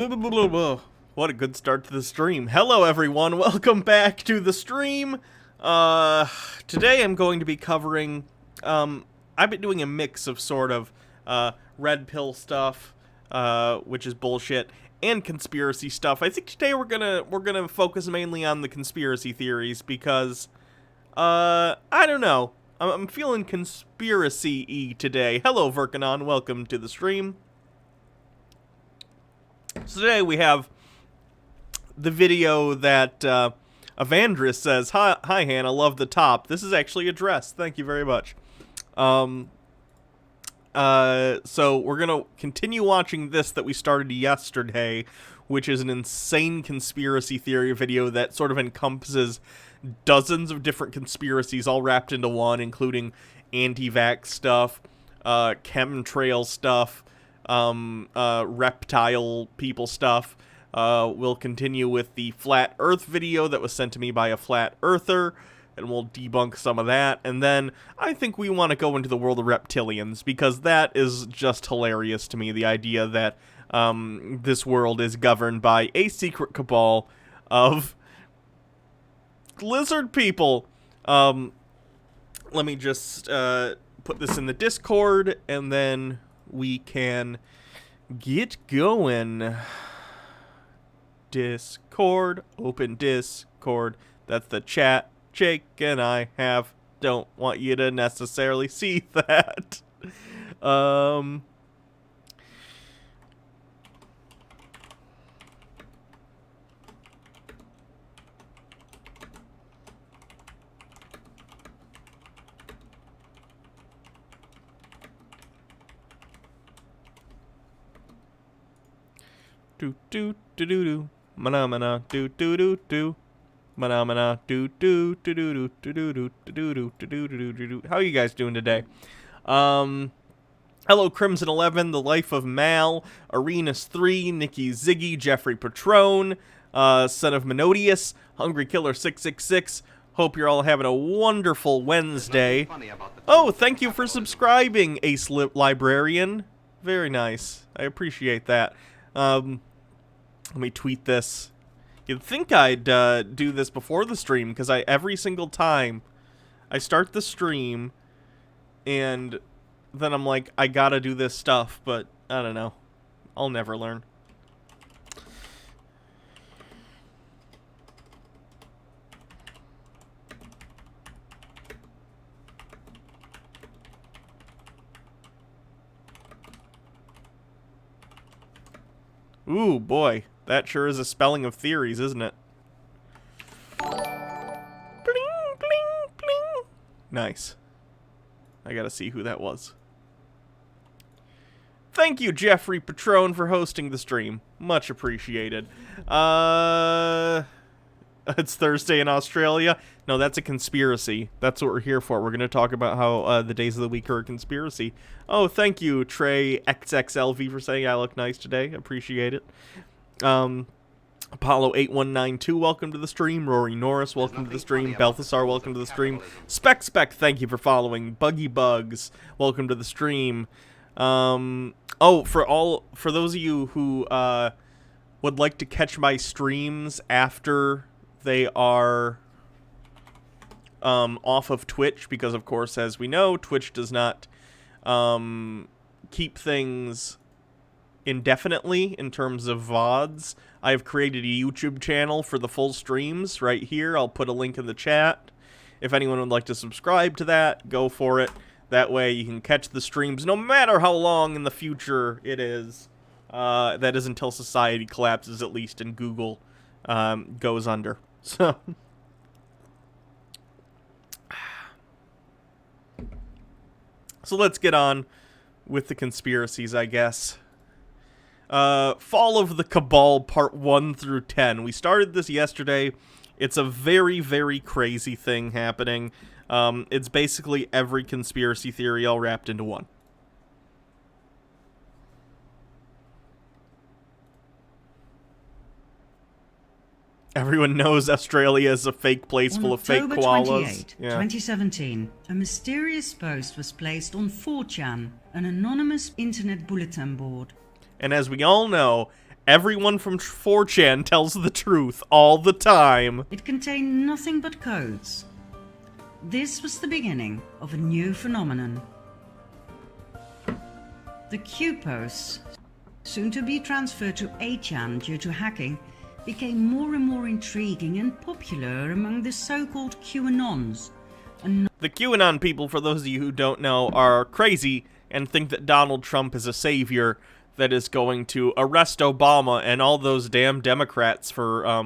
What a good start to the stream. Hello everyone, welcome back to the stream. Today I'm going to be covering, I've been doing a mix of sort of, red pill stuff, which is bullshit, and conspiracy stuff. I think today we're gonna focus mainly on the conspiracy theories because, I don't know. I'm feeling conspiracy-y today. Hello Verkanon, welcome to the stream. So today we have the video that Evandris says, Hi Hannah, love the top. This is actually a dress. Thank you very much. So we're going to continue watching this that we started yesterday, which is an insane conspiracy theory video that sort of encompasses dozens of different conspiracies all wrapped into one, including anti-vax stuff, chemtrail stuff, reptile people stuff. We'll continue with the flat earth video that was sent to me by a flat earther, and we'll debunk some of that. And then I think we want to go into the world of reptilians, because that is just hilarious to me, the idea that this world is governed by a secret cabal of lizard people. Let me just put this in the Discord, and then we can get going. Discord, open Discord. That's the chat Jake and I have. Don't want you to necessarily see that. Do do do do do, mana mana do do do do, mana mana do do do do do do do do do do do do. How are you guys doing today? Hello Crimson 11, The Life of Mal, Arenas 3, Nikki Ziggy, Jeffrey Patron, Son of Menodius, Hungry Killer 666. Hope you're all having a wonderful Wednesday. Oh, thank you for subscribing, Ace Librarian. Very nice. I appreciate that. Let me tweet this. You'd think I'd do this before the stream, because every single time I start the stream, and then I'm like, I gotta do this stuff, but I don't know. I'll never learn. Ooh, boy. That sure is a spelling of theories, isn't it? Bling, bling, bling. Nice. I gotta see who that was. Thank you, Jeffrey Patron, for hosting the stream. Much appreciated. It's Thursday in Australia. No, that's a conspiracy. That's what we're here for. We're gonna talk about how the days of the week are a conspiracy. Oh, thank you, Trey XXLV, for saying I look nice today. Appreciate it. Apollo 8192, welcome to the stream. Rory Norris, welcome to the stream. Balthasar, welcome to the stream. Spec, thank you for following. Buggy Bugs, welcome to the stream. Oh, for those of you who would like to catch my streams after they are off of Twitch, because of course, as we know, Twitch does not keep things indefinitely in terms of VODs. I've created a YouTube channel for the full streams right here. I'll put a link in the chat. If anyone would like to subscribe to that, go for it. That way you can catch the streams no matter how long in the future it is. That is until society collapses, at least, and Google goes under. So let's get on with the conspiracies, I guess. Fall of the Cabal Part 1 through 10. We started this yesterday. It's a very, very crazy thing happening. It's basically every conspiracy theory all wrapped into one. Everyone knows Australia is a fake place full of fake koalas. On October 28, 2017, a mysterious post was placed on 4chan, an anonymous internet bulletin board. And as we all know, Everyone from 4chan tells the truth all the time. It contained nothing but codes. This was the beginning of a new phenomenon. The Q posts, soon to be transferred to 8chan due to hacking, became more and more intriguing and popular among the so-called QAnons. The QAnon people, for those of you who don't know, are crazy and think that Donald Trump is a savior that is going to arrest Obama and all those damn Democrats for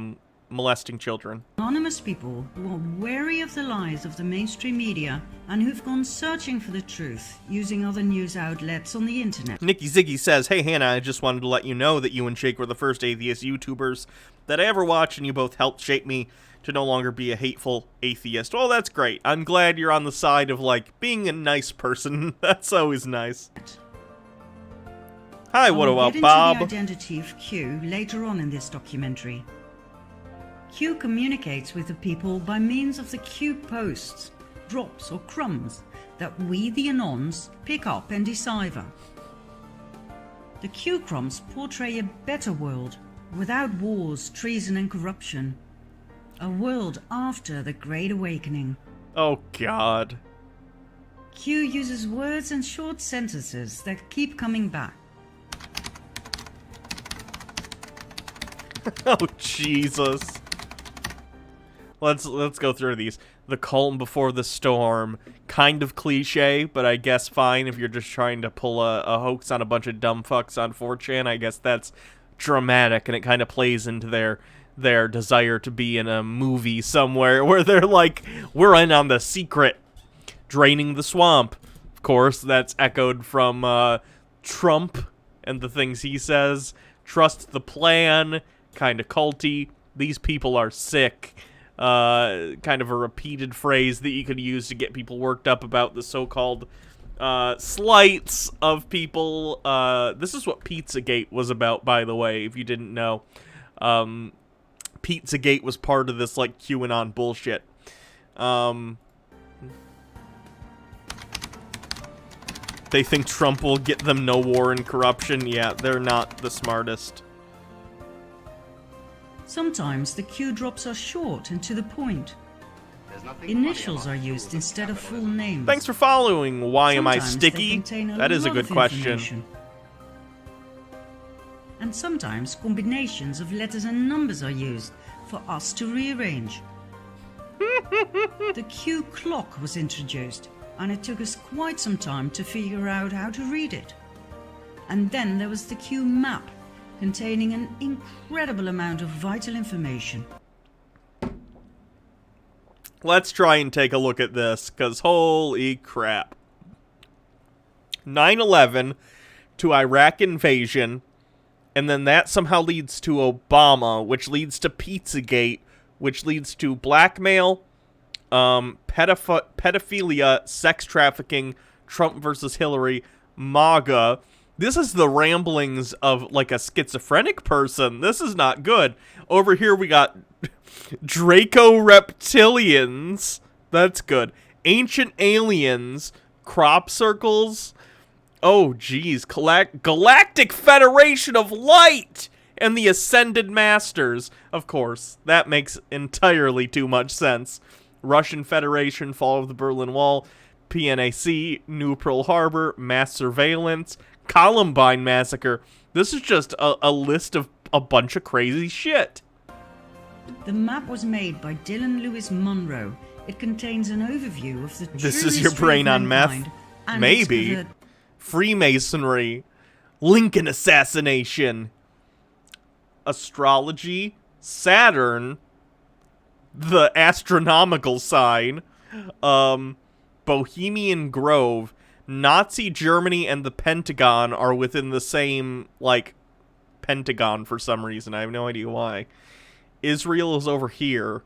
molesting children. Anonymous people who are wary of the lies of the mainstream media and who've gone searching for the truth using other news outlets on the internet. Nikki Ziggy says, "Hey Hannah, I just wanted to let you know that you and Shake were the first atheist YouTubers that I ever watched, and you both helped shape me to no longer be a hateful atheist." Well, that's great. I'm glad you're on the side of, like, being a nice person. That's always nice. Hi, what I'll about get Bob? into the identity of Q later on in this documentary. Q communicates with the people by means of the Q posts, drops or crumbs that we, the Anons, pick up and decipher. The Q crumbs portray a better world, without wars, treason and corruption. A world after the Great Awakening. Oh, God. Q uses words and short sentences that keep coming back. Oh, Jesus. Let's go through these. The calm before the storm. Kind of cliche, but I guess fine if you're just trying to pull a hoax on a bunch of dumb fucks on 4chan. I guess that's dramatic, and it kind of plays into their desire to be in a movie somewhere where they're like, we're in on the secret. Draining the swamp. Of course, that's echoed from Trump and the things he says. Trust the plan. Kind of culty. These people are sick. Kind of a repeated phrase that you could use to get people worked up about the so-called slights of people. This is what Pizzagate was about, by the way, if you didn't know. Pizzagate was part of this, like, QAnon bullshit. They think Trump will get them no war and corruption. Yeah, they're not the smartest. Sometimes the Q drops are short and to the point. Initials are used instead of full names. Thanks for following. Why am I Sometimes they sticky? contain That is a lot good of question. information. And sometimes combinations of letters and numbers are used for us to rearrange. The Q clock was introduced, and it took us quite some time to figure out how to read it. And then there was the Q map, containing an incredible amount of vital information. Let's try and take a look at this, because holy crap. 9/11 to Iraq invasion, and then that somehow leads to Obama, which leads to Pizzagate, which leads to blackmail, pedophilia, sex trafficking, Trump versus Hillary, MAGA. This is the ramblings of, like, a schizophrenic person. This is not good. Over here we got Draco reptilians. That's good. Ancient aliens. Crop circles. Oh, geez. Galactic Federation of Light! And the Ascended Masters. Of course. That makes entirely too much sense. Russian Federation, Fall of the Berlin Wall, PNAC, New Pearl Harbor, Mass Surveillance, Columbine Massacre. This is just a list of a bunch of crazy shit. The map was made by Dylan Lewis Monroe. It contains an overview of the This true is your history brain of on meth? mankind and Maybe. its Freemasonry, Lincoln assassination, astrology, Saturn, the astronomical sign, Bohemian Grove, Nazi Germany and the Pentagon are within the same, like, Pentagon for some reason. I have no idea why. Israel is over here.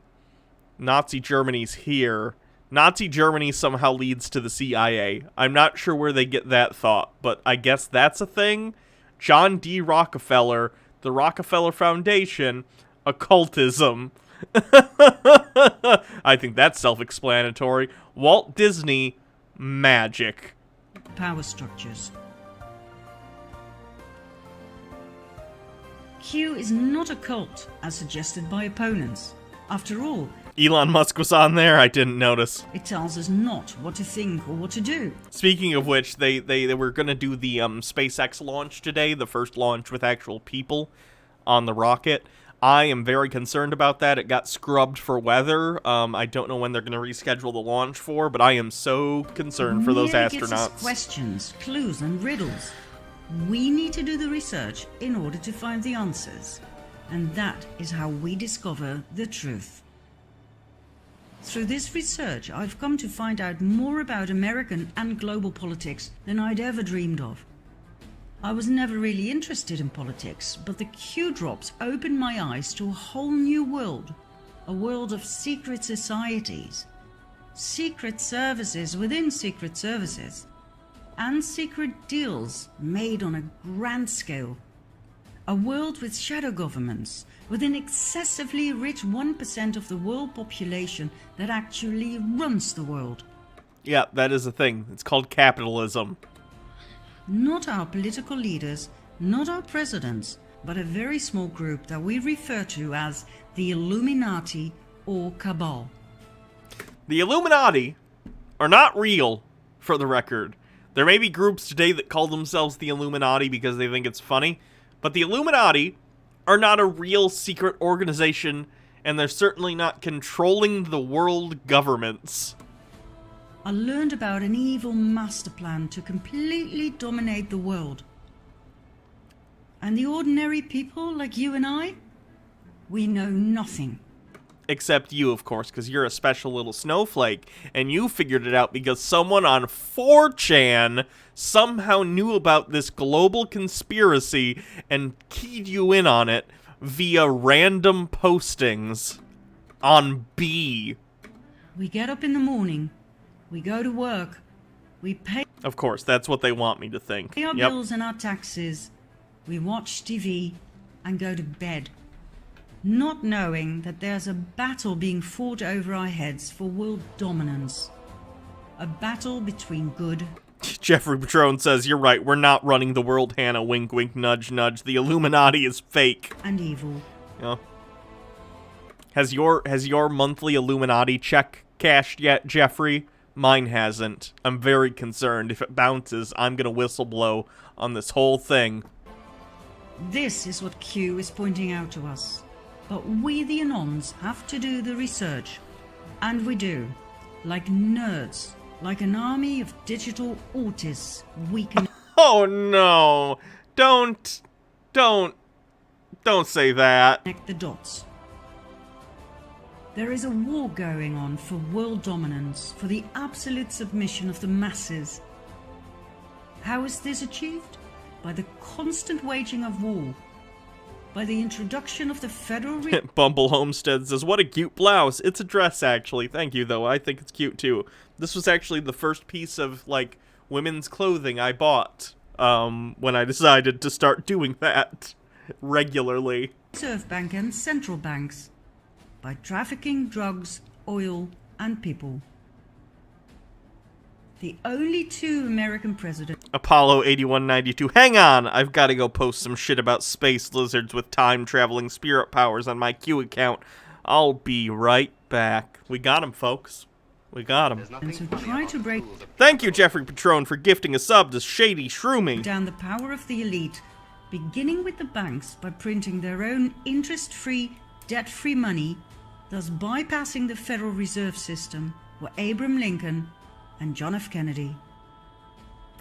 Nazi Germany's here. Nazi Germany somehow leads to the CIA. I'm not sure where they get that thought, but I guess that's a thing. John D. Rockefeller, the Rockefeller Foundation, occultism. I think that's self-explanatory. Walt Disney, magic. power structures. Q is not a cult, as suggested by opponents. After all, Elon Musk was on there? I didn't notice. it tells us not what to think or what to do. Speaking of which, they were going to do the SpaceX launch today, the first launch with actual people on the rocket. I am very concerned about that. It got scrubbed for weather. I don't know when they're going to reschedule the launch for, but I am so concerned for those Merely gives us astronauts. questions, clues, and riddles. We need to do the research in order to find the answers. And that is how we discover the truth. Through this research, I've come to find out more about American and global politics than I'd ever dreamed of. I was never really interested in politics, but the Q drops opened my eyes to a whole new world. A world of secret societies, secret services within secret services, and secret deals made on a grand scale. A world with shadow governments, with an excessively rich 1% of the world population that actually runs the world. Yeah, that is a thing. It's called capitalism. Not our political leaders, not our presidents, but a very small group that we refer to as the Illuminati or Cabal. The Illuminati are not real, for the record. There may be groups today that call themselves the Illuminati because they think it's funny, but the Illuminati are not a real secret organization, and they're certainly not controlling the world governments. I learned about an evil master plan to completely dominate the world. And the ordinary people like you and I, we know nothing. Except you, of course, because you're a special little snowflake, and you figured it out because someone on 4chan somehow knew about this global conspiracy and keyed you in on it via random postings on B. We get up in the morning, we go to work, we pay Of course, that's what they want me to think. our Yep. bills and our taxes, we watch TV and go to bed. Not knowing that there's a battle being fought over our heads for world dominance. A battle between good Jeffrey Patron says, you're right, we're not running the world, Hannah. Wink, wink, nudge, nudge. The Illuminati is fake. and evil. Yeah. Has your monthly Illuminati check cashed yet, Jeffrey? Mine hasn't. I'm very concerned. If it bounces, I'm gonna whistleblow on this whole thing. This is what Q is pointing out to us. But we, the Anons, have to do the research. And we do. Like nerds. Like an army of digital autists. We can Oh no! Don't say that. connect the dots. There is a war going on for world dominance, for the absolute submission of the masses. How is this achieved? By the constant waging of war. By the introduction of the federal Bumble Homestead says, what a cute blouse. It's a dress, actually. Thank you, though. I think it's cute, too. This was actually the first piece of, like, women's clothing I bought when I decided to start doing that regularly. Reserve Bank and central banks. By trafficking drugs, oil, and people. The only two American presidents Apollo 8192. Hang on! I've got to go post some shit about space lizards with time-traveling spirit powers on my Q account. I'll be right back. We got him, folks. We got him. who try to break Thank you, Jeffrey Patron, for gifting a sub to Shady Shroomy. down the power of the elite, beginning with the banks by printing their own interest-free, debt-free money, thus bypassing the Federal Reserve System, were Abraham Lincoln and John F. Kennedy.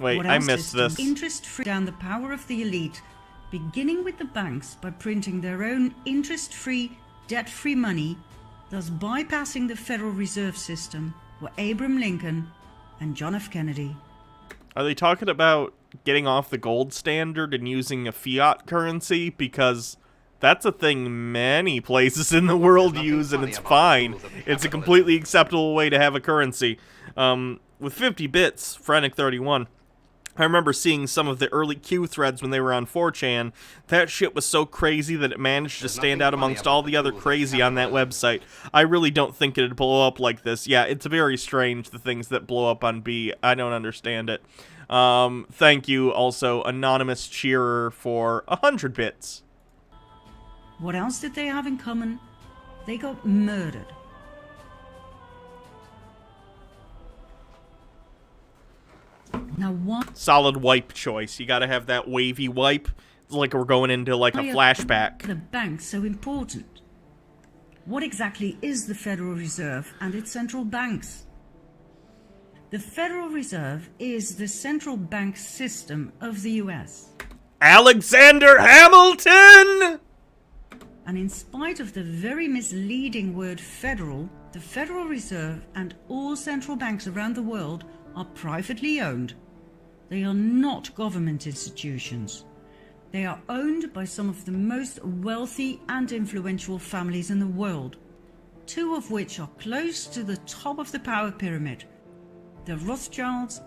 Wait, What I else missed system? this. Interest-free down the power of the elite, beginning with the banks by printing their own interest-free, debt-free money, thus bypassing the Federal Reserve System, were Abraham Lincoln and John F. Kennedy. Are they talking about getting off the gold standard and using a fiat currency? Because that's a thing many places in the world use, and it's fine. It's a completely acceptable way to have a currency. With 50 bits, Frantic31, I remember seeing some of the early Q threads when they were on 4chan. That shit was so crazy that it managed to stand out amongst all the other crazy on that website. I really don't think it'd blow up like this. Yeah, it's very strange, the things that blow up on B. I don't understand it. Thank you, also, Anonymous Cheerer, for 100 bits. What else did they have in common? They got murdered. Now what? Solid wipe choice. You gotta have that wavy wipe. It's like we're going into like a flashback. The bank so important? What exactly is the Federal Reserve and its central banks? The Federal Reserve is the central bank system of the US. Alexander Hamilton! And in spite of the very misleading word federal, the Federal Reserve and all central banks around the world are privately owned. They are not government institutions. They are owned by some of the most wealthy and influential families in the world, two of which are close to the top of the power pyramid, the Rothschilds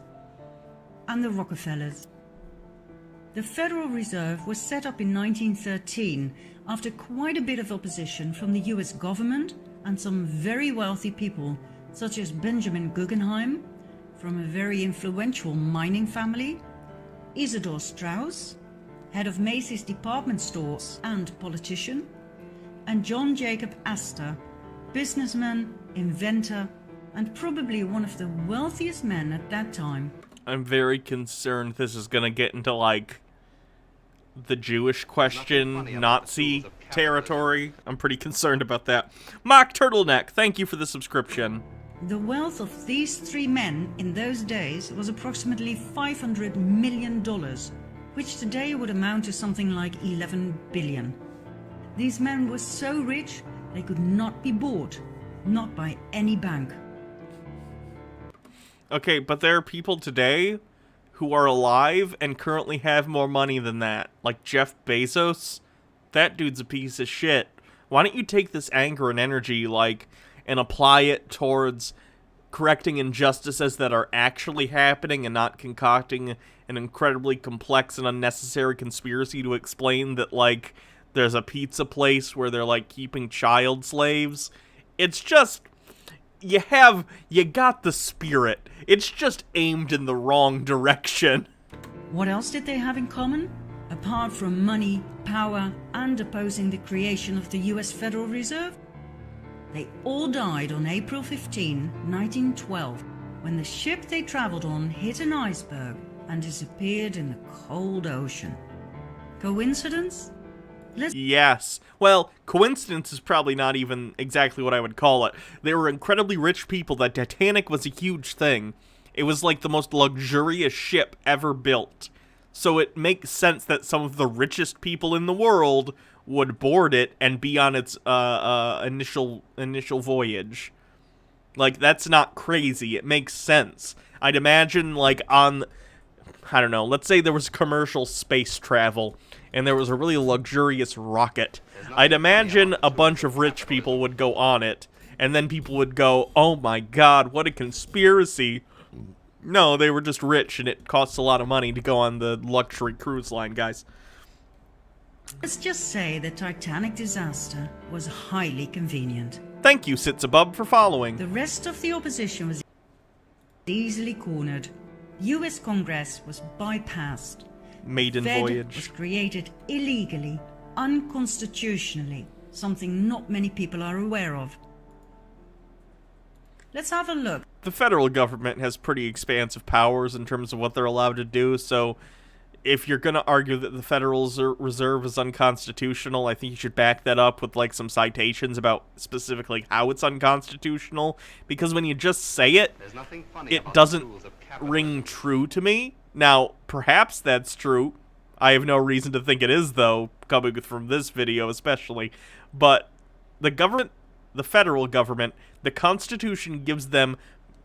and the Rockefellers. The Federal Reserve was set up in 1913 after quite a bit of opposition from the US government and some very wealthy people such as Benjamin Guggenheim, from a very influential mining family, Isidor Straus, head of Macy's department stores and politician, and John Jacob Astor, businessman, inventor, and probably one of the wealthiest men at that time. I'm very concerned this is gonna get into, like, the Jewish question, Nazi territory. I'm pretty concerned about that. Mock Turtleneck, thank you for the subscription. The wealth of these three men in those days was approximately $500 million, which today would amount to something like 11 billion. These men were so rich they could not be bought, not by any bank. Okay, but there are people today who are alive and currently have more money than that. Like Jeff Bezos. That dude's a piece of shit. Why don't you take this anger and energy, like, and apply it towards correcting injustices that are actually happening and not concocting an incredibly complex and unnecessary conspiracy to explain that, like, there's a pizza place where they're, like, keeping child slaves. It's just, you got the spirit. It's just aimed in the wrong direction. What else did they have in common? Apart from money, power, and opposing the creation of the US Federal Reserve? They all died on April 15, 1912, when the ship they traveled on hit an iceberg and disappeared in the cold ocean. Coincidence? Yes. Well, coincidence is probably not even exactly what I would call it. They were incredibly rich people. The Titanic was a huge thing. It was like the most luxurious ship ever built. So it makes sense that some of the richest people in the world would board it and be on its initial voyage. Like, that's not crazy. It makes sense. I'd imagine, like, on, I don't know, let's say there was commercial space travel and there was a really luxurious rocket. I'd imagine a bunch of rich people would go on it, and then people would go, oh my god, what a conspiracy. No, they were just rich, and it costs a lot of money to go on the luxury cruise line, guys. Let's just say the Titanic disaster was highly convenient. Thank you, Sitzabub, for following. The rest of the opposition was easily cornered. US Congress was bypassed. Maiden Fed voyage. was created illegally, unconstitutionally, something not many people are aware of. Let's have a look. The federal government has pretty expansive powers in terms of what they're allowed to do, so if you're going to argue that the Federal Reserve is unconstitutional, I think you should back that up with, like, some citations about specifically how it's unconstitutional, because when you just say it, it doesn't ring true to me. Now, perhaps that's true. I have no reason to think it is, though, coming from this video especially. But the government, the federal government, the Constitution gives them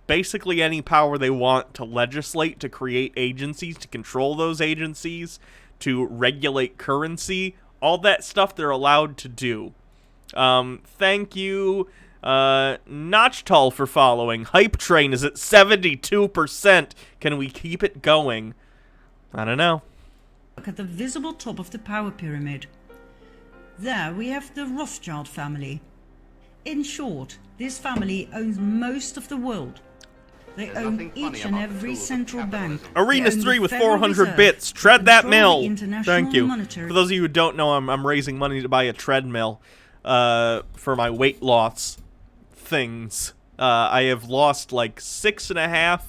basically any power they want to legislate, to create agencies, to control those agencies, to regulate currency. All that stuff they're allowed to do. Thank you, Notchtall, for following. Hype Train is at 72%. Can we keep it going? I don't know. Look at the visible top of the power pyramid. There we have the Rothschild family. In short, this family owns most of the world. They There's own nothing funny each and about the every tools of central bank. capitalism. They Arenas own 3 the with Federal 400 Reserve, bits. Tread that control mill. the International Thank you. Monetary. For those of you who don't know, I'm raising money to buy a treadmill for my weight loss things. I have lost like 6.5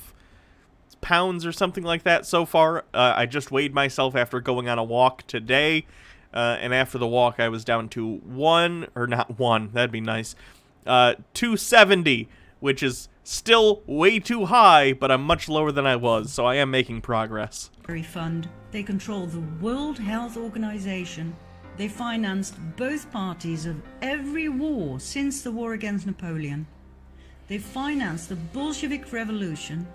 pounds or something like that so far. I just weighed myself after going on a walk today. And after the walk, I was down to 270, which is still way too high, but I'm much lower than I was, so I am making progress. Fund. They control the World Health Organization. They financed both parties of every war since the war against Napoleon. They financed the Bolshevik Revolution.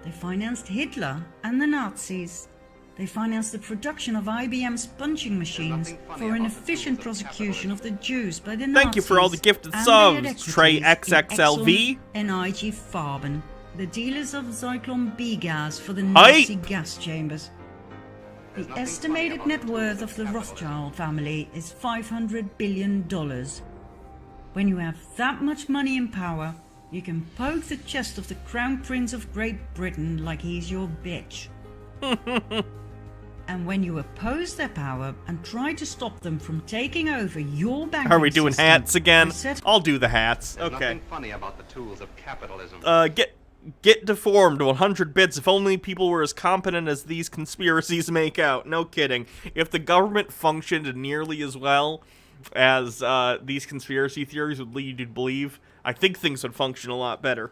They financed Hitler and the Nazis. They financed the production of IBM's punching machines for an efficient prosecution of the Jews by the Nazis. Thank you for all the gifted and subs, they had Trey equities in XXLV. Exxon and IG Farben, the dealers of Zyklon B gas for the Nazi gas chambers. The estimated net worth of the Rothschild family is $500 billion. When you have that much money and power, you can poke the chest of the Crown Prince of Great Britain like he's your bitch. And when you oppose their power and try to stop them from taking over your banking Are we doing system, hats again? they set I'll do the hats. There's Okay. nothing funny about the tools of capitalism. Get deformed 100 bits. If only people were as competent as these conspiracies make out. No kidding. If the government functioned nearly as well as these conspiracy theories would lead you to believe, I think things would function a lot better.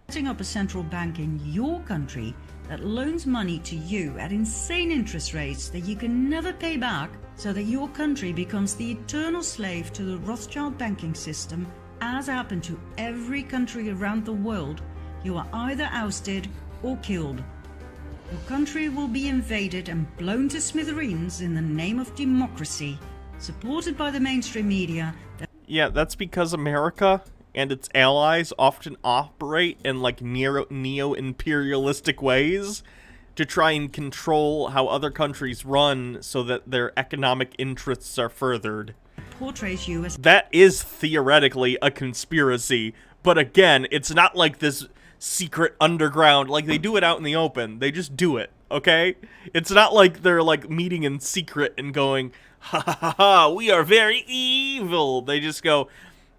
Setting up a central bank in your country that loans money to you at insane interest rates that you can never pay back, so that your country becomes the eternal slave to the Rothschild banking system, as happened to every country around the world, you are either ousted or killed. Your country will be invaded and blown to smithereens in the name of democracy, supported by the mainstream media. Yeah, that's because America and its allies often operate in like neo-imperialistic ways to try and control how other countries run so that their economic interests are furthered. Portrays you as That is theoretically a conspiracy, but again, it's not like this secret underground, like they do it out in the open. They just do it, okay? It's not like they're like meeting in secret and going, ha ha ha ha, we are very evil. They just go,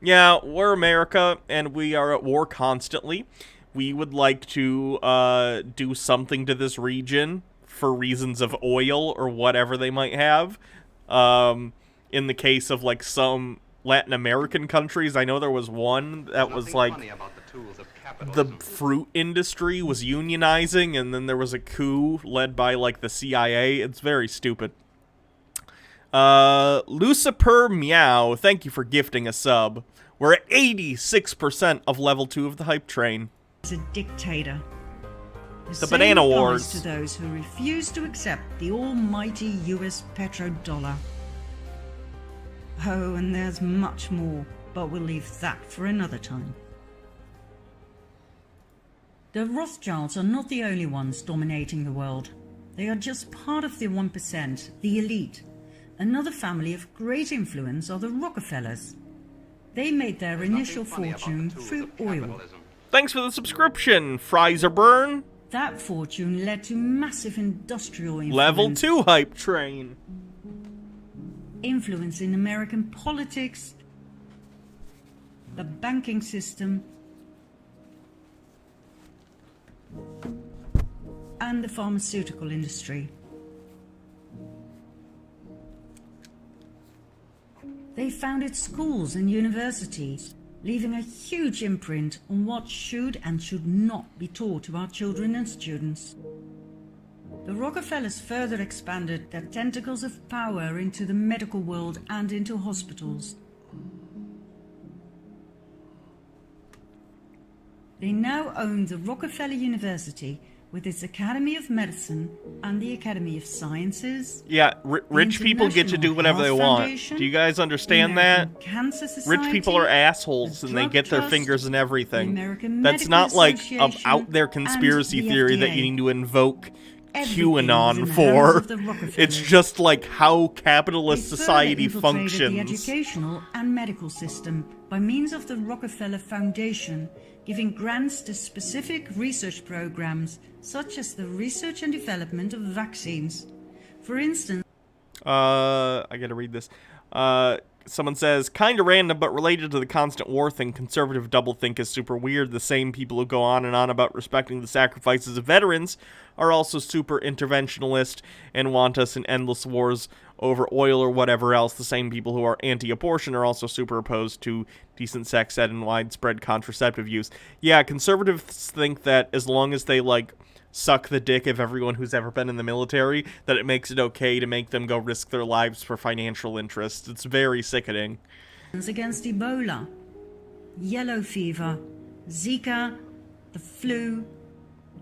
yeah, we're America, and we are at war constantly. We would like to do something to this region for reasons of oil or whatever they might have. In the case of, like, some Latin American countries, I know there was one that was, like, the fruit industry was unionizing, and then there was a coup led by, like, the CIA. It's very stupid. Lucifer Meow, thank you for gifting a sub. We're at 86% of level 2 of the hype train. a dictator. The Banana Wars. To those who refuse to accept the almighty US petrodollar. Oh, and there's much more, but we'll leave that for another time. The Rothschilds are not the only ones dominating the world. They are just part of the 1%, the elite. Another family of great influence are the Rockefellers. They made their initial fortune through oil. Thanks for the subscription, Fryserburn. That fortune led to massive industrial influence. Level 2 hype train. Influence in American politics, the banking system, and the pharmaceutical industry. They founded schools and universities, leaving a huge imprint on what should and should not be taught to our children and students. The Rockefellers further expanded their tentacles of power into the medical world and into hospitals. They now own the Rockefeller University with its Academy of Medicine and the Academy of Sciences. Yeah, rich people get to do whatever they want. Do you guys understand that? Cancer Society, Rich people are assholes and they get their fingers in everything. American That's Medical not like an Association, out there conspiracy and the theory that FDA. you need to invoke everything QAnon within the for. hands of the Rockefellers. It's just like how They capitalist further society infiltrated functions. the educational and medical system by means of the Rockefeller Foundation, giving grants to specific research programs such as the research and development of vaccines. For instance, I gotta read this. Someone says, kinda random, but related to the constant war thing, conservative doublethink is super weird. The same people who go on and on about respecting the sacrifices of veterans are also super interventionist and want us in endless wars over oil or whatever else. The same people who are anti-abortion are also super opposed to decent sex ed and widespread contraceptive use. Yeah, conservatives think that as long as they, like, suck the dick of everyone who's ever been in the military, that it makes it okay to make them go risk their lives for financial interests. It's very sickening. against Ebola, yellow fever, Zika, the flu,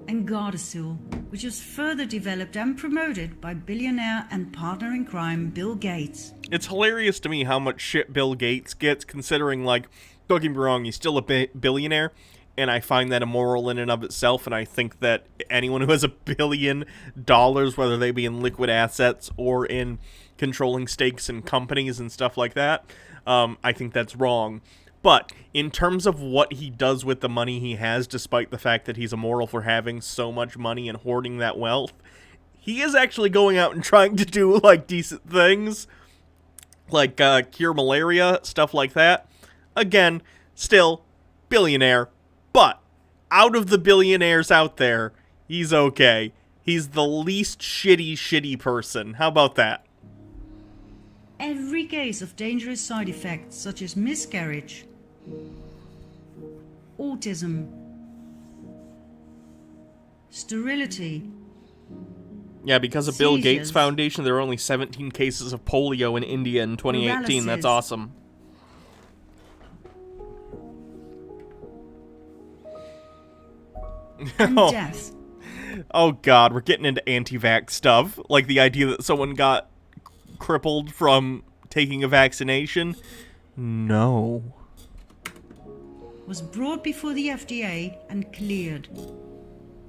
and Gardasil, which was further developed and promoted by billionaire and partner in crime Bill Gates. It's hilarious to me how much shit Bill Gates gets, considering, like, don't get me wrong, he's still a billionaire, and I find that immoral in and of itself, and I think that anyone who has $1 billion, whether they be in liquid assets or in controlling stakes in companies and stuff like that, I think that's wrong. But in terms of what he does with the money he has, despite the fact that he's immoral for having so much money and hoarding that wealth, he is actually going out and trying to do, like, decent things, like cure malaria, stuff like that. Again, still, billionaire. But out of the billionaires out there, he's okay. He's the least shitty person. How about that? Every case of dangerous side effects such as miscarriage, autism, sterility. Yeah, because of Bill Gates Seizures. Foundation, there are only 17 cases of polio in India in 2018. That's Paralysis. awesome. And Oh. death. Oh god, we're getting into anti-vax stuff. Like the idea that someone got crippled from taking a vaccination. No. Was brought before the FDA and cleared.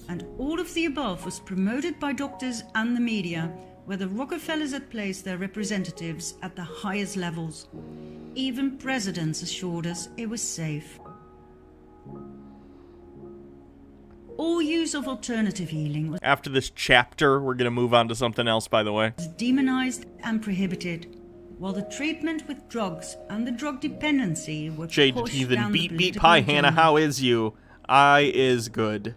And all of the above was promoted by doctors and the media, where the Rockefellers had placed their representatives at the highest levels. Even presidents assured us it was safe. All use of alternative healing was After this chapter, we're gonna move on to something else, by the way. demonized and prohibited, while the treatment with drugs and the drug dependency were Jade pushed Heathen, down the beat political pie, Hannah, agenda. how is you? I is good.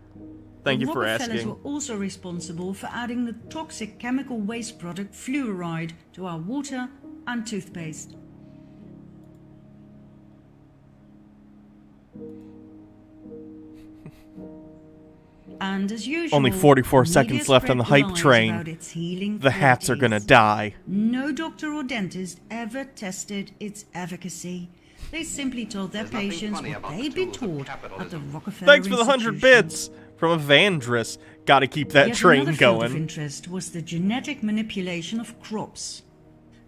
Thank you The for Rockefellers asking. were also responsible for adding the toxic chemical waste product fluoride to our water and toothpaste. And as usual, Only 44 the seconds media left on spread the hype lies train. about its healing The hats are gonna qualities. die. No doctor or dentist ever tested its efficacy. They simply told their There's nothing patients funny what about they'd the been tools of taught at the capitalism. Rockefeller Thanks for the 100 Institution. bits from Evandris. Gotta keep that Yet train another field of going. interest was the genetic manipulation of crops.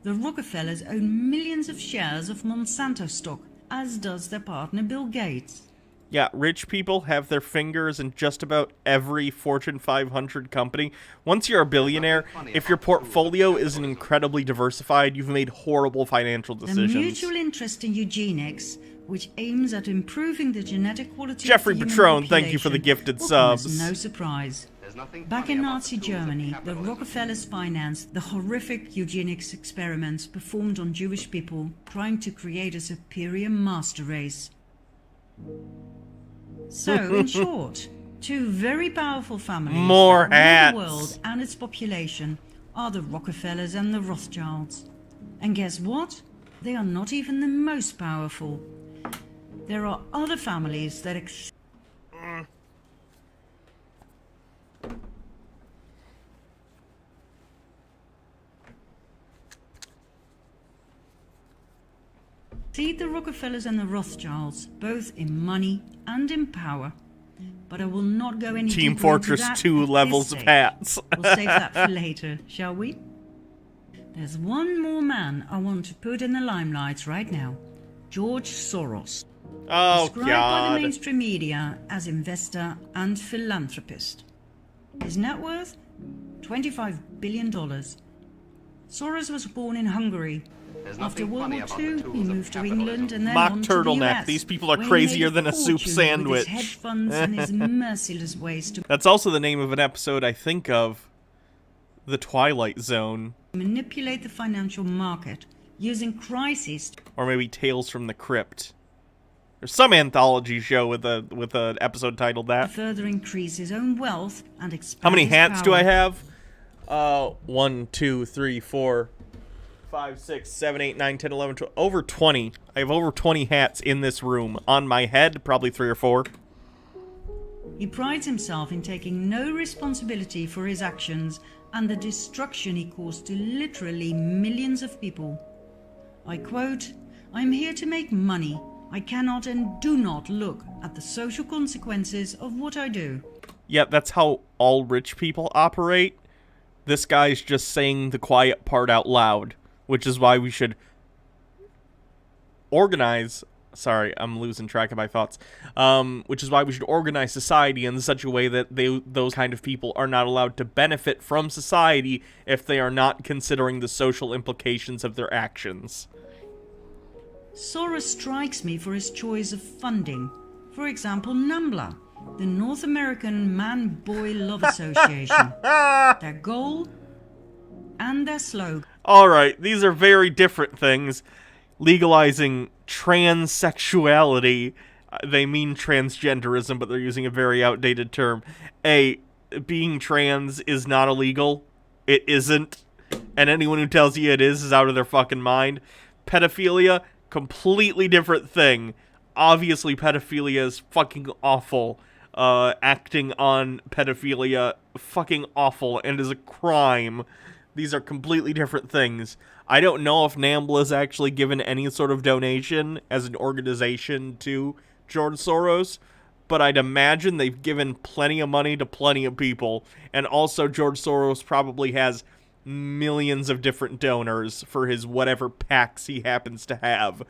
The Rockefellers own millions of shares of Monsanto stock, as does their partner Bill Gates. Yeah, rich people have their fingers in just about every Fortune 500 company. Once you're a billionaire, if your portfolio isn't incredibly diversified, you've made horrible financial The decisions. mutual interest in eugenics, which aims at improving the genetic quality Jeffrey of the human Patron, thank you for the population, gifted will come as subs. No surprise. There's nothing Back funny in about Nazi the tools of Germany, the capitalism. Rockefellers financed the horrific eugenics experiments performed on Jewish people, trying to create a superior master race. So, in short, two very powerful families More that rule hats. the world and its population are the Rockefellers and the Rothschilds. And guess what? They are not even the most powerful. There are other families that exceed the Rockefellers and the Rothschilds, both in money and in power. But I will not go any Team deeper Fortress into that 2 at this levels of stage. hats. We'll save that for later, shall we? There's one more man I want to put in the limelight right now. George Soros. Oh, Described by the God. mainstream media as investor and philanthropist. His net worth? $25 billion. Soros was born in Hungary. There's After nothing World funny War about II, the he tools of moved to capitalism. England and then Mock on to the turtleneck. US, These people are where he crazier made than a soup fortune sandwich. With his hedge funds and his merciless ways to That's also the name of an episode I think of, The Twilight Zone. manipulate the financial market using crises Or maybe Tales from the Crypt. There's some anthology show with a episode titled to that. further increase his own wealth and expand How many his hats do power. I have? 1, 2, 3, 4, 5, 6, 7, 8, 9, 10, 11, 12. Over 20. I have over 20 hats in this room. On my head, probably 3 or 4. He prides himself in taking no responsibility for his actions and the destruction he caused to literally millions of people. I quote, "I'm here to make money. I cannot and do not look at the social consequences of what I do." Yeah, that's how all rich people operate. This guy's just saying the quiet part out loud, which is why we should organize... Sorry, I'm losing track of my thoughts. Which is why we should organize society in such a way that those kind of people are not allowed to benefit from society if they are not considering the social implications of their actions. Soros strikes me for his choice of funding. For example, NAMBLA, the North American Man-Boy Love Association. Their goal and their slogan. Alright, these are very different things. Legalizing transsexuality. They mean transgenderism, but they're using a very outdated term. Being trans is not illegal. It isn't. And anyone who tells you it is out of their fucking mind. Pedophilia, completely different thing. Obviously, pedophilia is fucking awful. Acting on pedophilia, fucking awful, and is a crime. These are completely different things. I don't know if NAMBLA's actually given any sort of donation as an organization to George Soros, but I'd imagine they've given plenty of money to plenty of people. And also, George Soros probably has millions of different donors for his whatever PACs he happens to have.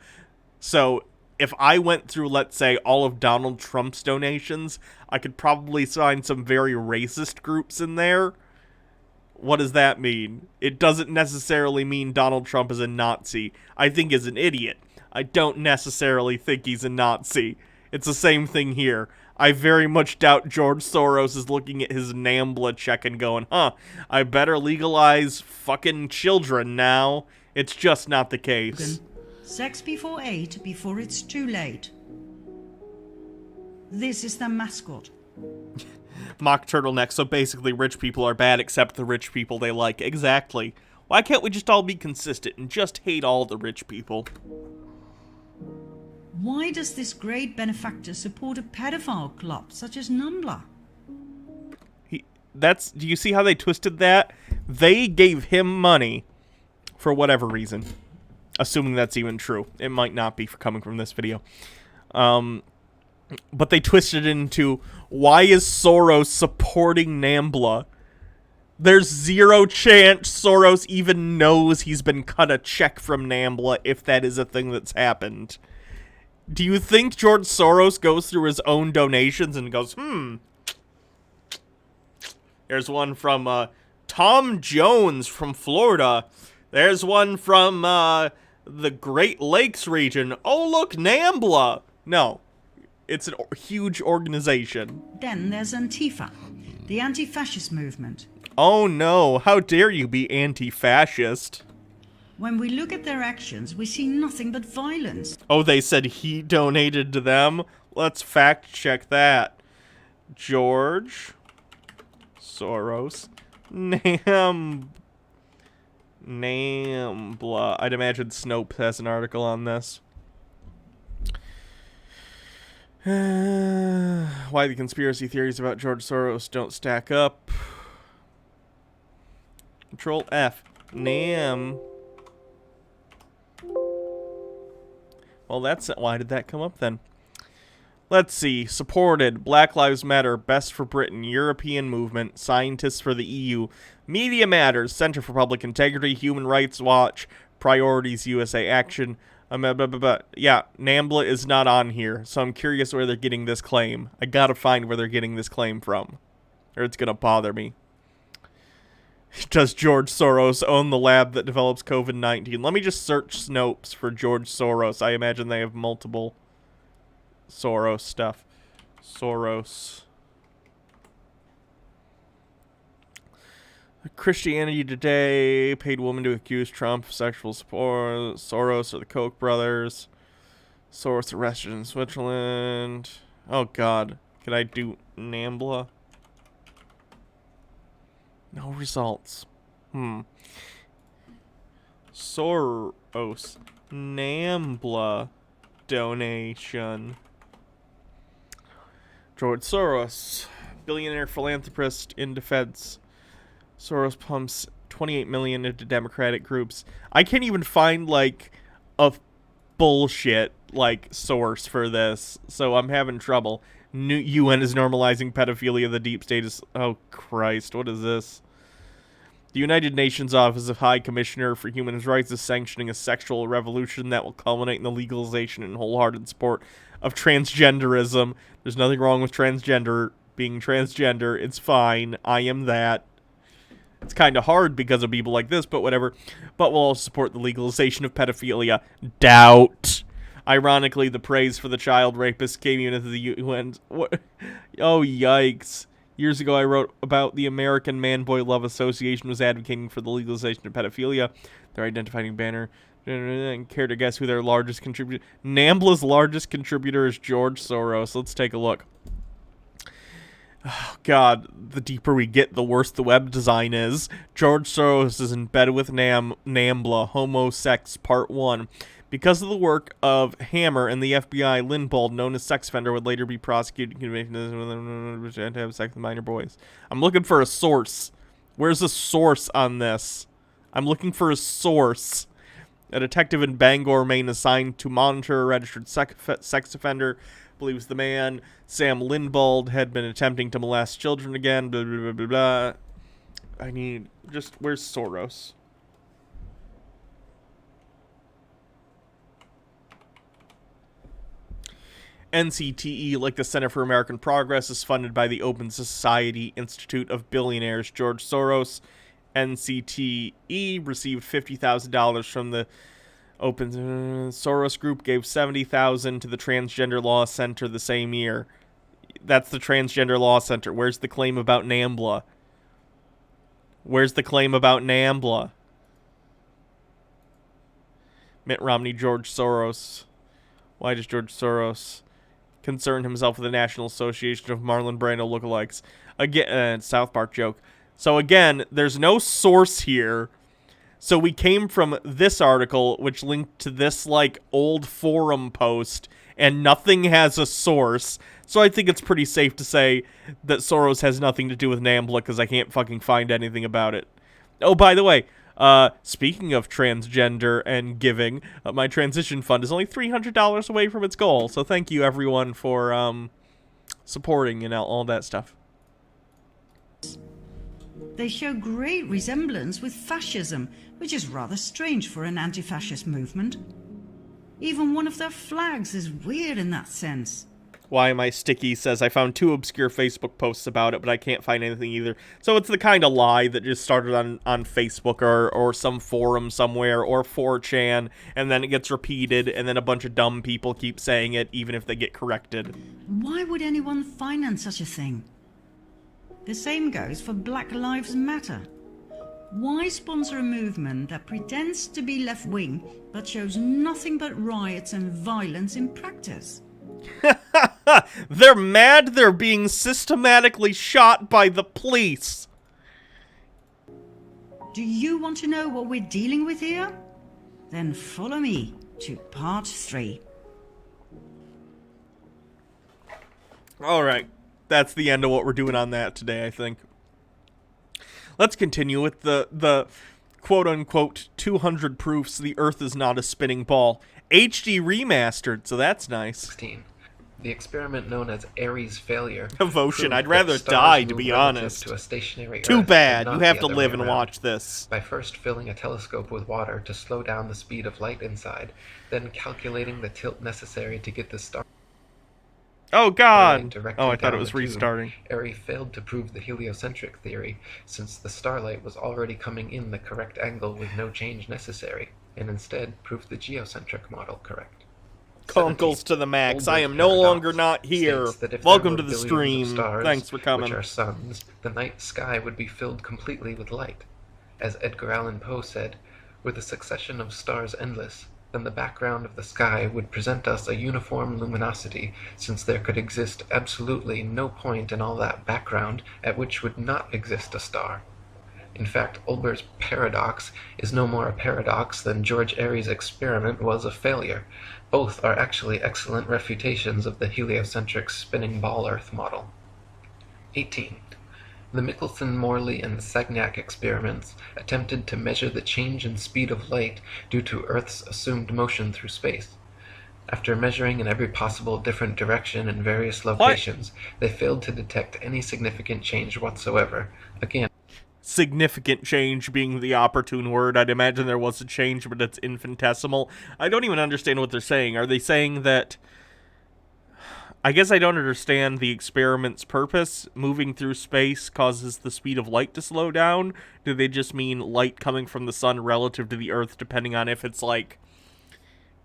So, if I went through, let's say, all of Donald Trump's donations, I could probably find some very racist groups in there. What does that mean? It doesn't necessarily mean Donald Trump is a Nazi. I think he's an idiot. I don't necessarily think he's a Nazi. It's the same thing here. I very much doubt George Soros is looking at his NAMBLA check and going, I better legalize fucking children now. It's just not the case. Sex before 8 before it's too late. This is their mascot. Mock turtleneck, so basically rich people are bad except the rich people they like. Exactly. Why can't we just all be consistent and just hate all the rich people? Why does this great benefactor support a pedophile club such as NAMBLA? Do you see how they twisted that? They gave him money for whatever reason. Assuming that's even true. It might not be for coming from this video. But they twisted it into, why is Soros supporting NAMBLA? There's zero chance Soros even knows he's been cut a check from NAMBLA, if that is a thing that's happened. Do you think George Soros goes through his own donations and goes, There's one from Tom Jones from Florida. There's one from the Great Lakes region. Oh, look, NAMBLA. No. It's a huge organization. Then there's Antifa, the anti-fascist movement. Oh no, how dare you be anti-fascist? When we look at their actions, we see nothing but violence. Oh, they said he donated to them? Let's fact check that. George Soros. NAMBLA. I'd imagine Snopes has an article on this. Why the conspiracy theories about George Soros don't stack up. Control F. NAM. Well, that's it. Why did that come up then? Let's see. Supported. Black Lives Matter. Best for Britain. European Movement. Scientists for the EU. Media Matters. Center for Public Integrity. Human Rights Watch. Priorities USA Action. Yeah, NAMBLA is not on here, so I'm curious where they're getting this claim. I gotta find where they're getting this claim from. or it's gonna bother me. Does George Soros own the lab that develops COVID-19? Let me just search Snopes for George Soros. I imagine they have multiple Soros stuff. Soros. Christianity Today. Paid woman to accuse Trump of sexual support. Soros or the Koch brothers. Soros arrested in Switzerland. Oh, God. Can I do NAMBLA? No results. Soros. NAMBLA donation. George Soros. Billionaire philanthropist in defense. Soros pumps $28 million into Democratic groups. I can't even find, like, a bullshit, like, source for this, so I'm having trouble. UN is normalizing pedophilia. The deep state is... Oh, Christ, what is this? The United Nations Office of High Commissioner for Human Rights is sanctioning a sexual revolution that will culminate in the legalization and wholehearted support of transgenderism. There's nothing wrong with being transgender. It's fine. I am that. It's kind of hard because of people like this, but whatever. But we'll also support the legalization of pedophilia. Doubt. Ironically, the praise for the child rapist came into the UN. What? Oh, yikes. Years ago, I wrote about the American Man-Boy Love Association was advocating for the legalization of pedophilia. Their identifying banner. And care to guess who their largest contributor... NAMBLA's largest contributor is George Soros. Let's take a look. Oh, God, the deeper we get, the worse the web design is. George Soros is in bed with NAMBLA, Homo Sex, Part 1. Because of the work of Hammer and the FBI, Lindbold, known as sex offender, would later be prosecuted and to have sex with minor boys. I'm looking for a source. Where's a source on this? I'm looking for a source. A detective in Bangor, Maine, assigned to monitor a registered sex offender, believes the man, Sam Lindbold, had been attempting to molest children again, blah, blah, blah, blah, blah. I need, just, where's Soros? NCTE, like the Center for American Progress, is funded by the Open Society Institute of Billionaires. George Soros, NCTE, received $50,000 from the Open Soros Group, gave $70,000 to the Transgender Law Center the same year. That's the Transgender Law Center. Where's the claim about NAMBLA? Where's the claim about NAMBLA? Mitt Romney, George Soros. Why does George Soros concern himself with the National Association of Marlon Brando lookalikes? Again, South Park joke. So again, there's no source here. So we came from this article, which linked to this, like, old forum post, and nothing has a source. So I think it's pretty safe to say that Soros has nothing to do with NAMBLA, because I can't fucking find anything about it. Oh, by the way, speaking of transgender and giving, my transition fund is only $300 away from its goal. So thank you, everyone, for supporting and all that stuff. They show great resemblance with fascism, which is rather strange for an anti-fascist movement. Even one of their flags is weird in that sense. Why Am I Sticky says, I found 2 obscure Facebook posts about it, but I can't find anything either. So it's the kind of lie that just started on Facebook or some forum somewhere or 4chan, and then it gets repeated, and then a bunch of dumb people keep saying it, even if they get corrected. Why would anyone finance such a thing? The same goes for Black Lives Matter. Why sponsor a movement that pretends to be left-wing, but shows nothing but riots and violence in practice? They're mad they're being systematically shot by the police. Do you want to know what we're dealing with here? Then follow me to part 3. Alright, that's the end of what we're doing on that today, I think. Let's continue with the quote-unquote 200 proofs the Earth is not a spinning ball. HD remastered, so that's nice. 16. The experiment known as Ares failure. Devotion. proved I'd that rather stars die, to move be relative honest. To a stationary Too Earth, bad. and You not have the to other live way and around. watch this. By first filling a telescope with water to slow down the speed of light inside, then calculating the tilt necessary to get the star Oh By God! directing Oh, I thought it down was the tube, restarting. Airy failed to prove the heliocentric theory, since the starlight was already coming in the correct angle with no change necessary, and instead proved the geocentric model correct. Conkles 17. to the max. I Olber's am no longer paradox not here. states that if there Welcome were to the billions of stream. stars, Thanks for which coming. are suns, the night sky would be filled completely with light. As Edgar Allan Poe said, were the succession of stars endless, then the background of the sky would present us a uniform luminosity, since there could exist absolutely no point in all that background at which would not exist a star. In fact, Olber's paradox is no more a paradox than George Airy's experiment was a failure. Both are actually excellent refutations of the heliocentric spinning ball Earth model. 18. The Michelson-Morley and Sagnac experiments attempted to measure the change in speed of light due to Earth's assumed motion through space. After measuring in every possible different direction in various locations, they failed to detect any significant change whatsoever. Again, Significant change being the opportune word. I'd imagine there was a change, but it's infinitesimal. I don't even understand what they're saying. Are they saying that... I guess I don't understand the experiment's purpose. Moving through space causes the speed of light to slow down? Do they just mean light coming from the sun relative to the Earth, depending on if it's, like,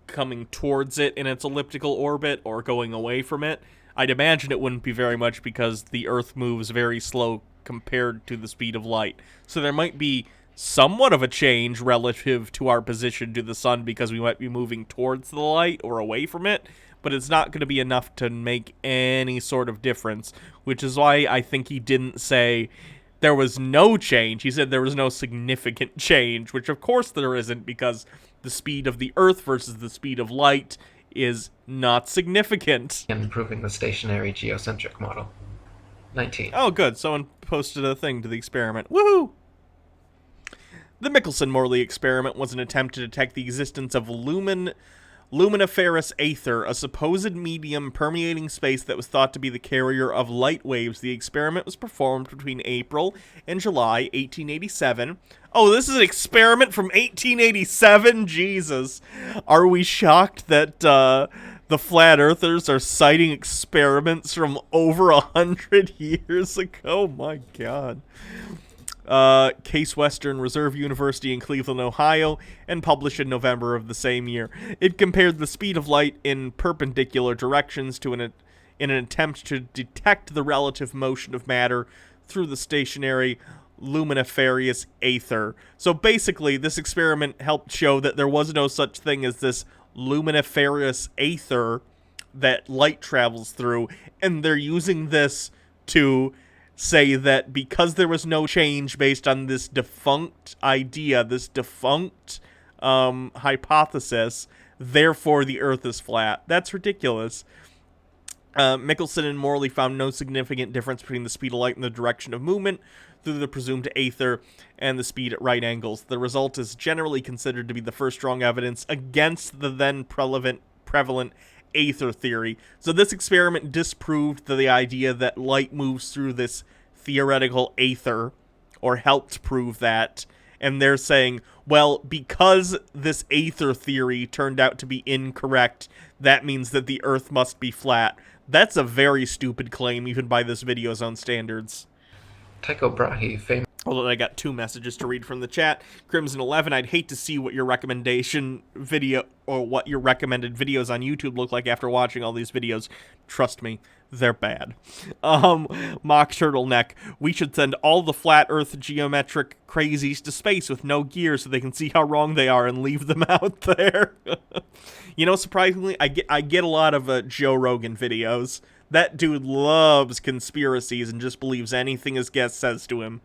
coming towards it in its elliptical orbit or going away from it? I'd imagine it wouldn't be very much because the Earth moves very slow compared to the speed of light. So there might be somewhat of a change relative to our position to the sun because we might be moving towards the light or away from it, but it's not going to be enough to make any sort of difference, which is why I think he didn't say there was no change. He said there was no significant change, which of course there isn't, because the speed of the Earth versus the speed of light is not significant. and proving the stationary geocentric model. 19. Oh, good. Someone posted a thing to the experiment. Woohoo! The Michelson-Morley experiment was an attempt to detect the existence of luminiferous aether, a supposed medium permeating space that was thought to be the carrier of light waves. The experiment was performed between April and July 1887. Oh, this is an experiment from 1887? Jesus. Are we shocked that the flat earthers are citing experiments from over 100 years ago? My God. Case Western Reserve University in Cleveland, Ohio, and published in November of the same year. It compared the speed of light in perpendicular directions in an attempt to detect the relative motion of matter through the stationary luminiferous aether. So basically, this experiment helped show that there was no such thing as this luminiferous aether that light travels through, and they're using this to say that because there was no change based on this defunct idea, this defunct hypothesis, therefore the Earth is flat. That's ridiculous. Michelson and Morley found no significant difference between the speed of light and the direction of movement through the presumed aether and the speed at right angles. The result is generally considered to be the first strong evidence against the then prevalent aether theory. So this experiment disproved the idea that light moves through this theoretical aether, or helped prove that. And they're saying, well, because this aether theory turned out to be incorrect, that means that the Earth must be flat. That's a very stupid claim, even by this video's own standards. Tycho Brahe famously Hold on, I got 2 messages to read from the chat. Crimson11, I'd hate to see what your recommendation video, or what your recommended videos on YouTube look like after watching all these videos. Trust me, they're bad. Mock Turtleneck, we should send all the flat earth geometric crazies to space with no gear so they can see how wrong they are and leave them out there. You know, surprisingly, I get a lot of Joe Rogan videos. That dude loves conspiracies and just believes anything his guest says to him.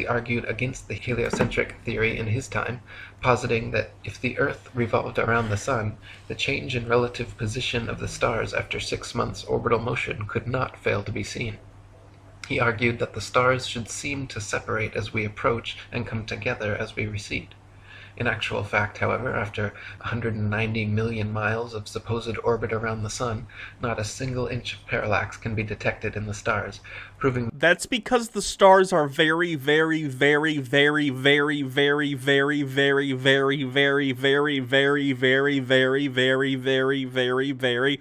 argued against the heliocentric theory in his time, positing that if the Earth revolved around the Sun, the change in relative position of the stars after 6 months' orbital motion could not fail to be seen. He argued that the stars should seem to separate as we approach and come together as we recede. In actual fact, however, after 190 million miles of supposed orbit around the Sun, not a single inch of parallax can be detected in the stars, proving That's because the stars are very, very, very, very, very, very, very, very, very, very, very, very, very, very, very, very, very, very,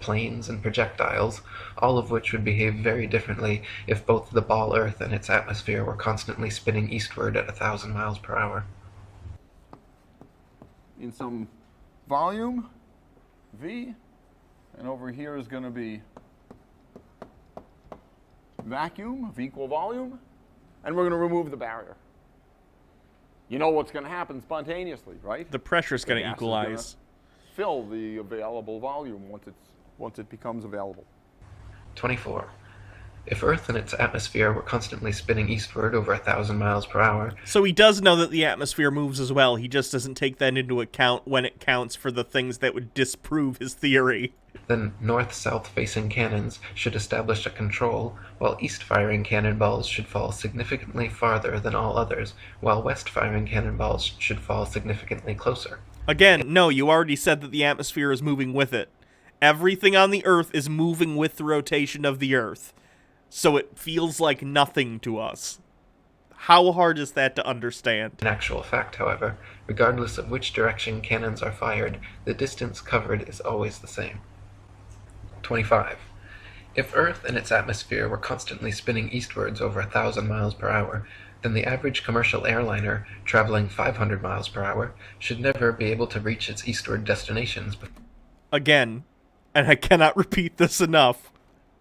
planes, and projectiles, all of which would behave very differently if both the ball Earth and its atmosphere were constantly spinning eastward at 1,000 miles per hour. In some volume, V, and over here is going to be vacuum of equal volume, and we're going to remove the barrier. You know what's going to happen spontaneously, right? The pressure's going The to gas is gonna equalize. Fill the available volume once it becomes available. 24. If Earth and its atmosphere were constantly spinning eastward over 1,000 miles per hour, So he does know that the atmosphere moves as well. He just doesn't take that into account when it counts for the things that would disprove his theory. then north-south facing cannons should establish a control, while east-firing cannonballs should fall significantly farther than all others, while west-firing cannonballs should fall significantly closer. Again, no, you already said that the atmosphere is moving with it. Everything on the Earth is moving with the rotation of the Earth. So it feels like nothing to us. How hard is that to understand? In actual fact, however, regardless of which direction cannons are fired, the distance covered is always the same. 25. If Earth and its atmosphere were constantly spinning eastwards over 1,000 miles per hour, then the average commercial airliner traveling 500 miles per hour should never be able to reach its eastward destinations. Again, and I cannot repeat this enough.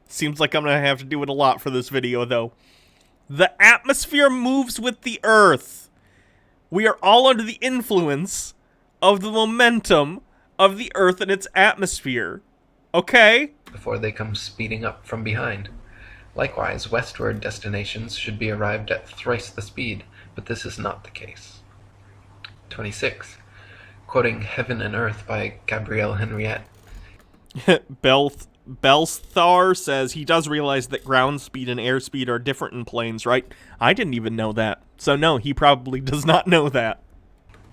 Seems like I'm going to have to do it a lot for this video, though. The atmosphere moves with the Earth. We are all under the influence of the momentum of the Earth and its atmosphere. Okay? Before they come speeding up from behind. Likewise, westward destinations should be arrived at thrice the speed, but this is not the case. 26. Quoting Heaven and Earth by Gabrielle Henriette. Belsthar says he does realize that ground speed and airspeed are different in planes, right? I didn't even know that. So no, he probably does not know that.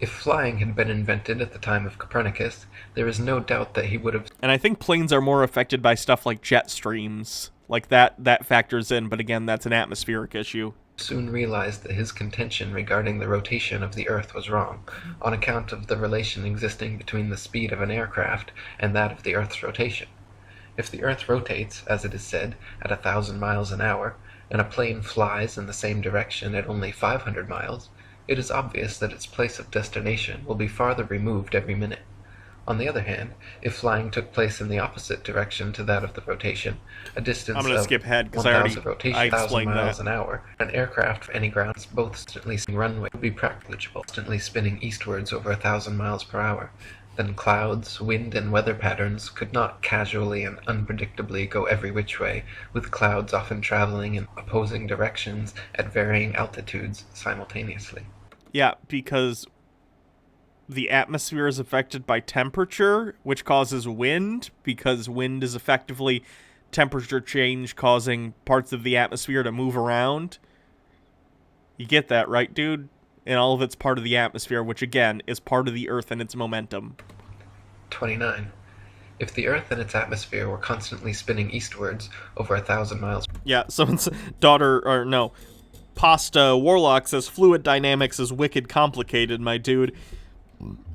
If flying had been invented at the time of Copernicus, there is no doubt that he would have And I think planes are more affected by stuff like jet streams. Like that factors in, but again, that's an atmospheric issue. soon realized that his contention regarding the rotation of the Earth was wrong, on account of the relation existing between the speed of an aircraft and that of the Earth's rotation. If the Earth rotates, as it is said, at 1,000 miles an hour, and a plane flies in the same direction at only 500 miles, it is obvious that its place of destination will be farther removed every minute. On the other hand, if flying took place in the opposite direction to that of the rotation, a distance I'm gonna of skip ahead, 'cause 1,000 rotation, I 1,000 explained miles that. an hour, an aircraft for any ground both constantly runway would be practicable, constantly spinning eastwards over 1,000 miles per hour. Then clouds, wind, and weather patterns could not casually and unpredictably go every which way, with clouds often traveling in opposing directions at varying altitudes simultaneously. Yeah, because the atmosphere is affected by temperature, which causes wind, because wind is effectively temperature change causing parts of the atmosphere to move around. You get that, right, dude? And all of it's part of the atmosphere, which again is part of the Earth and its momentum. 29. If the Earth and its atmosphere were constantly spinning eastwards over 1,000 miles Yeah, someone's Pasta Warlock says fluid dynamics is wicked complicated, my dude.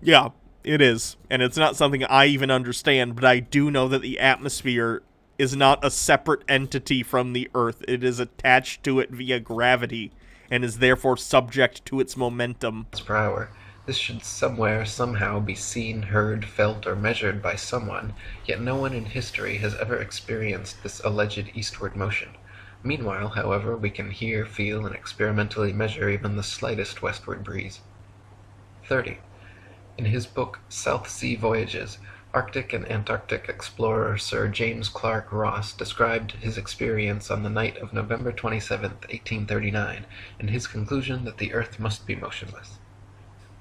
Yeah, it is. And it's not something I even understand, but I do know that the atmosphere is not a separate entity from the Earth. It is attached to it via gravity, and is therefore subject to its momentum. per hour, this should somewhere, somehow be seen, heard, felt, or measured by someone, yet no one in history has ever experienced this alleged eastward motion. Meanwhile, however, we can hear, feel, and experimentally measure even the slightest westward breeze. 30. In his book South Sea Voyages, Arctic and Antarctic explorer Sir James Clark Ross described his experience on the night of November 27, 1839, and his conclusion that the Earth must be motionless.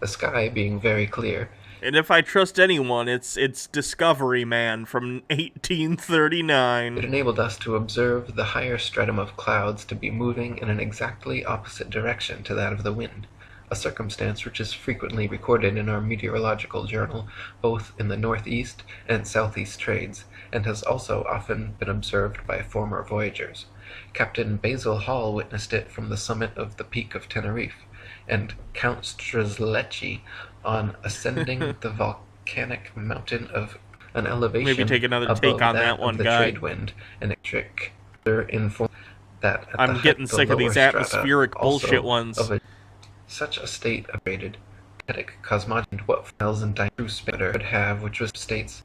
The sky being very clear, And if I trust anyone, it's Discovery Man from 1839. it enabled us to observe the higher stratum of clouds to be moving in an exactly opposite direction to that of the wind, a circumstance which is frequently recorded in our meteorological journal, both in the northeast and southeast trades, and has also often been observed by former voyagers. Captain Basil Hall witnessed it from the summit of the Peak of Tenerife, and Count Strzelecki on ascending the volcanic mountain of an elevation Maybe take another above take on that that one, of the guy. trade wind, and electric inform that at I'm the height getting of sick of lower these strata, atmospheric also bullshit ones. of such a state of graded kinetic cosmology and what miles and true spectre would have, which was states.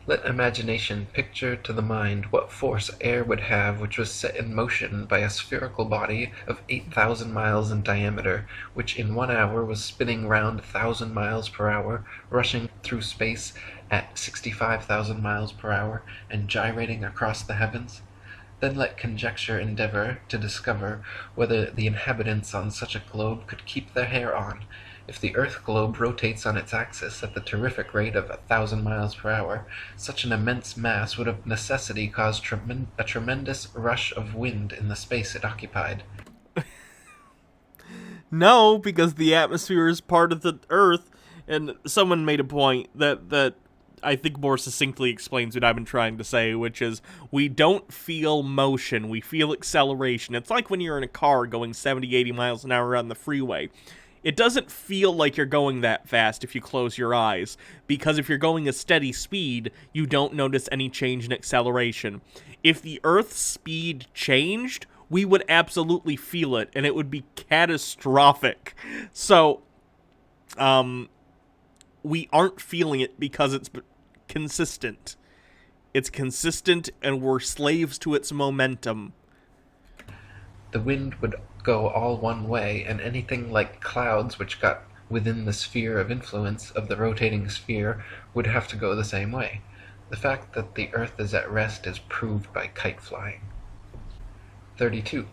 Let imagination picture to the mind what force air would have which was set in motion by a spherical body of 8,000 miles in diameter, which in 1 hour was spinning round 1,000 miles per hour, rushing through space at 65,000 miles per hour, and gyrating across the heavens. Then let conjecture endeavor to discover whether the inhabitants on such a globe could keep their hair on. If the earth globe rotates on its axis at the terrific rate of 1,000 miles per hour, such an immense mass would of necessity cause a tremendous rush of wind in the space it occupied. No, because the atmosphere is part of the Earth, and someone made a point that I think more succinctly explains what I've been trying to say, which is we don't feel motion, we feel acceleration. It's like when you're in a car going 70, 80 miles an hour on the freeway. It doesn't feel like you're going that fast if you close your eyes, because if you're going a steady speed, you don't notice any change in acceleration. If the Earth's speed changed, we would absolutely feel it, and it would be catastrophic. So, we aren't feeling it because it's consistent. It's consistent, and we're slaves to its momentum. The wind would go all one way, and anything like clouds which got within the sphere of influence of the rotating sphere would have to go the same way. The fact that the Earth is at rest is proved by kite flying. 32.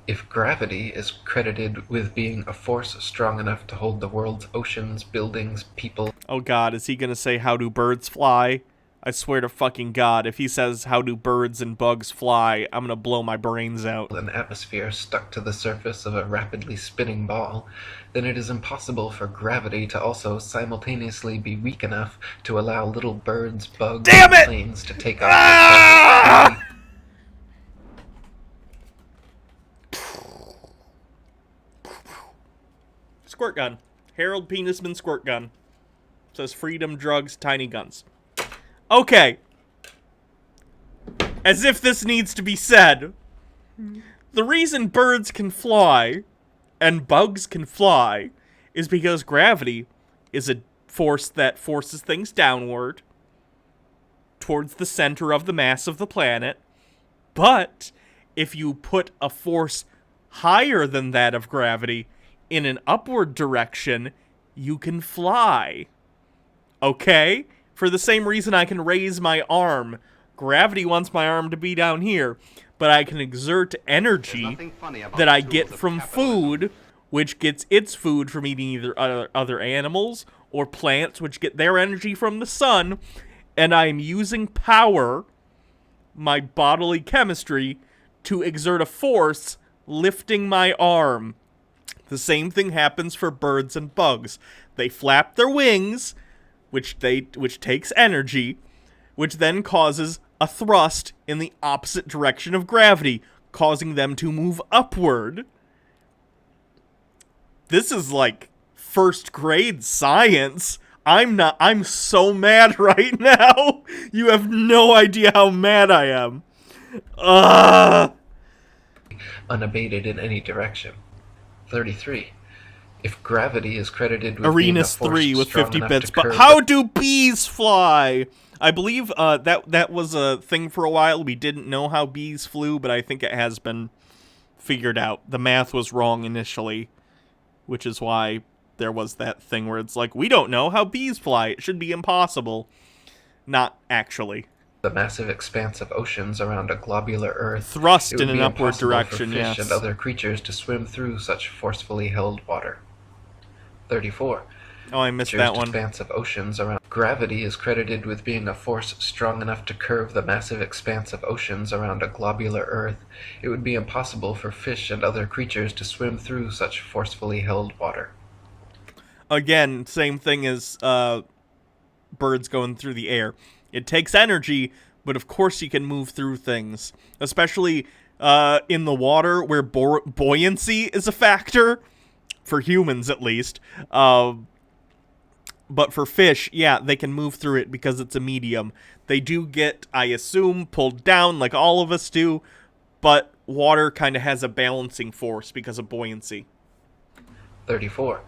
If gravity is credited with being a force strong enough to hold the world's oceans, buildings, people... Oh god, is he gonna say, how do birds fly? I swear to fucking God, if he says, how do birds and bugs fly, I'm gonna blow my brains out. An atmosphere stuck to the surface of a rapidly spinning ball, then it is impossible for gravity to also simultaneously be weak enough to allow little birds, bugs, Damn and it! planes to take off. Squirt gun. Harold Penisman squirt gun. Says freedom, drugs, tiny guns. Okay. As if this needs to be said. The reason birds can fly and bugs can fly is because gravity is a force that forces things downward towards the center of the mass of the planet. But if you put a force higher than that of gravity in an upward direction, you can fly. Okay? For the same reason I can raise my arm. Gravity wants my arm to be down here, but I can exert energy that I get from food, which gets its food from eating either other animals or plants, which get their energy from the sun, and I'm using power, my bodily chemistry, to exert a force lifting my arm. The same thing happens for birds and bugs. They flap their wings, which takes energy, which then causes a thrust in the opposite direction of gravity, causing them to move upward. This is like first grade science. I'm so mad right now. You have no idea how mad I am. Unabated in any direction. 33. If gravity is credited with Arenas being a force 3 with strong 50 enough bits. to But curb how do bees fly? I believe that was a thing for a while. We didn't know how bees flew, but I think it has been figured out. The math was wrong initially, which is why there was that thing where it's like, we don't know how bees fly. It should be impossible. Not actually. the massive expanse of oceans around a globular Earth, Thrust it would in an be upward impossible direction, for fish yes. and other creatures to swim through such forcefully held water. 34. Oh, I missed Nature's that one. expanse of oceans around gravity is credited with being a force strong enough to curve the massive expanse of oceans around a globular Earth. It would be impossible for fish and other creatures to swim through such forcefully held water. Again, same thing as birds going through the air. It takes energy, but of course you can move through things. Especially in the water where buoyancy is a factor. For humans, at least. But for fish, yeah, they can move through it because it's a medium. They do get, I assume, pulled down like all of us do, but water kind of has a balancing force because of buoyancy. 34.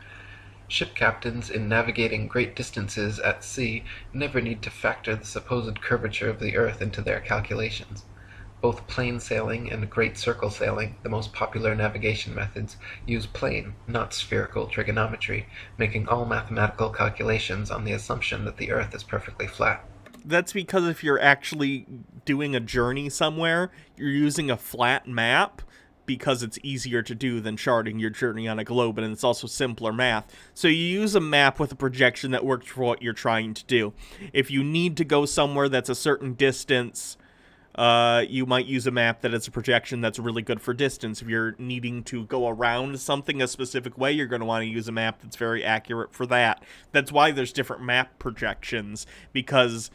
Ship captains in navigating great distances at sea never need to factor the supposed curvature of the Earth into their calculations. Both plane sailing and great circle sailing, the most popular navigation methods, use plane, not spherical trigonometry, making all mathematical calculations on the assumption that the Earth is perfectly flat. That's because if you're actually doing a journey somewhere, you're using a flat map because it's easier to do than charting your journey on a globe, and it's also simpler math. So you use a map with a projection that works for what you're trying to do. If you need to go somewhere that's a certain distance, you might use a map that is a projection that's really good for distance. If you're needing to go around something a specific way, you're going to want to use a map that's very accurate for that. That's why there's different map projections, because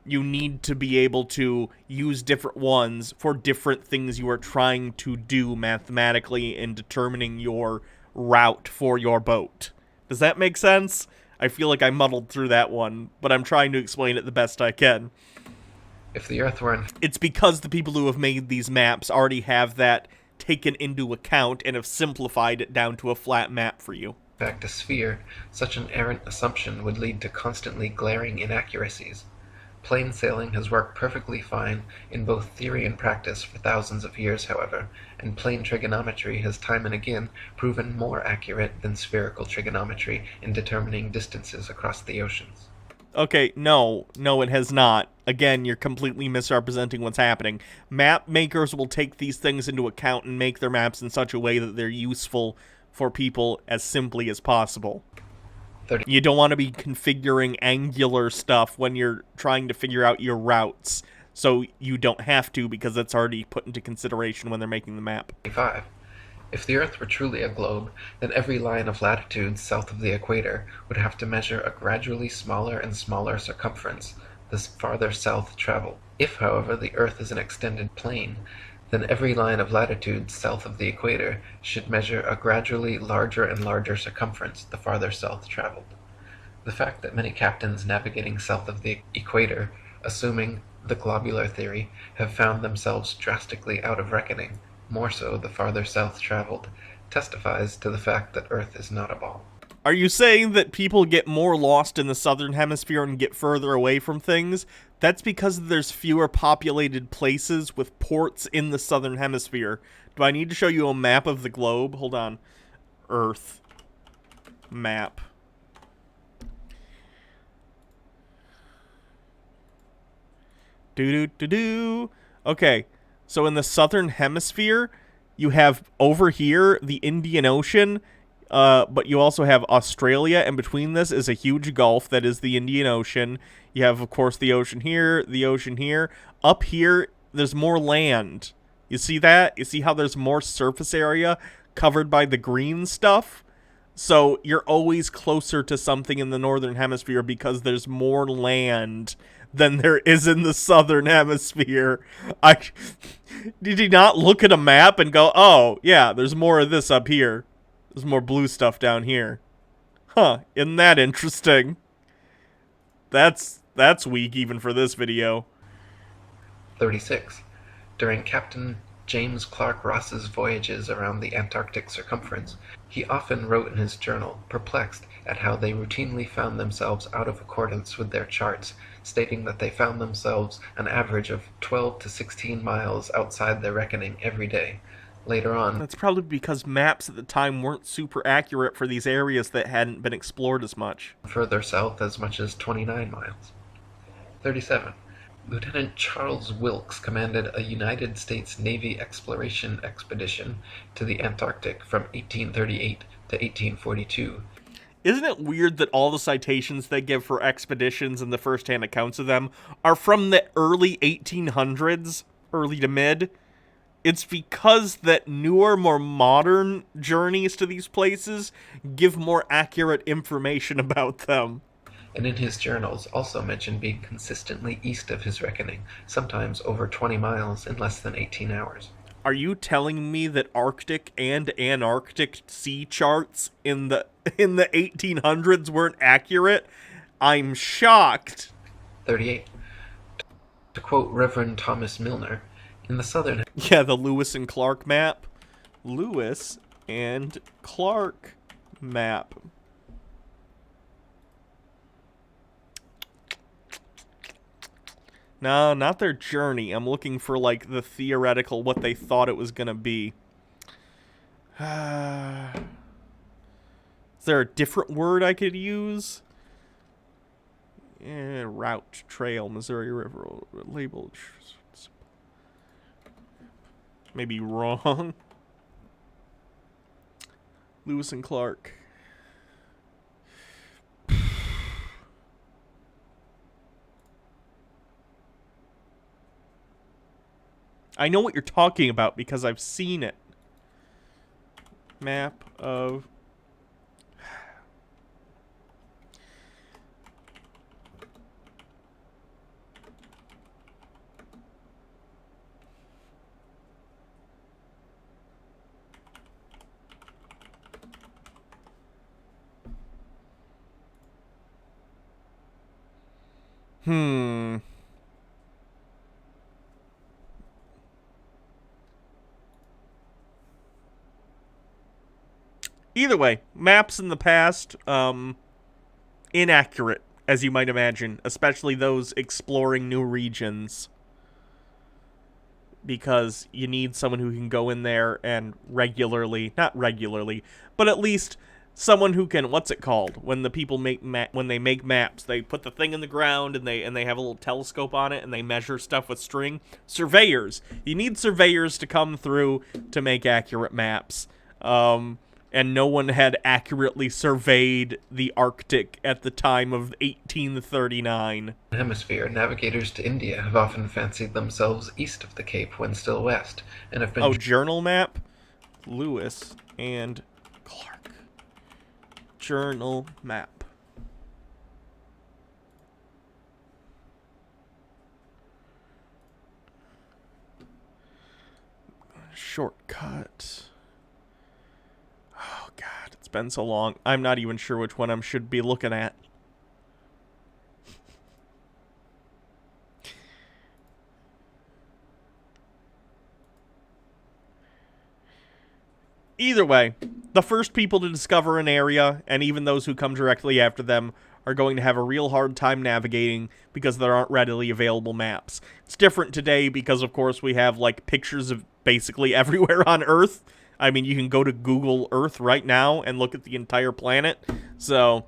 you need to be able to use different ones for different things you are trying to do mathematically in determining your route for your boat. Does that make sense? I feel like I muddled through that one, but I'm trying to explain it the best I can. If the Earth were in It's because the people who have made these maps already have that taken into account and have simplified it down to a flat map for you. fact a sphere, such an errant assumption would lead to constantly glaring inaccuracies. Plane sailing has worked perfectly fine in both theory and practice for thousands of years, however, and plane trigonometry has time and again proven more accurate than spherical trigonometry in determining distances across the oceans. Okay, no, it has not. Again, you're completely misrepresenting what's happening. Map makers will take these things into account and make their maps in such a way that they're useful for people as simply as possible. 30. You don't want to be configuring angular stuff when you're trying to figure out your routes, so you don't have to because that's already put into consideration when they're making the map. 25. If the Earth were truly a globe, then every line of latitude south of the equator would have to measure a gradually smaller and smaller circumference the farther south traveled. If, however, the Earth is an extended plane, then every line of latitude south of the equator should measure a gradually larger and larger circumference the farther south traveled. The fact that many captains navigating south of the equator, assuming the globular theory, have found themselves drastically out of reckoning, more so the farther south traveled, testifies to the fact that Earth is not a ball. Are you saying that people get more lost in the southern hemisphere and get further away from things? That's because there's fewer populated places with ports in the southern hemisphere. Do I need to show you a map of the globe? Hold on. Earth. Map. Do-do-do-do. Okay, so in the southern hemisphere, you have over here the Indian Ocean, but you also have Australia, and between this is a huge gulf that is the Indian Ocean. You have, of course, the ocean here, the ocean here. Up here, there's more land. You see that? You see how there's more surface area covered by the green stuff? So you're always closer to something in the northern hemisphere because there's more land than there is in the southern hemisphere. Did you not look at a map and go, oh, yeah, there's more of this up here. There's more blue stuff down here. Huh, isn't that interesting? That's weak even for this video. 36. During Captain James Clark Ross's voyages around the Antarctic circumference, he often wrote in his journal, perplexed at how they routinely found themselves out of accordance with their charts, stating that they found themselves an average of 12 to 16 miles outside their reckoning every day. Later on, That's probably because maps at the time weren't super accurate for these areas that hadn't been explored as much. further south as much as 29 miles. 37. Lieutenant Charles Wilkes commanded a United States Navy exploration expedition to the Antarctic from 1838 to 1842. Isn't it weird that all the citations they give for expeditions and the first-hand accounts of them are from the early 1800s, early to mid? It's because that newer, more modern journeys to these places give more accurate information about them. And in his journals also mentioned being consistently east of his reckoning, sometimes over 20 miles in less than 18 hours. Are you telling me that Arctic and Antarctic sea charts in the 1800s weren't accurate? I'm shocked. 38. To quote Reverend Thomas Milner, in the southern Yeah, the Lewis and Clark map. Lewis and Clark map. No, not their journey. I'm looking for, like, the theoretical, what they thought it was gonna be. Is there a different word I could use? Route, trail, Missouri River, labeled. Maybe wrong. Lewis and Clark. I know what you're talking about because I've seen it. Map of... Either way, maps in the past, inaccurate, as you might imagine, especially those exploring new regions. Because you need someone who can go in there and not regularly, but at least someone who can, what's it called? When the people when they make maps, they put the thing in the ground and they have a little telescope on it and they measure stuff with string. Surveyors. You need surveyors to come through to make accurate maps. And no one had accurately surveyed the Arctic at the time of 1839. hemisphere, navigators to India have often fancied themselves east of the Cape when still west, and have been... Oh, journal map? Lewis and Clark. Journal map. Shortcut. Oh, God, it's been so long. I'm not even sure which one I should be looking at. Either way, the first people to discover an area, and even those who come directly after them, are going to have a real hard time navigating because there aren't readily available maps. It's different today because, of course, we have, like, pictures of basically everywhere on Earth. I mean, you can go to Google Earth right now and look at the entire planet. So,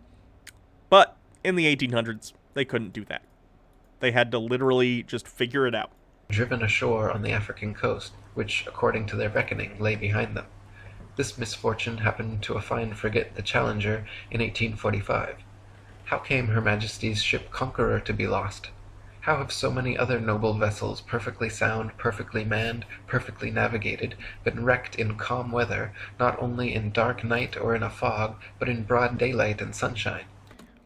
but in the 1800s, they couldn't do that. They had to literally just figure it out. driven ashore on the African coast, which, according to their reckoning, lay behind them. This misfortune happened to a fine frigate, the Challenger, in 1845. How came Her Majesty's ship Conqueror to be lost? How have so many other noble vessels, perfectly sound, perfectly manned, perfectly navigated, been wrecked in calm weather, not only in dark night or in a fog, but in broad daylight and sunshine?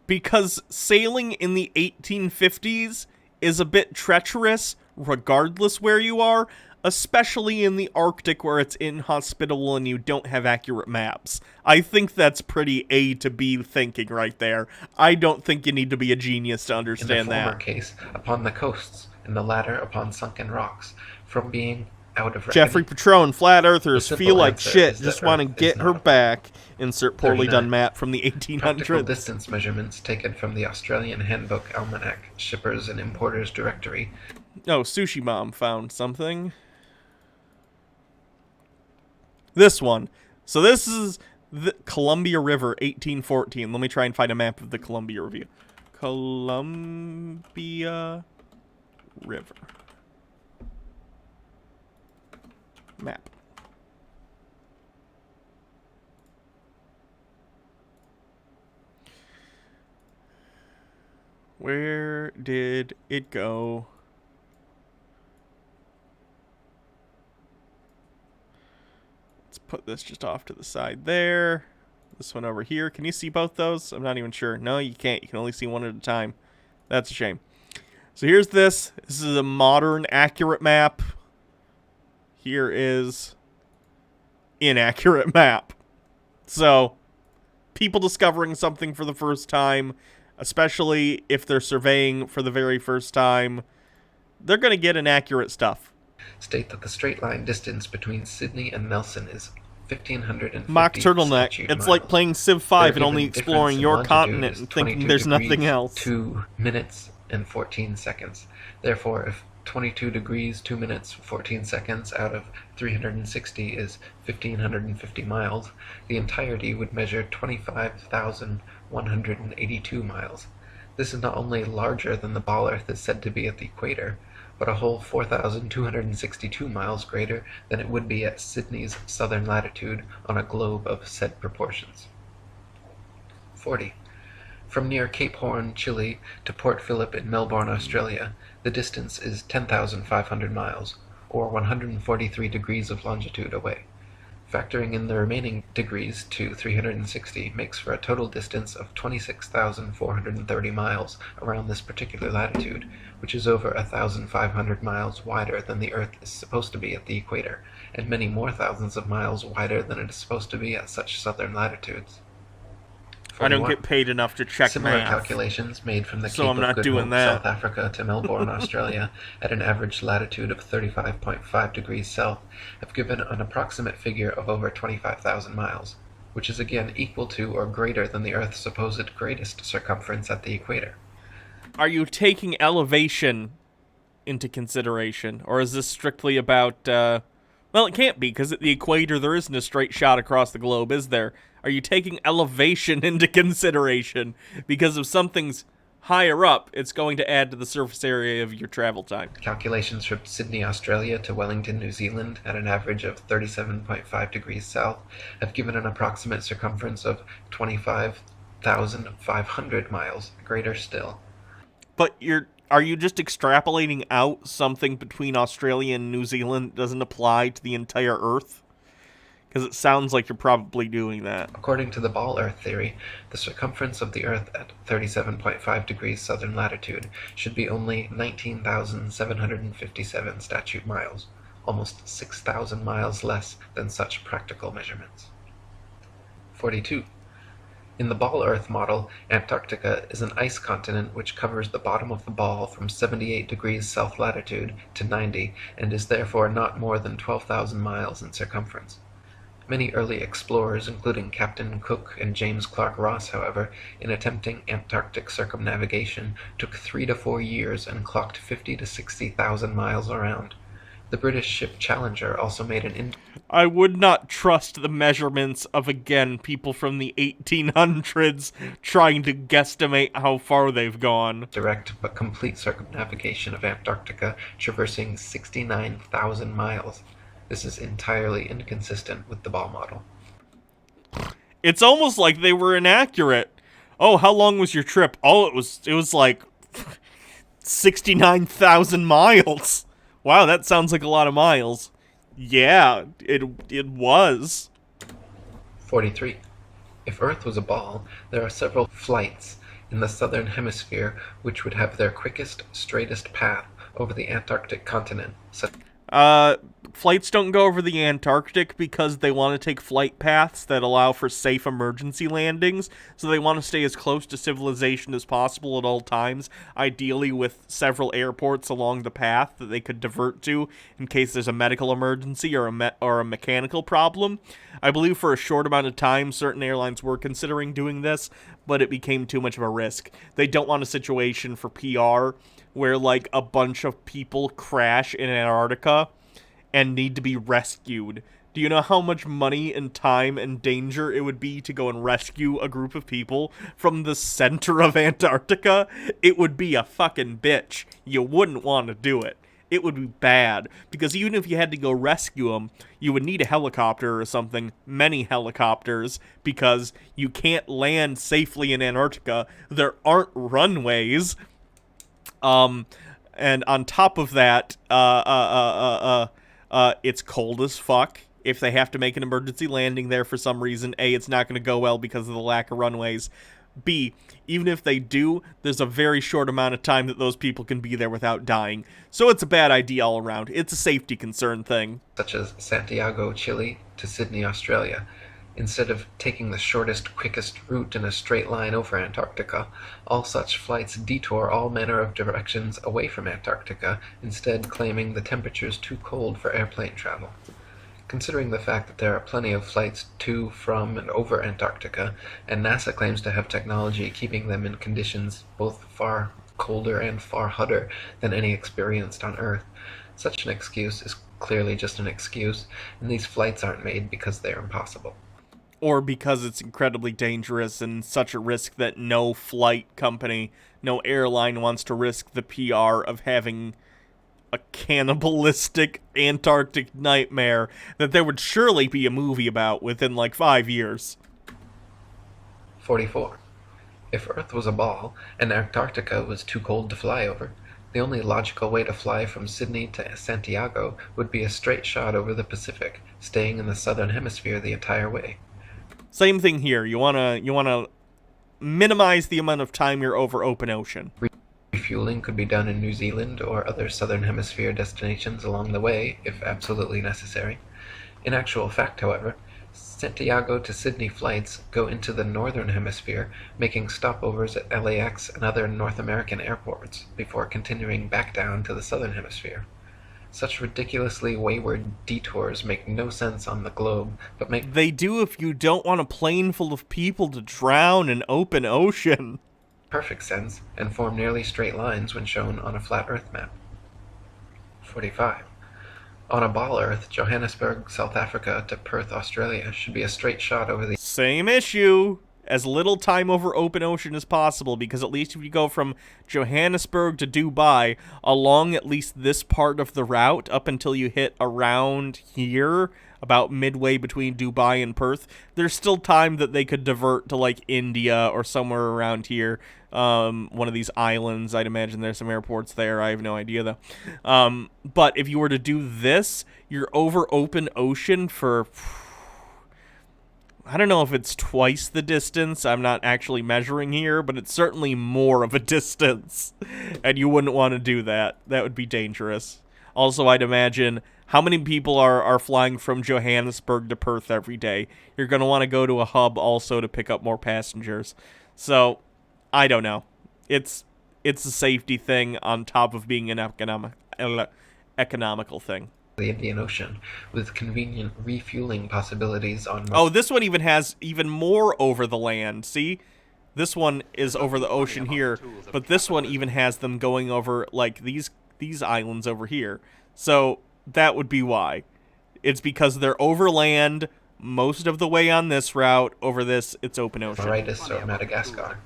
Because sailing in the 1850s is a bit treacherous, regardless where you are, especially in the Arctic where it's inhospitable and you don't have accurate maps. I think that's pretty A to B thinking right there. I don't think you need to be a genius to understand that. In the former case, upon the coasts, in the latter upon sunken rocks, from being out of reckoning. Jeffrey Patron, flat earthers The simple feel like answer shit, is that just want to Earth is get her not. back. Insert poorly 39. done map from the Practical 1800s. distance measurements taken from the Australian Handbook Almanac, Shippers and Importers Directory. Oh, Sushi Mom found something. This one. So this is the Columbia River, 1814. Let me try and find a map of the Columbia River. Columbia River. Map. Where did it go? Let's put this just off to the side there. This one over here. Can you see both those? I'm not even sure. No, you can't. You can only see one at a time. That's a shame. So here's this. This is a modern, accurate map. here is inaccurate map. So, people discovering something for the first time, especially if they're surveying for the very first time, they're going to get inaccurate stuff. State that the straight line distance between Sydney and Nelson is 1,550 Mock turtleneck. statute It's miles. like playing Civ 5 and Their only given difference exploring in your longitude continent is and thinking 22 there's nothing degrees, else. 2 minutes and 14 seconds. Therefore, if 22 degrees, 2 minutes, 14 seconds out of 360 is 1,550 miles, the entirety would measure 25,182 miles. This is not only larger than the ball Earth is said to be at the equator, but a whole 4,262 miles greater than it would be at Sydney's southern latitude on a globe of said proportions. 40. From near Cape Horn, Chile, to Port Phillip in Melbourne, Australia, the distance is 10,500 miles, or 143 degrees of longitude away. Factoring in the remaining degrees to 360 makes for a total distance of 26,430 miles around this particular latitude, which is over 1,500 miles wider than the Earth is supposed to be at the equator, and many more thousands of miles wider than it is supposed to be at such southern latitudes. I don't 41. get paid enough to check Similar math. calculations made from the So Cape I'm of not Good doing Hope, that. South Africa to Melbourne, Australia, at an average latitude of 35.5 degrees south, have given an approximate figure of over 25,000 miles, which is again equal to or greater than the Earth's supposed greatest circumference at the equator. Are you taking elevation into consideration, or is this strictly about, well, it can't be, because at the equator there isn't a straight shot across the globe, is there? Are you taking elevation into consideration? Because if something's higher up, it's going to add to the surface area of your travel time. Calculations from Sydney, Australia to Wellington, New Zealand, at an average of 37.5 degrees south, have given an approximate circumference of 25,500 miles, greater still. But are you just extrapolating out something between Australia and New Zealand that doesn't apply to the entire Earth? Because it sounds like you're probably doing that. According to the ball Earth theory, the circumference of the Earth at 37.5 degrees southern latitude should be only 19,757 statute miles, almost 6,000 miles less than such practical measurements. 42. In the ball Earth model, Antarctica is an ice continent which covers the bottom of the ball from 78 degrees south latitude to 90 and is therefore not more than 12,000 miles in circumference. Many early explorers, including Captain Cook and James Clark Ross, however, in attempting Antarctic circumnavigation, took 3 to 4 years and clocked 50 to 60,000 miles around. The British ship Challenger also made an I would not trust the measurements of, again, people from the 1800s trying to guesstimate how far they've gone. direct but complete circumnavigation of Antarctica, traversing 69,000 miles. This is entirely inconsistent with the ball model. It's almost like they were inaccurate. Oh, how long was your trip? Oh, it was like 69,000 miles. Wow, that sounds like a lot of miles. Yeah, it was. 43. If Earth was a ball, there are several flights in the southern hemisphere which would have their quickest, straightest path over the Antarctic continent, such Flights don't go over the Antarctic because they want to take flight paths that allow for safe emergency landings, so they want to stay as close to civilization as possible at all times, ideally with several airports along the path that they could divert to in case there's a medical emergency or a mechanical problem. I believe for a short amount of time, certain airlines were considering doing this, but it became too much of a risk. They don't want a situation for PR where, like, a bunch of people crash in Antarctica and need to be rescued. Do you know how much money and time and danger it would be to go and rescue a group of people from the center of Antarctica? It would be a fucking bitch. You wouldn't want to do it. It would be bad, because even if you had to go rescue them, you would need a helicopter or something, many helicopters, because you can't land safely in Antarctica. There aren't runways. And on top of that, it's cold as fuck. If they have to make an emergency landing there for some reason, A, it's not going to go well because of the lack of runways. B, even if they do, there's a very short amount of time that those people can be there without dying. So it's a bad idea all around. It's a safety concern thing. Such as Santiago, Chile to Sydney, Australia. Instead of taking the shortest, quickest route in a straight line over Antarctica, all such flights detour all manner of directions away from Antarctica, instead claiming the temperature's too cold for airplane travel. Considering the fact that there are plenty of flights to, from, and over Antarctica, and NASA claims to have technology keeping them in conditions both far colder and far hotter than any experienced on Earth, such an excuse is clearly just an excuse, and these flights aren't made because they are impossible. Or because it's incredibly dangerous and such a risk that no flight company, no airline wants to risk the PR of having a cannibalistic Antarctic nightmare that there would surely be a movie about within like 5 years. 44. If Earth was a ball and Antarctica was too cold to fly over, the only logical way to fly from Sydney to Santiago would be a straight shot over the Pacific, staying in the southern hemisphere the entire way. Same thing here. You wanna minimize the amount of time you're over open ocean. Refueling could be done in New Zealand or other southern hemisphere destinations along the way, if absolutely necessary. In actual fact, however, Santiago to Sydney flights go into the northern hemisphere, making stopovers at LAX and other North American airports before continuing back down to the southern hemisphere. Such ridiculously wayward detours make no sense on the globe, but make They do if you don't want a plane full of people to drown in open ocean. perfect sense and form nearly straight lines when shown on a flat Earth map. 45. On a ball Earth, Johannesburg, South Africa to Perth, Australia should be a straight shot over the Same issue. As little time over open ocean as possible, because at least if you go from Johannesburg to Dubai along at least this part of the route up until you hit around here, about midway between Dubai and Perth, there's still time that they could divert to like India or somewhere around here. One of these islands, I'd imagine there's some airports there. I have no idea though. But if you were to do this, you're over open ocean for, I don't know if it's twice the distance. I'm not actually measuring here, but it's certainly more of a distance. And you wouldn't want to do that. That would be dangerous. Also, I'd imagine, how many people are flying from Johannesburg to Perth every day? You're going to want to go to a hub also to pick up more passengers. So, I don't know. It's a safety thing on top of being an economical thing. the Indian Ocean, with convenient refueling possibilities on Oh, this one even has even more over the land. See? This one is over the ocean here, but this one even has them going over, like, these islands over here. So, that would be why. It's because they're over land most of the way on this route. Over this, it's open ocean. Mauritius or Madagascar.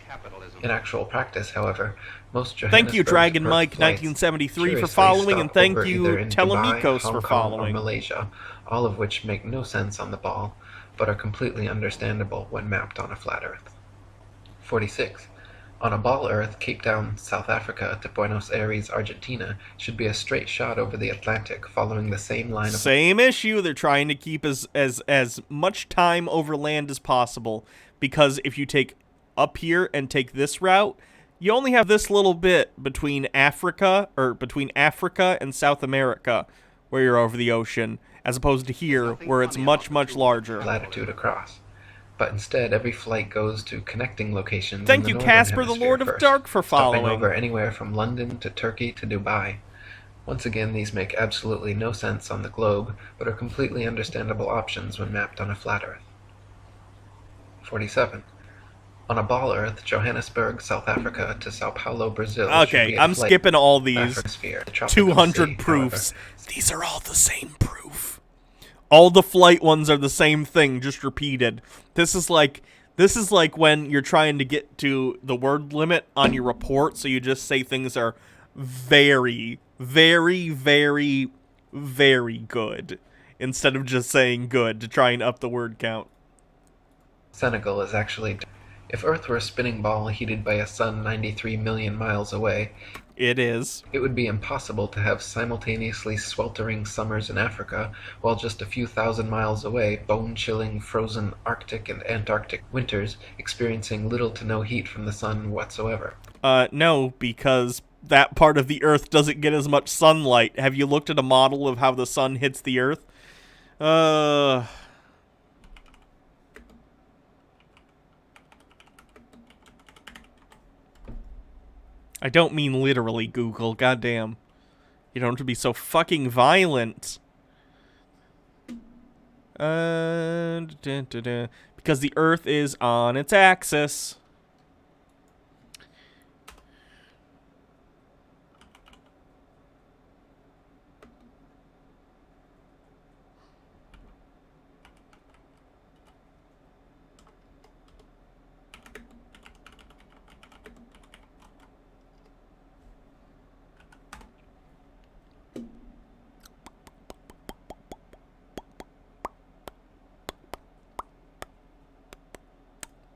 In actual practice, however, most Thank you, Johannesburg Dragon Perth Mike flights 1973 for curiously following, and stop thank over you, either in Telemikos, Dubai, for Hong Kong, following. or Malaysia, all of which make no sense on the ball, but are completely understandable when mapped on a flat Earth. 46. On a ball Earth, Cape Town, South Africa to Buenos Aires, Argentina should be a straight shot over the Atlantic, following the same line of Same issue. They're trying to keep as much time over land as possible, because if you take up here and take this route, you only have this little bit between Africa and South America where you're over the ocean, as opposed to here where it's much larger. latitude across. But instead, every flight goes to connecting locations. Thank in the you, northern Casper, the hemisphere Lord of first, Dark, for stopping following. over anywhere from London to Turkey to Dubai. Once again, these make absolutely no sense on the globe, but are completely understandable options when mapped on a flat Earth. 47. On a ball Earth, Johannesburg, South Africa to Sao Paulo, Brazil. should Okay, be a I'm flight skipping all these atmosphere. The tropical 200 sea, proofs. however, These are all the same proof. All the flight ones are the same thing, just repeated. This is like when you're trying to get to the word limit on your report, so you just say things are very, very, very, very good, instead of just saying good to try and up the word count. Senegal is actually... If Earth were a spinning ball heated by a sun 93 million miles away, It is. it would be impossible to have simultaneously sweltering summers in Africa, while just a few thousand miles away, bone-chilling, frozen Arctic and Antarctic winters experiencing little to no heat from the sun whatsoever. No, because that part of the Earth doesn't get as much sunlight. Have you looked at a model of how the sun hits the Earth? I don't mean literally, Google. Goddamn. You don't have to be so fucking violent. Because the Earth is on its axis.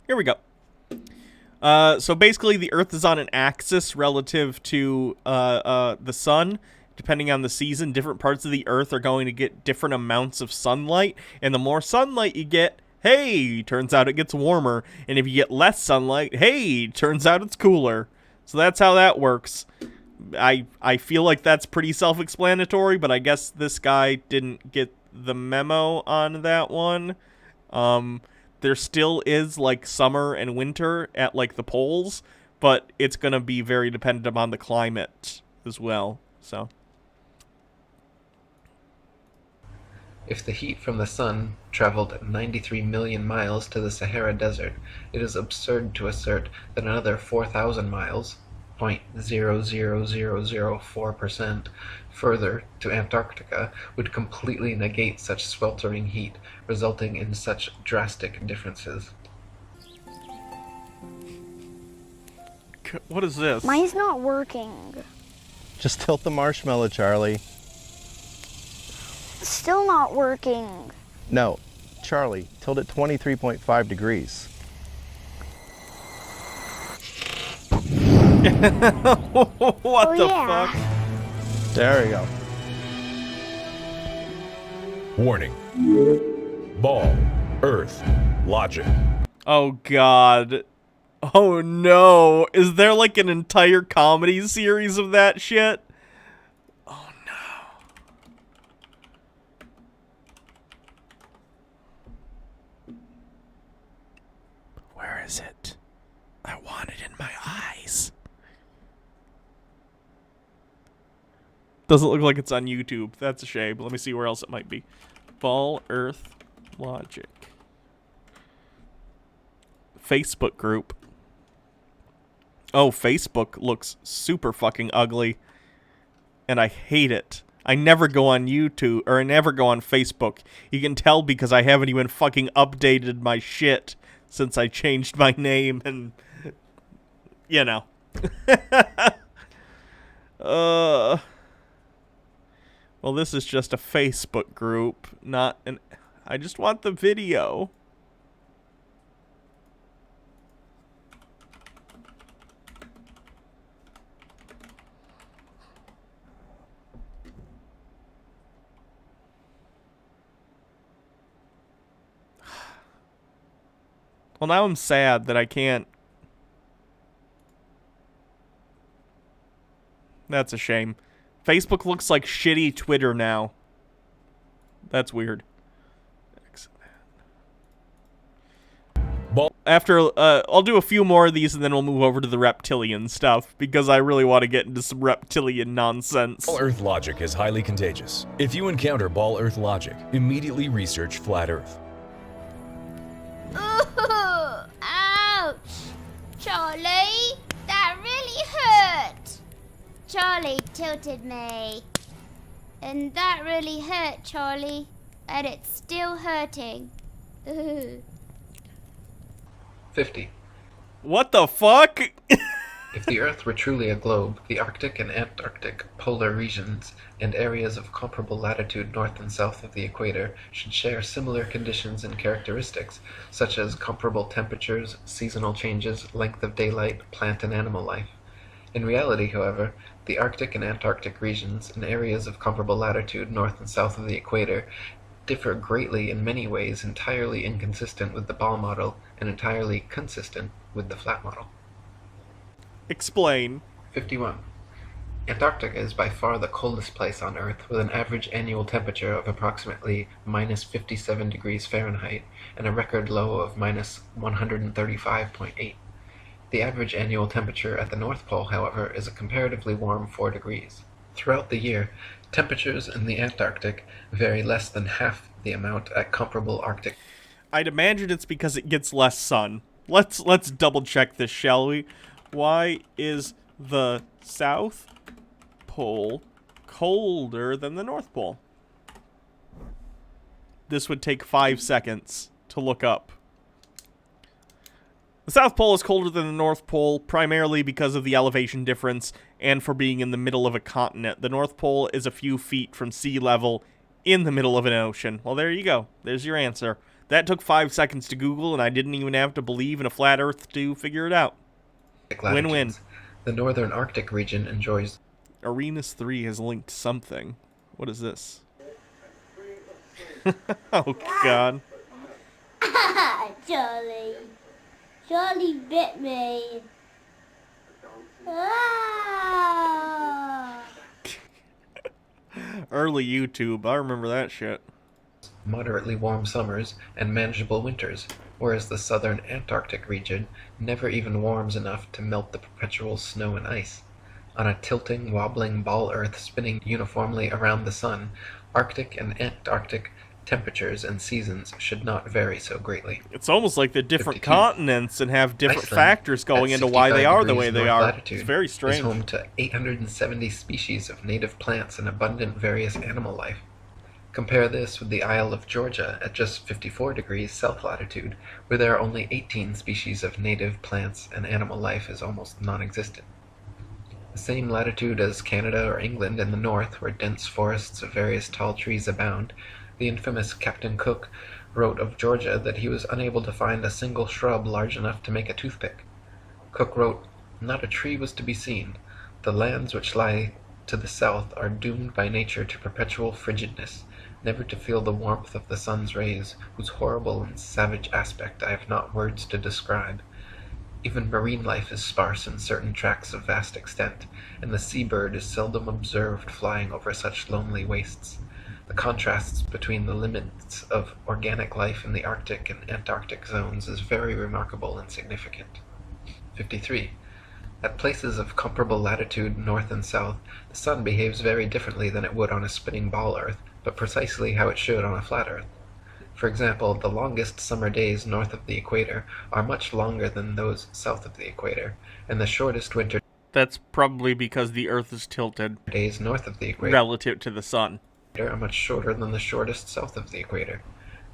Here we go. So basically, the Earth is on an axis relative to the sun. Depending on the season, different parts of the Earth are going to get different amounts of sunlight. And the more sunlight you get, hey, turns out it gets warmer. And if you get less sunlight, hey, turns out it's cooler. So that's how that works. I feel like that's pretty self-explanatory, but I guess this guy didn't get the memo on that one. There still is, like, summer and winter at, like, the poles, but it's going to be very dependent upon the climate as well, so. If the heat from the sun traveled 93 million miles to the Sahara Desert, it is absurd to assert that another 4,000 miles, 0.00004%, further to Antarctica would completely negate such sweltering heat, resulting in such drastic differences. What is this? Mine's not working. Just tilt the marshmallow, Charlie. Still not working. No, Charlie, tilt it 23.5 degrees. What the yeah. fuck? There we go. Warning. Ball, Earth, Logic. Oh, God. Oh, no. Is there, like, an entire comedy series of that shit? Oh, no. Where is it? I want it in my eyes. Doesn't look like it's on YouTube. That's a shame. Let me see where else it might be. Ball, Earth, Logic. Facebook group. Oh, Facebook looks super fucking ugly. And I hate it. I never go on YouTube, or I never go on Facebook. You can tell because I haven't even fucking updated my shit since I changed my name and, you know. Well, this is just a Facebook group, not an... I just want the video. Well, now I'm sad that I can't... That's a shame. Facebook looks like shitty Twitter now. That's weird. Ball, After, I'll do a few more of these and then we'll move over to the reptilian stuff, because I really want to get into some reptilian nonsense. Ball Earth Logic is highly contagious. If you encounter Ball Earth Logic, immediately research Flat Earth. Ooh, ouch! Charlie, that really hurt! Charlie tilted me. And that really hurt, Charlie. And it's still hurting. Ooh. 50. What the fuck? If the Earth were truly a globe, the Arctic and Antarctic polar regions and areas of comparable latitude north and south of the equator should share similar conditions and characteristics, such as comparable temperatures, seasonal changes, length of daylight, plant and animal life. In reality, however, the Arctic and Antarctic regions and areas of comparable latitude north and south of the equator differ greatly in many ways, entirely inconsistent with the ball model and entirely consistent with the flat model. Explain. 51. Antarctica is by far the coldest place on Earth, with an average annual temperature of approximately minus 57 degrees Fahrenheit and a record low of minus 135.8. The average annual temperature at the North Pole, however, is a comparatively warm 4 degrees. Throughout the year, temperatures in the Antarctic vary less than half the amount at comparable Arctic. I'd imagine it's because it gets less sun. Let's double check this, shall we? Why is the South Pole colder than the North Pole? This would take 5 seconds to look up. The South Pole is colder than the North Pole, primarily because of the elevation difference and for being in the middle of a continent. The North Pole is a few feet from sea level in the middle of an ocean. Well, there you go. There's your answer. That took 5 seconds to Google, and I didn't even have to believe in a flat Earth to figure it out. Win-win. The northern Arctic region enjoys... Arenas 3 has linked something. What is this? Oh, God. Charlie. Charlie bit me. Ah! Early YouTube. I remember that shit. Moderately warm summers and manageable winters, whereas the southern Antarctic region never even warms enough to melt the perpetual snow and ice. On a tilting, wobbling ball Earth spinning uniformly around the sun, Arctic and Antarctic temperatures and seasons should not vary so greatly. It's almost like they're different 52. continents and have different Iceland, factors going at into why they 65 are the way degrees they north are. latitude, It's very is strange. home to 870 species of native plants and abundant various animal life. Compare this with the Isle of Georgia at just 54 degrees south latitude, where there are only 18 species of native plants and animal life is almost non-existent. The same latitude as Canada or England in the north, where dense forests of various tall trees abound, the infamous Captain Cook wrote of Georgia that he was unable to find a single shrub large enough to make a toothpick. Cook wrote, "Not a tree was to be seen. The lands which lie to the south are doomed by nature to perpetual frigidness, never to feel the warmth of the sun's rays, whose horrible and savage aspect I have not words to describe. Even marine life is sparse in certain tracts of vast extent, and the sea-bird is seldom observed flying over such lonely wastes. The contrasts between the limits of organic life in the Arctic and Antarctic zones is very remarkable and significant." 53. At places of comparable latitude north and south, the sun behaves very differently than it would on a spinning ball Earth, but precisely how it should on a flat Earth. For example, the longest summer days north of the equator are much longer than those south of the equator, and the shortest winter That's probably because the Earth is tilted days north of the equator relative to the sun. are much shorter than the shortest south of the equator.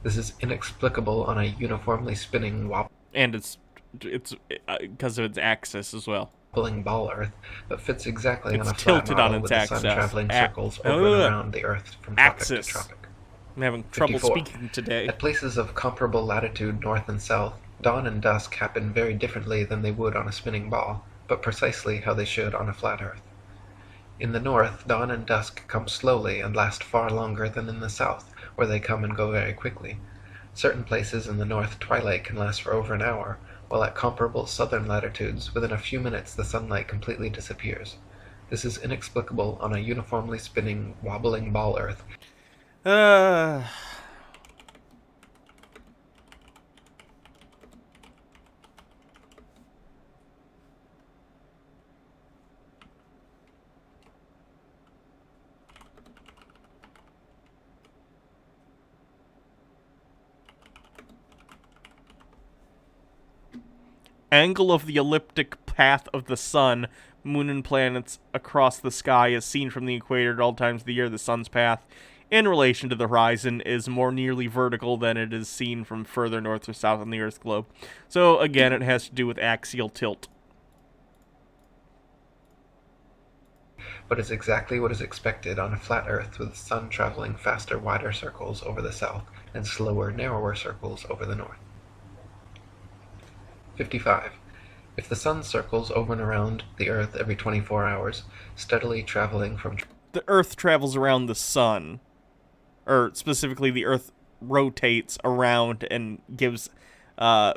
This is inexplicable on a uniformly spinning, And it's because of its axis as well. wobbling ball Earth, but fits exactly It's on a flat tilted model on with its the sun axis. traveling circles over and around the Earth from tropic Axis. to tropic. I'm having trouble 54. speaking today. At places of comparable latitude north and south, dawn and dusk happen very differently than they would on a spinning ball, but precisely how they should on a flat Earth. In the north, dawn and dusk come slowly and last far longer than in the south, where they come and go very quickly. Certain places in the north twilight can last for over an hour, while at comparable southern latitudes, within a few minutes the sunlight completely disappears. This is inexplicable on a uniformly spinning, wobbling ball Earth. Angle of the elliptic path of the sun, moon and planets across the sky as seen from the equator at all times of the year. The sun's path in relation to the horizon is more nearly vertical than it is seen from further north or south on the Earth's globe. So again, it has to do with axial tilt. but is exactly what is expected on a flat Earth with the sun traveling faster, wider circles over the south and slower, narrower circles over the north. 55. If the sun circles over and around the Earth every 24 hours, steadily traveling from... The Earth travels around the sun. Or specifically, the Earth rotates around and gives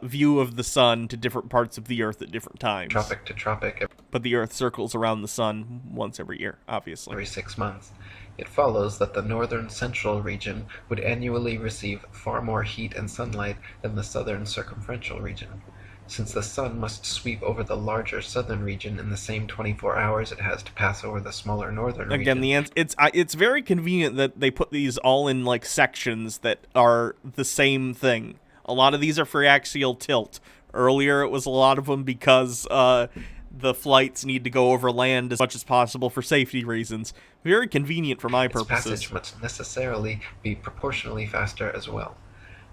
view of the sun to different parts of the Earth at different times. tropic to tropic But the Earth circles around the sun once every year, obviously. every 6 months, it follows that the northern central region would annually receive far more heat and sunlight than the southern circumferential region. Since the sun must sweep over the larger southern region in the same 24 hours it has to pass over the smaller northern region. Again, it's very convenient that they put these all in like sections that are the same thing. A lot of these are for axial tilt. Earlier, it was a lot of them because the flights need to go over land as much as possible for safety reasons. Very convenient for my Its purposes. passage must necessarily be proportionally faster as well.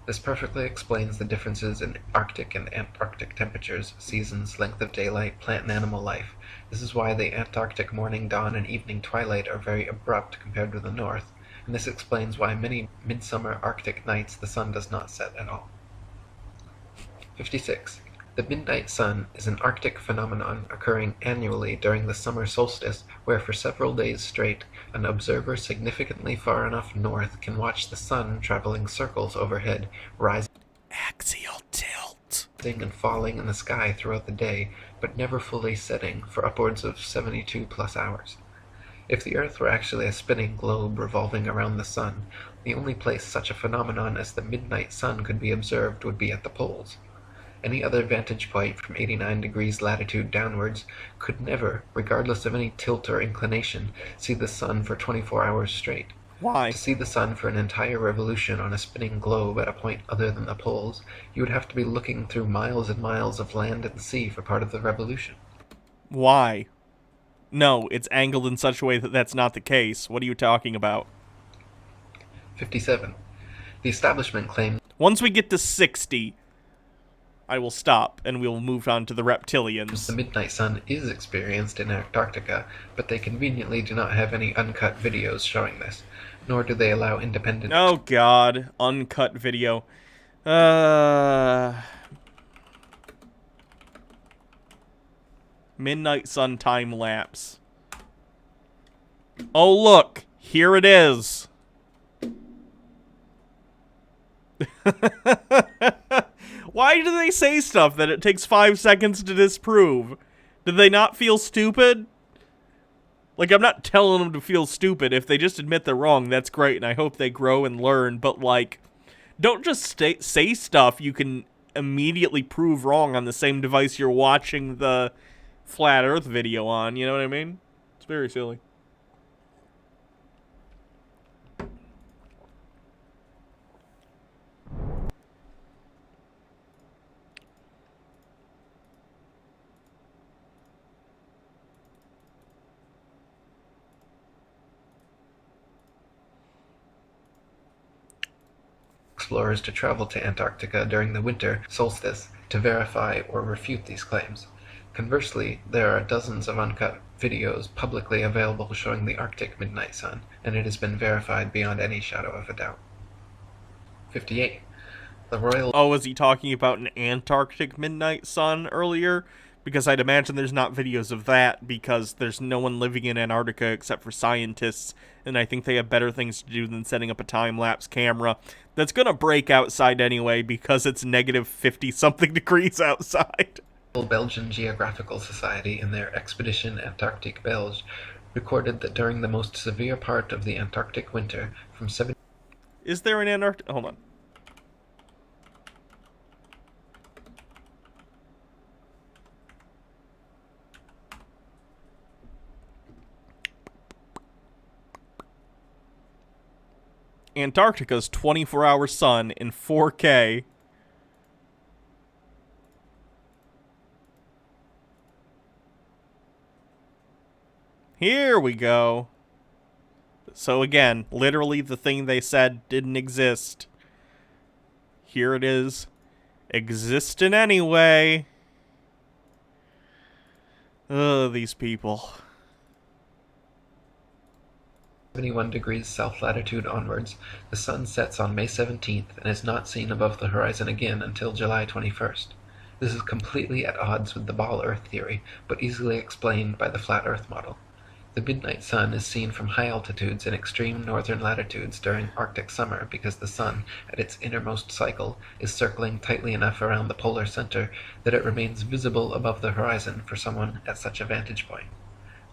This perfectly explains the differences in Arctic and Antarctic temperatures, seasons, length of daylight, plant and animal life. This is why the Antarctic morning dawn and evening twilight are very abrupt compared with the north, and this explains why many midsummer Arctic nights the sun does not set at all. 56. The midnight sun is an Arctic phenomenon occurring annually during the summer solstice, where for several days straight, an observer significantly far enough north can watch the sun traveling circles overhead, rising Axial tilt. and falling in the sky throughout the day, but never fully setting for upwards of 72 plus hours. If the Earth were actually a spinning globe revolving around the sun, the only place such a phenomenon as the midnight sun could be observed would be at the poles. Any other vantage point from 89 degrees latitude downwards could never, regardless of any tilt or inclination, see the sun for 24 hours straight. Why? To see the sun for an entire revolution on a spinning globe at a point other than the poles, you would have to be looking through miles and miles of land and sea for part of the revolution. Why? No, it's angled in such a way that that's not the case. What are you talking about? 57. The establishment claims Once we get to 60, I will stop, and we'll move on to the reptilians. the midnight sun is experienced in Antarctica, but they conveniently do not have any uncut videos showing this, nor do they allow independent... Oh god, uncut video. Midnight sun time lapse. Oh look, here it is. Why do they say stuff that it takes 5 seconds to disprove? Did they not feel stupid? Like, I'm not telling them to feel stupid. If they just admit they're wrong, that's great, and I hope they grow and learn. But, like, don't just say stuff you can immediately prove wrong on the same device you're watching the Flat Earth video on. You know what I mean? It's very silly. explorers to travel to Antarctica during the winter solstice to verify or refute these claims. Conversely, there are dozens of uncut videos publicly available showing the Arctic midnight sun, and it has been verified beyond any shadow of a doubt. 58. The Royal... Oh, was he talking about an Antarctic midnight sun earlier? Because I'd imagine there's not videos of that because there's no one living in Antarctica except for scientists, and I think they have better things to do than setting up a time-lapse camera that's going to break outside anyway because it's negative 50-something degrees outside. Belgian Geographical Society, in their Expedition Antarctique Belge, recorded that during the most severe part of the Antarctic winter, from 7... Is there an Antarctic... Hold on. Antarctica's 24-hour sun in 4K. Here we go. So again, literally the thing they said didn't exist. Here it is. Existing anyway. Ugh, these people. 71 degrees south latitude onwards, the sun sets on May 17th and is not seen above the horizon again until July 21st. This is completely at odds with the ball Earth theory, but easily explained by the flat Earth model. The midnight sun is seen from high altitudes in extreme northern latitudes during Arctic summer because the sun, at its innermost cycle, is circling tightly enough around the polar center that it remains visible above the horizon for someone at such a vantage point.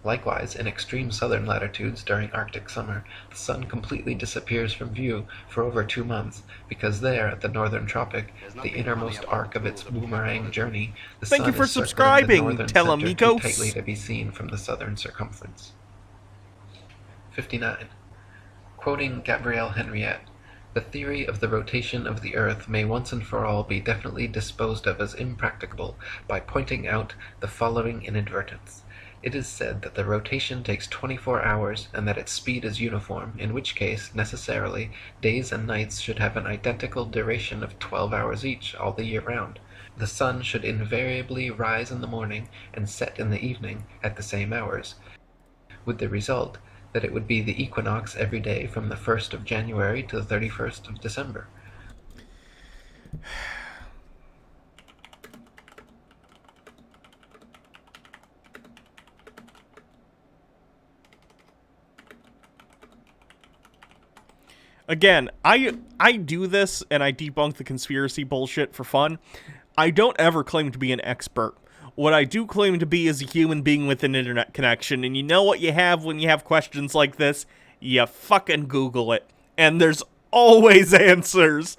Likewise, in extreme southern latitudes during Arctic summer, the sun completely disappears from view for over 2 months, because there, at the northern tropic, the innermost arc of its boomerang journey, the Thank sun you for is circling subscribing, the northern center too Telemikos. tightly to be seen from the southern circumference. 59. Quoting Gabrielle Henriette, "The theory of the rotation of the Earth may once and for all be definitely disposed of as impracticable by pointing out the following inadvertence. It is said that the rotation takes 24 hours and that its speed is uniform, in which case, necessarily, days and nights should have an identical duration of 12 hours each all the year round. The sun should invariably rise in the morning and set in the evening at the same hours, with the result that it would be the equinox every day from the 1st of January to the 31st of December." Again, I do this and I debunk the conspiracy bullshit for fun. I don't ever claim to be an expert. What I do claim to be is a human being with an internet connection, and you know what you have when you have questions like this? You fucking Google it. And there's always answers.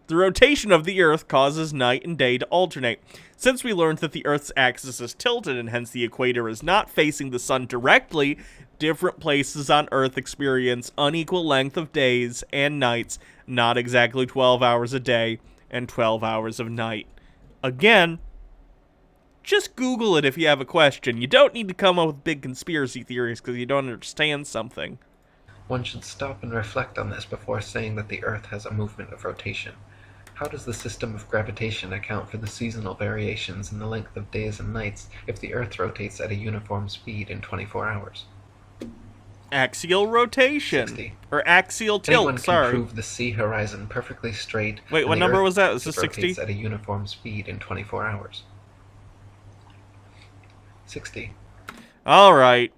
The rotation of the Earth causes night and day to alternate. Since we learned that the Earth's axis is tilted and hence the equator is not facing the sun directly, different places on Earth experience unequal length of days and nights, not exactly 12 hours a day and 12 hours of night. Again, just Google it if you have a question. You don't need to come up with big conspiracy theories because you don't understand something. One should stop and reflect on this before saying that the Earth has a movement of rotation. How does the system of gravitation account for the seasonal variations in the length of days and nights if the Earth rotates at a uniform speed in 24 hours? Axial rotation. 60. Or axial Anyone tilt, can sorry. prove the sea horizon perfectly straight. Wait, and what the number Earth was that? Was this 60? rotates at a uniform speed in 24 hours. 60. Alright,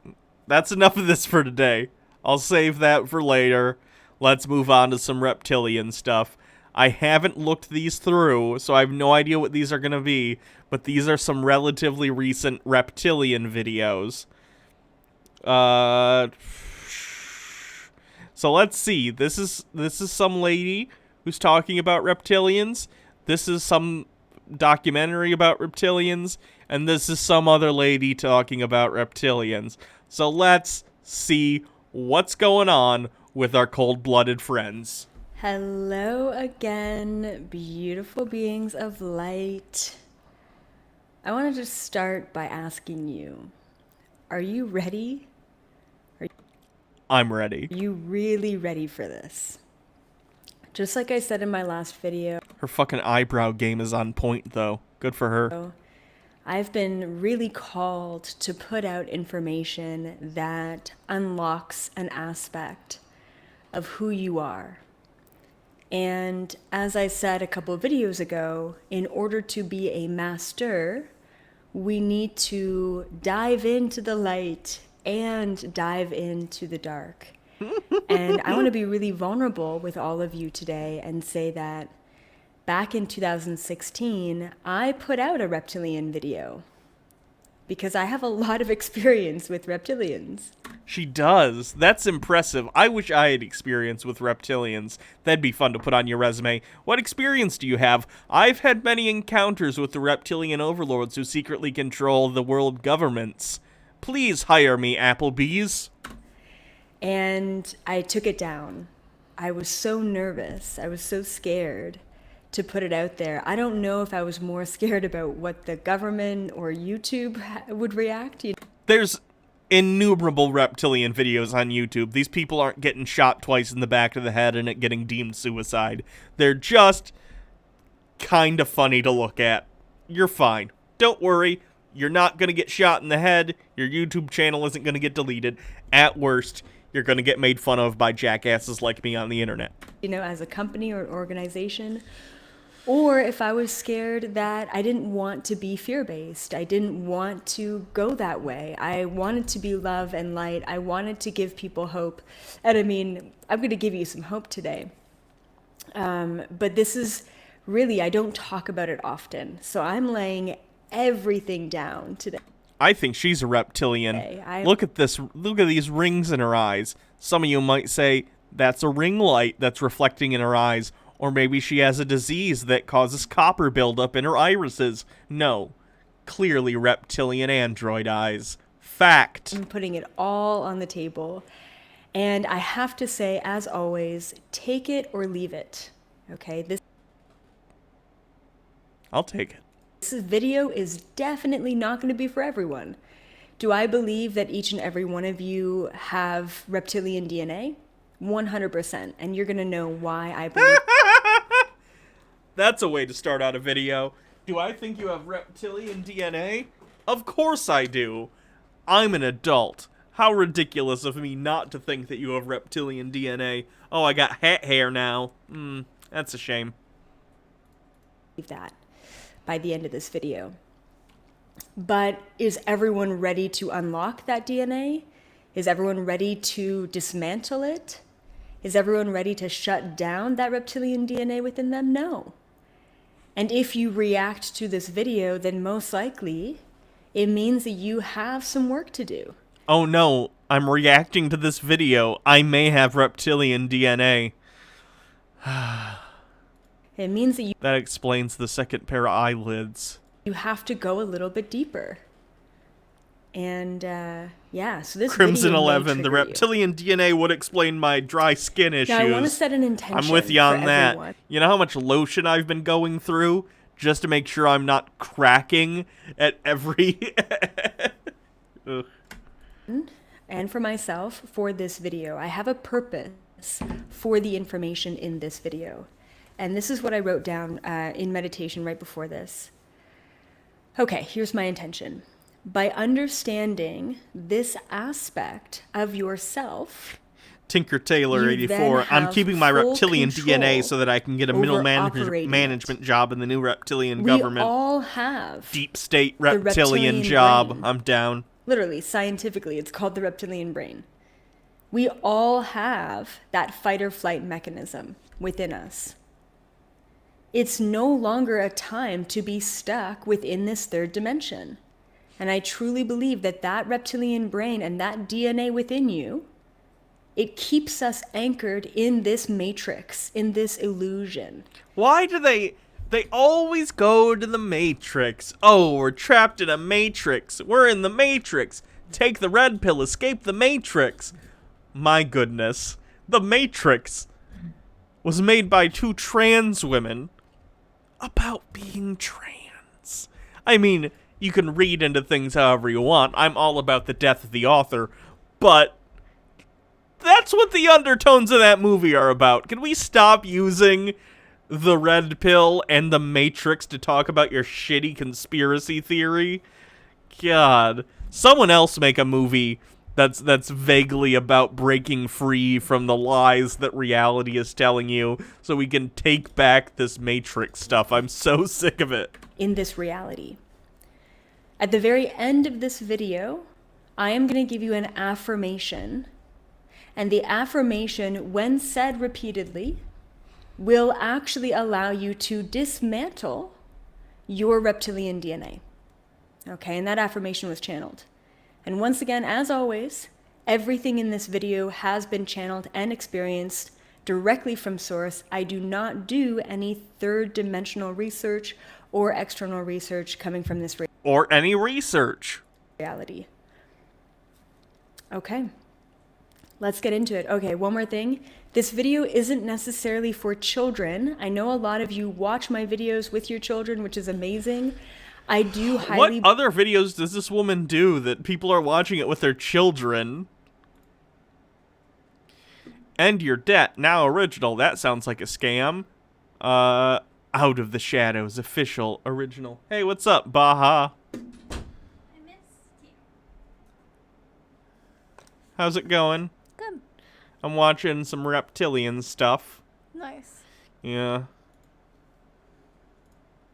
that's enough of this for today. I'll save that for later. Let's move on to some reptilian stuff. I haven't looked these through, so I have no idea what these are going to be, but these are some relatively recent reptilian videos. So let's see. This is some lady who's talking about reptilians. This is some documentary about reptilians, and this is some other lady talking about reptilians. So let's see what's going on with our cold-blooded friends. Hello again, beautiful beings of light. I wanted to start by asking you, are you ready? I'm ready. Are you really ready for this? Just like I said in my last video, Her fucking eyebrow game is on point, though. Good for her. I've been really called to put out information that unlocks an aspect of who you are. And as I said a couple of videos ago, in order to be a master, we need to dive into the light and dive into the dark. And I want to be really vulnerable with all of you today and say that back in 2016, I put out a reptilian video because I have a lot of experience with reptilians. She does. That's impressive. I wish I had experience with reptilians. That'd be fun to put on your resume. What experience do you have? I've had many encounters with the reptilian overlords who secretly control the world governments. Please hire me, Applebee's. And I took it down. I was so nervous. I was so scared to put it out there. I don't know if I was more scared about what the government or YouTube would react. There's innumerable reptilian videos on YouTube. These people aren't getting shot twice in the back of the head and it getting deemed suicide. They're just kind of funny to look at. You're fine. Don't worry. You're not going to get shot in the head. Your YouTube channel isn't going to get deleted. At worst, you're going to get made fun of by jackasses like me on the internet. You know, as a company or an organization, or if I was scared that I didn't want to be fear-based, I didn't want to go that way. I wanted to be love and light. I wanted to give people hope. And I mean, I'm going to give you some hope today. But this is really, I don't talk about it often. So I'm laying everything down today. I think she's a reptilian. Look at this. Look at these rings in her eyes. Some of you might say that's a ring light that's reflecting in her eyes. Or maybe she has a disease that causes copper buildup in her irises. No. Clearly reptilian android eyes. Fact. I'm putting it all on the table. And I have to say, as always, take it or leave it. Okay? I'll take it. This video is definitely not going to be for everyone. Do I believe that each and every one of you have reptilian DNA? 100%. And you're going to know why I believe. That's a way to start out a video. Do I think you have reptilian DNA? Of course I do. I'm an adult. How ridiculous of me not to think that you have reptilian DNA. Oh, I got hat hair now. That's a shame. That by the end of this video. But is everyone ready to unlock that DNA? Is everyone ready to dismantle it? Is everyone ready to shut down that reptilian DNA within them? No. And if you react to this video, then most likely it means that you have some work to do. Oh no, I'm reacting to this video. I may have reptilian DNA. It means that that explains the second pair of eyelids. You have to go a little bit deeper. And yeah, so this Crimson video 11, the reptilian DNA would explain my dry skin issues. Now, I want to set an intention. I'm with you on that. Everyone. You know how much lotion I've been going through just to make sure I'm not cracking at every... And for myself, for this video, I have a purpose for the information in this video. And this is what I wrote down in meditation right before this. Okay, here's my intention. By understanding this aspect of yourself, Tinker Tailor 84, I'm keeping my reptilian DNA so that I can get a middle management job in the new reptilian government. We all have deep state reptilian job. Brain. I'm down. Literally, scientifically, it's called the reptilian brain. We all have that fight or flight mechanism within us. It's no longer a time to be stuck within this third dimension. And I truly believe that that reptilian brain and that DNA within you, it keeps us anchored in this matrix, in this illusion. Why do they always go to the Matrix? Oh, we're trapped in a Matrix. We're in the Matrix. Take the red pill, escape the Matrix. My goodness. The Matrix was made by two trans women about being trans. I mean, you can read into things however you want. I'm all about the death of the author, but that's what the undertones of that movie are about. Can we stop using the red pill and the Matrix to talk about your shitty conspiracy theory? God. Someone else make a movie that's vaguely about breaking free from the lies that reality is telling you so we can take back this Matrix stuff. I'm so sick of it. In this reality. At the very end of this video, I am going to give you an affirmation. And the affirmation, when said repeatedly, will actually allow you to dismantle your reptilian DNA. Okay, and that affirmation was channeled. And once again, as always, everything in this video has been channeled and experienced directly from source. I do not do any third dimensional research or external research coming from this or any research reality. Okay, let's get into it. Okay, one more thing. This video isn't necessarily for children. I know a lot of you watch my videos with your children, which is amazing. I do highly... What other videos does this woman do that people are watching it with their children? End your debt, now original. That sounds like a scam. Out of the Shadows, official, original. Hey, what's up, Baha? I missed you. How's it going? Good. I'm watching some reptilian stuff. Nice. Yeah.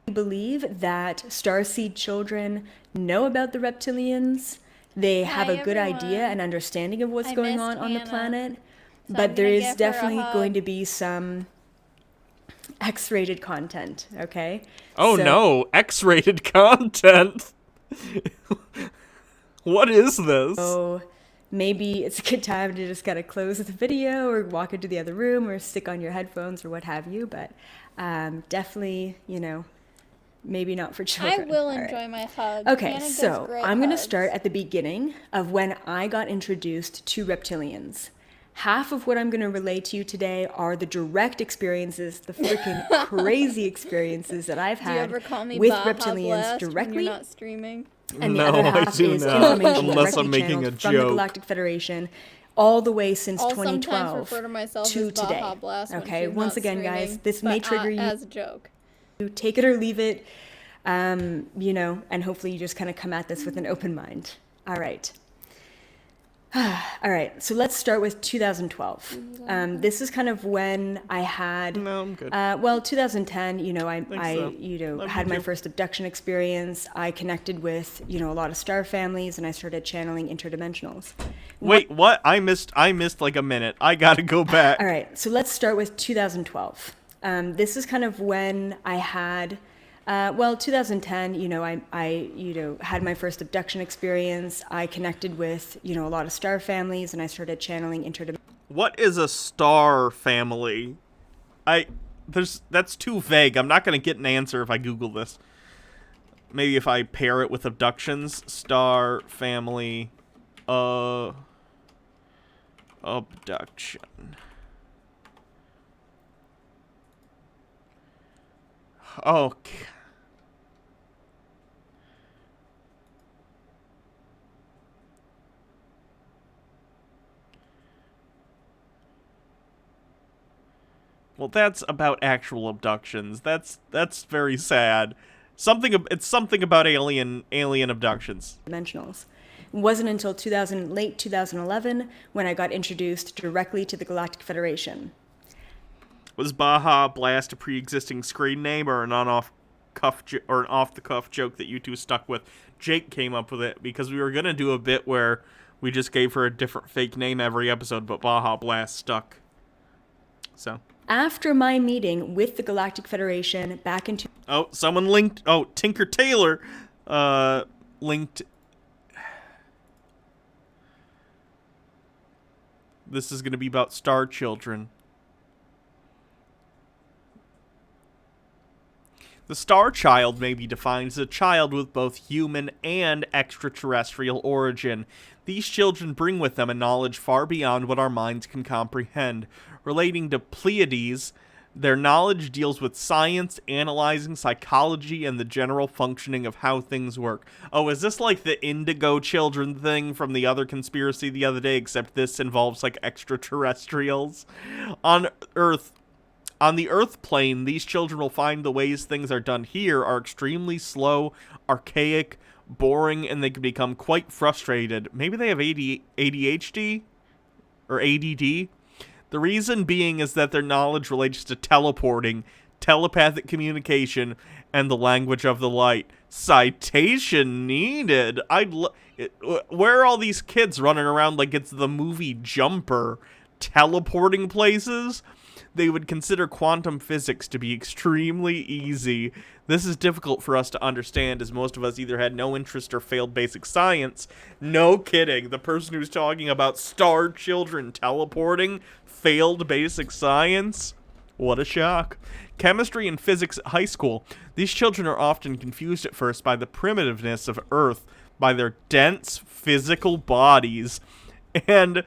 I believe that starseed children know about the reptilians. They have a good idea and understanding of what's going on the planet. But there is definitely going to be some X-rated content, okay? Oh no, X-rated content. What is this? So maybe it's a good time to just kind of close the video or walk into the other room or stick on your headphones or what have you. But definitely, you know, maybe not for children. I will All right. enjoy my hug. Okay, Hannah gives so great I'm going to hugs. start at the beginning of when I got introduced to reptilians. Half of what I'm going to relay to you today are the direct experiences, the freaking crazy experiences that I've Do you had ever call me with Baja reptilians Blast when directly. you're not streaming? And the No, other I half do is not, information unless directly I'm making a channeled from the joke. Galactic Federation all the way since I'll sometimes 2012 refer to myself to as Baja today. Blast when Okay, she's once not again, guys, streaming, this but may trigger you. as a joke. Take it or leave it, you know, and hopefully you just kind of come at this with an open mind. All right. All right, so let's start with 2012. This is kind of when I had, No, I'm good. well, 2010, you know, I so. you know, Love had you my too. first abduction experience. I connected with, you know, a lot of star families, and I started channeling interdimensionals. Wait, what? I missed like a minute. I gotta go back. All right, so let's start with 2012. This is kind of when I had, well, 2010, you know, I you know, had my first abduction experience. I connected with, you know, a lot of star families, and I started channeling interdimensional. What is a star family? That's too vague. I'm not gonna get an answer if I Google this. Maybe if I pair it with abductions. Star family, abduction. Okay. Well, that's about actual abductions. That's very sad. It's something about alien abductions. Dimensionals. It wasn't until late 2011 when I got introduced directly to the Galactic Federation. Was Baja Blast a pre-existing screen name or an off-the-cuff joke that you two stuck with? Jake came up with it because we were gonna do a bit where we just gave her a different fake name every episode, but Baja Blast stuck. So. After my meeting with the Galactic Federation back in Oh, someone linked. Oh, Tinker Tailor linked. This is going to be about star children. The star child may be defined as a child with both human and extraterrestrial origin. These children bring with them a knowledge far beyond what our minds can comprehend. Relating to Pleiades, their knowledge deals with science, analyzing psychology, and the general functioning of how things work. Oh, is this like the Indigo Children thing from the other conspiracy the other day, except this involves like extraterrestrials? On the Earth plane, these children will find the ways things are done here are extremely slow, archaic, boring, and they can become quite frustrated. Maybe they have ADHD? Or ADD? The reason being is that their knowledge relates to teleporting, telepathic communication, and the language of the light. Citation needed. Where are all these kids running around like it's the movie Jumper, teleporting places? They would consider quantum physics to be extremely easy. This is difficult for us to understand as most of us either had no interest or failed basic science. No kidding. The person who's talking about star children teleporting failed basic science? What a shock. Chemistry and physics at high school. These children are often confused at first by the primitiveness of Earth, by their dense physical bodies, and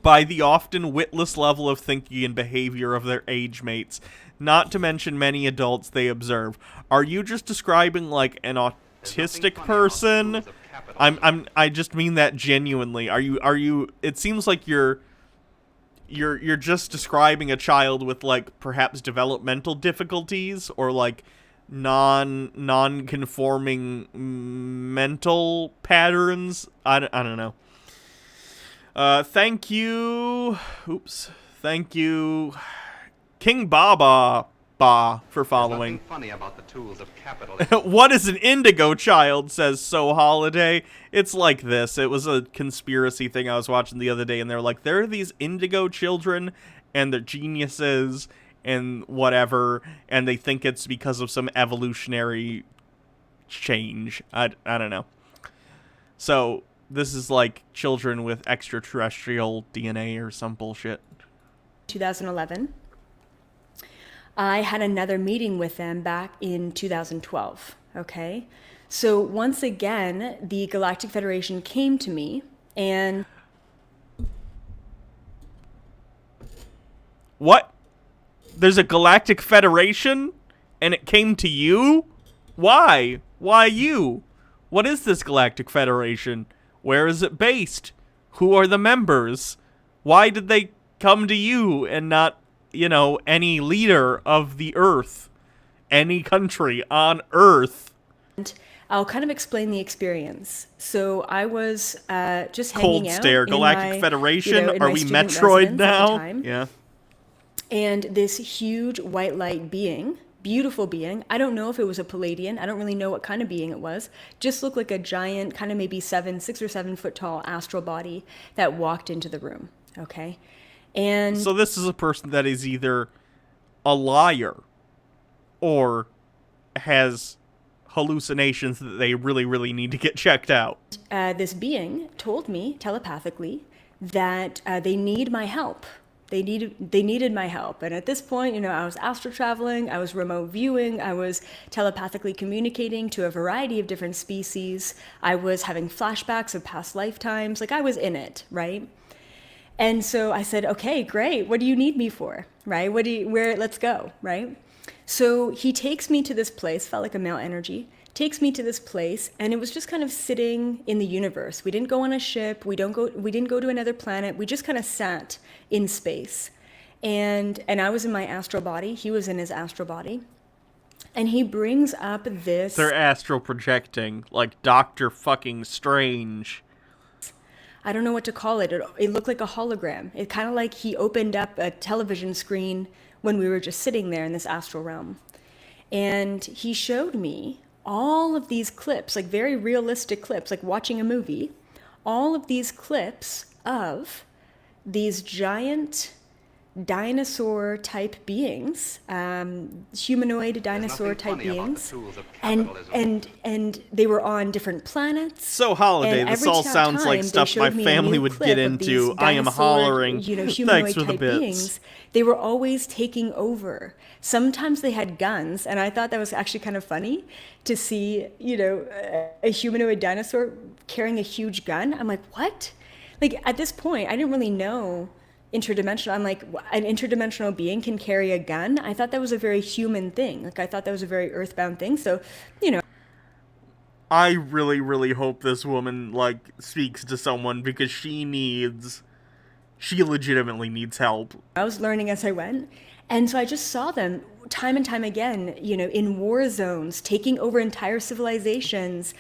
by the often witless level of thinking and behavior of their age mates, not to mention many adults they observe. Are you just describing like an autistic person? I just mean that genuinely. Are you it seems like you're just describing a child with like perhaps developmental difficulties or like non-conforming mental patterns. I don't know. Thank you. Oops. Thank you, King Baba for following. Nothing funny about the tools of capitalism. What is an indigo child, says So Holiday. It's like this. It was a conspiracy thing I was watching the other day, and they're like, there are these indigo children, and they're geniuses, and whatever, and they think it's because of some evolutionary change. I don't know. So, this is like children with extraterrestrial DNA or some bullshit. 2011. I had another meeting with them back in 2012, okay? So once again, the Galactic Federation came to me and... What? There's a Galactic Federation? And it came to you? Why? Why you? What is this Galactic Federation? Where is it based? Who are the members? Why did they come to you and not, you know, any leader of the Earth? Any country on Earth? I'll kind of explain the experience. So I was just Cold hanging out stare. in Galactic my, Federation? you know, in Are my we student Metroid residence at the now? time. Yeah. And this huge white light being, beautiful being, I don't know if it was a Palladian, I don't really know what kind of being it was, just looked like a giant, kind of maybe 6 or 7 foot tall astral body that walked into the room, okay? And so this is a person that is either a liar or has hallucinations that they really, really need to get checked out. This being told me telepathically that they need my help. They needed my help. And at this point, you know, I was astral traveling, I was remote viewing, I was telepathically communicating to a variety of different species. I was having flashbacks of past lifetimes. Like, I was in it, right? And so I said, okay, great. What do you need me for? Right? Let's go, right? So he takes me to this place, felt like a male energy, takes me to this place, and it was just kind of sitting in the universe. We didn't go on a ship, we didn't go to another planet, we just kind of sat in space. And I was in my astral body, he was in his astral body. And he brings up this... They're astral projecting, like Dr. fucking Strange. I don't know what to call it. It looked like a hologram. It kind of like he opened up a television screen when we were just sitting there in this astral realm. And he showed me all of these clips, like very realistic clips, like watching a movie, all of these clips of these giant dinosaur type beings, humanoid dinosaur type beings, and they were on different planets. So Holiday, this all sounds like stuff my family would get into. I am hollering. You know, Thanks humanoid for the type bits. beings. They were always taking over. Sometimes they had guns, and I thought that was actually kind of funny to see, you know, a humanoid dinosaur carrying a huge gun. I'm like, what? Like, at this point, I didn't really know interdimensional. I'm like, an interdimensional being can carry a gun? I thought that was a very human thing. Like, I thought that was a very earthbound thing. So, you know. I really, really hope this woman, like, speaks to someone because she legitimately needs help. I was learning as I went. And so I just saw them time and time again, you know, in war zones, taking over entire civilizations.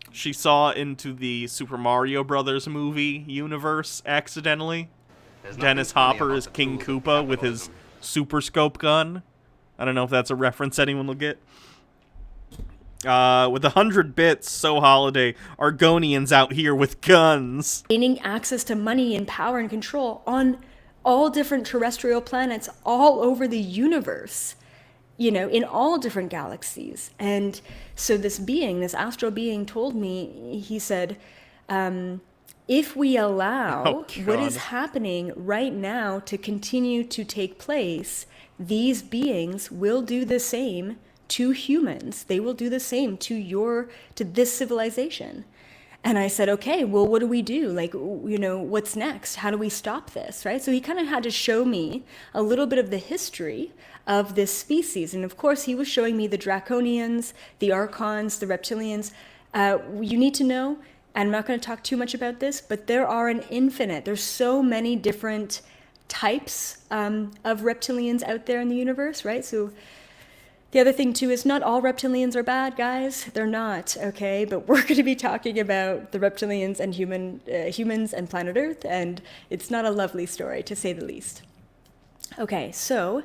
She saw into the Super Mario Brothers movie universe accidentally. Dennis Hopper is King Koopa with his Super Scope gun. I don't know if that's a reference anyone will get. With 100 bits, So Holiday, Argonians out here with guns. Gaining access to money and power and control on all different terrestrial planets all over the universe, you know, in all different galaxies. And so this being, this astral being told me, he said, if we allow what is happening right now to continue to take place, these beings will do the same to humans. They will do the same to this civilization. And I said, okay, well, what do we do? Like, you know, what's next? How do we stop this, right? So he kind of had to show me a little bit of the history of this species. And of course, he was showing me the Draconians, the Archons, the Reptilians. You need to know, and I'm not going to talk too much about this, but there are an infinite. There's so many different types of reptilians out there in the universe, right? So The other thing, too, is not all reptilians are bad, guys. They're not, okay? But we're going to be talking about the reptilians and humans and planet Earth, and it's not a lovely story, to say the least. Okay, so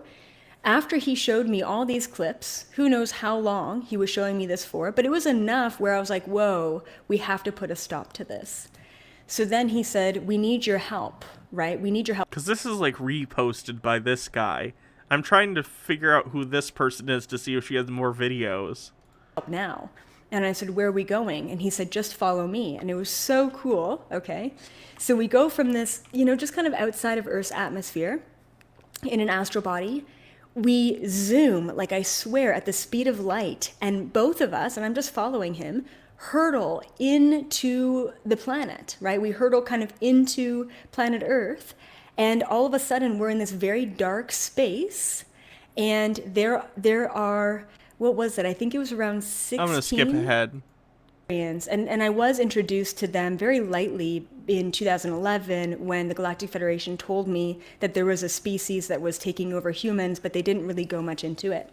after he showed me all these clips, who knows how long he was showing me this for, but it was enough where I was like, whoa, we have to put a stop to this. So then he said, we need your help, right? We need your help. Because this is like reposted by this guy. I'm trying to figure out who this person is to see if she has more videos. Now. And I said, where are we going? And he said, just follow me. And it was so cool, okay? So we go from this, just kind of outside of Earth's atmosphere in an astral body. We zoom, like I swear, at the speed of light. And both of us, and I'm just following him, hurtle into the planet, right? We hurtle kind of into planet Earth. And all of a sudden, we're in this very dark space, and there are, what was it? I think it was around 16. I'm going to skip ahead. And I was introduced to them very lightly in 2011 when the Galactic Federation told me that there was a species that was taking over humans, but they didn't really go much into it.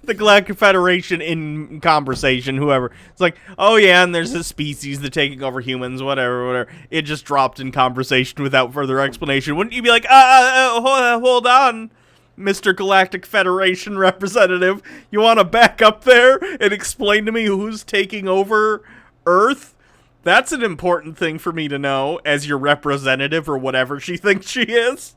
The Galactic Federation in conversation, whoever. It's like, oh yeah, and there's this species that's taking over humans, whatever. It just dropped in conversation without further explanation. Wouldn't you be like, hold on, Mr. Galactic Federation representative? You want to back up there and explain to me who's taking over Earth? That's an important thing for me to know as your representative or whatever she thinks she is.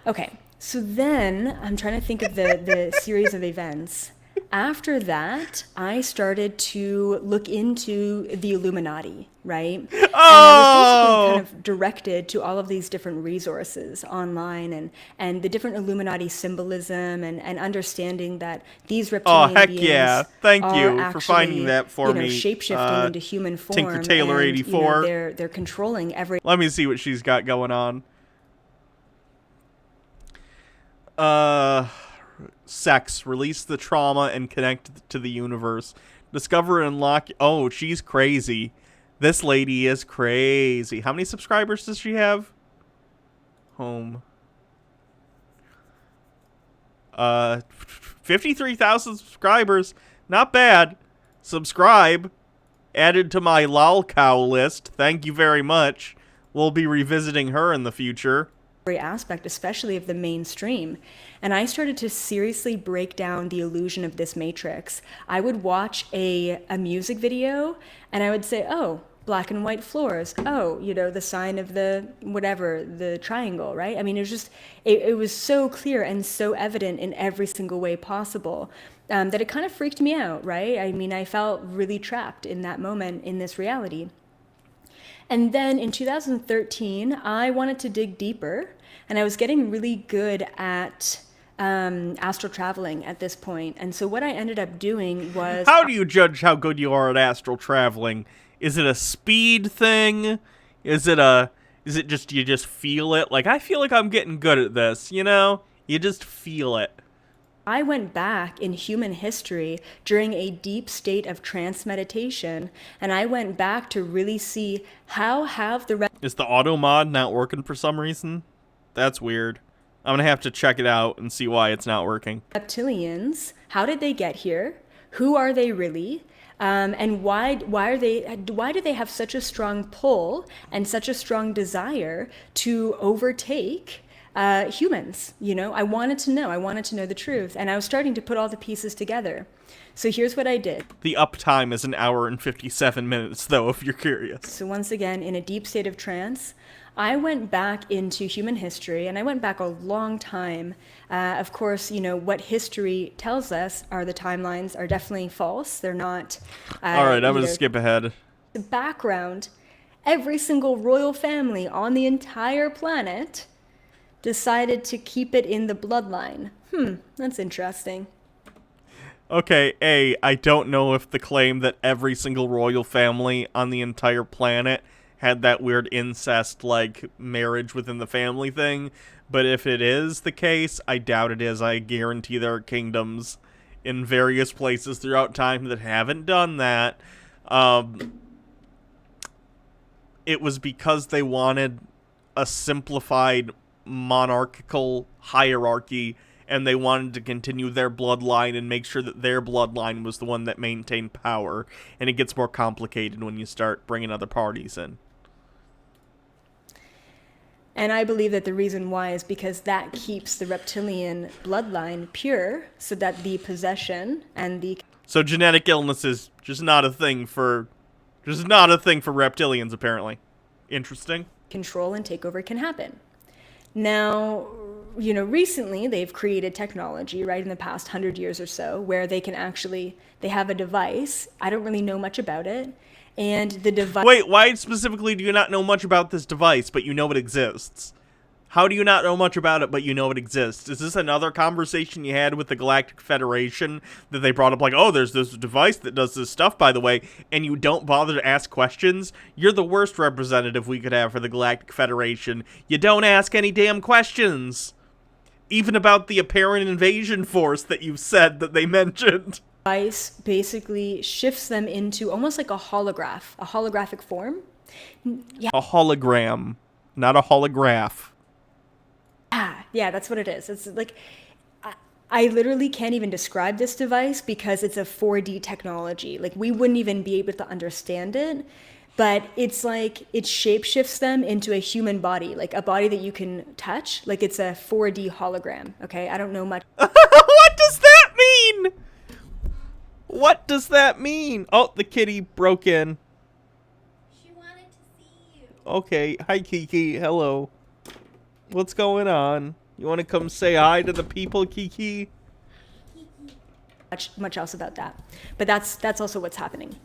Okay. So then, I'm trying to think of the series of events. After that, I started to look into the Illuminati, right? Oh! And I was basically kind of directed to all of these different resources online and the different Illuminati symbolism and understanding that these reptilian heck beings yeah. Thank are you for actually, finding that for me. Shapeshifting into human form. Tinker Tailor and, 84. They're controlling every... Let me see what she's got going on. Sex. Release the trauma and connect to the universe. Discover and unlock... Oh, she's crazy. This lady is crazy. How many subscribers does she have? Home. 53,000 subscribers. Not bad. Subscribe. Added to my lolcow list. Thank you very much. We'll be revisiting her in the future. Aspect, especially of the mainstream. And I started to seriously break down the illusion of this matrix. I would watch a music video and I would say, oh, black and white floors. Oh, the sign of the whatever, the triangle, right? I mean, it was just, it was so clear and so evident in every single way possible that it kind of freaked me out, right? I mean, I felt really trapped in that moment in this reality. And then in 2013, I wanted to dig deeper, and I was getting really good at astral traveling at this point. And so what I ended up doing was... How do you judge how good you are at astral traveling? Is it a speed thing? Is it just you just feel it? Like, I feel like I'm getting good at this, You just feel it. I went back in human history during a deep state of trance meditation, and I went back to really see how have the... Is the auto mod not working for some reason? That's weird. I'm going to have to check it out and see why it's not working. Reptilians, how did they get here? Who are they really? And why do they have such a strong pull and such a strong desire to overtake humans? I wanted to know the truth, and I was starting to put all the pieces together. So here's what I did. The uptime is 1 hour and 57 minutes, though, if you're curious. So once again, in a deep state of trance, I went back into human history, and I went back a long time. Of course, what history tells us are the timelines are definitely false. They're not... All right, I'm going to skip ahead. The background, every single royal family on the entire planet decided to keep it in the bloodline. That's interesting. Okay, I don't know if the claim that every single royal family on the entire planet had that weird incest-like marriage within the family thing, but if it is the case, I doubt it is. I guarantee there are kingdoms in various places throughout time that haven't done that. It was because they wanted a simplified monarchical hierarchy and they wanted to continue their bloodline and make sure that their bloodline was the one that maintained power. And it gets more complicated when you start bringing other parties in. And I believe that the reason why is because that keeps the reptilian bloodline pure, so that the possession and the... So genetic illness is just not a thing for reptilians, apparently. Interesting. Control and takeover can happen. Now, recently they've created technology, right, in the past 100 years or so, where they have a device. I don't really know much about it. And the device... Wait, why specifically do you not know much about this device, but you know it exists? How do you not know much about it, but you know it exists? Is this another conversation you had with the Galactic Federation that they brought up, like, oh, there's this device that does this stuff, by the way, and you don't bother to ask questions? You're the worst representative we could have for the Galactic Federation. You don't ask any damn questions. Even about the apparent invasion force that you said that they mentioned. Device basically shifts them into almost like a holographic form. Yeah. A hologram, not a holograph. Yeah, that's what it is. It's like, I literally can't even describe this device because it's a 4D technology. Like, we wouldn't even be able to understand it, but it's like, it shapeshifts them into a human body, like a body that you can touch. Like, it's a 4D hologram, okay? I don't know much. What does that mean? What does that mean? Oh, the kitty broke in. She wanted to see you. Okay, hi Kiki, hello. What's going on? You want to come say hi to the people, Kiki? Much else about that, but that's also what's happening.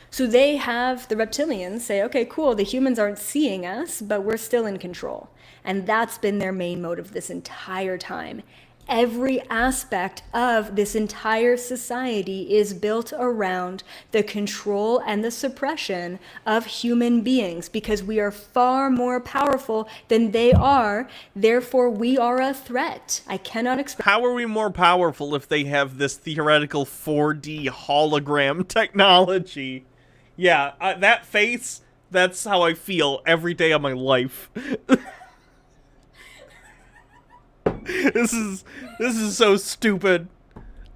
So they have the reptilians say, okay, cool, the humans aren't seeing us, but we're still in control, and that's been their main motive this entire time. Every aspect of this entire society is built around the control and the suppression of human beings because we are far more powerful than they are. Therefore, we are a threat. I cannot express. How are we more powerful if they have this theoretical 4D hologram technology? Yeah, that face, that's how I feel every day of my life. This is so stupid.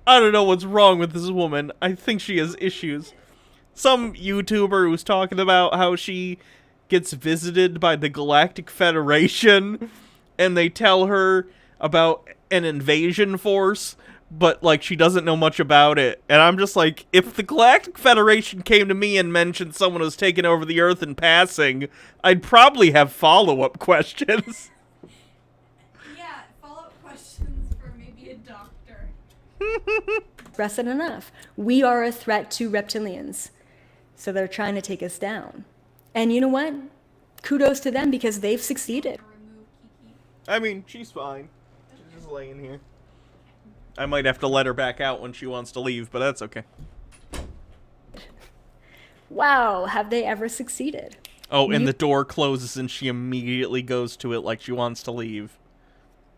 I don't know what's wrong with this woman. I think she has issues. Some YouTuber was talking about how she gets visited by the Galactic Federation and they tell her about an invasion force, but like she doesn't know much about it. And I'm just like, if the Galactic Federation came to me and mentioned someone was taking over the Earth in passing, I'd probably have follow-up questions. Express it enough. We are a threat to reptilians. So they're trying to take us down. And you know what? Kudos to them because they've succeeded. I mean, she's fine. She's just laying here. I might have to let her back out when she wants to leave, but that's okay. Wow, have they ever succeeded? Oh, and the door closes and she immediately goes to it like she wants to leave.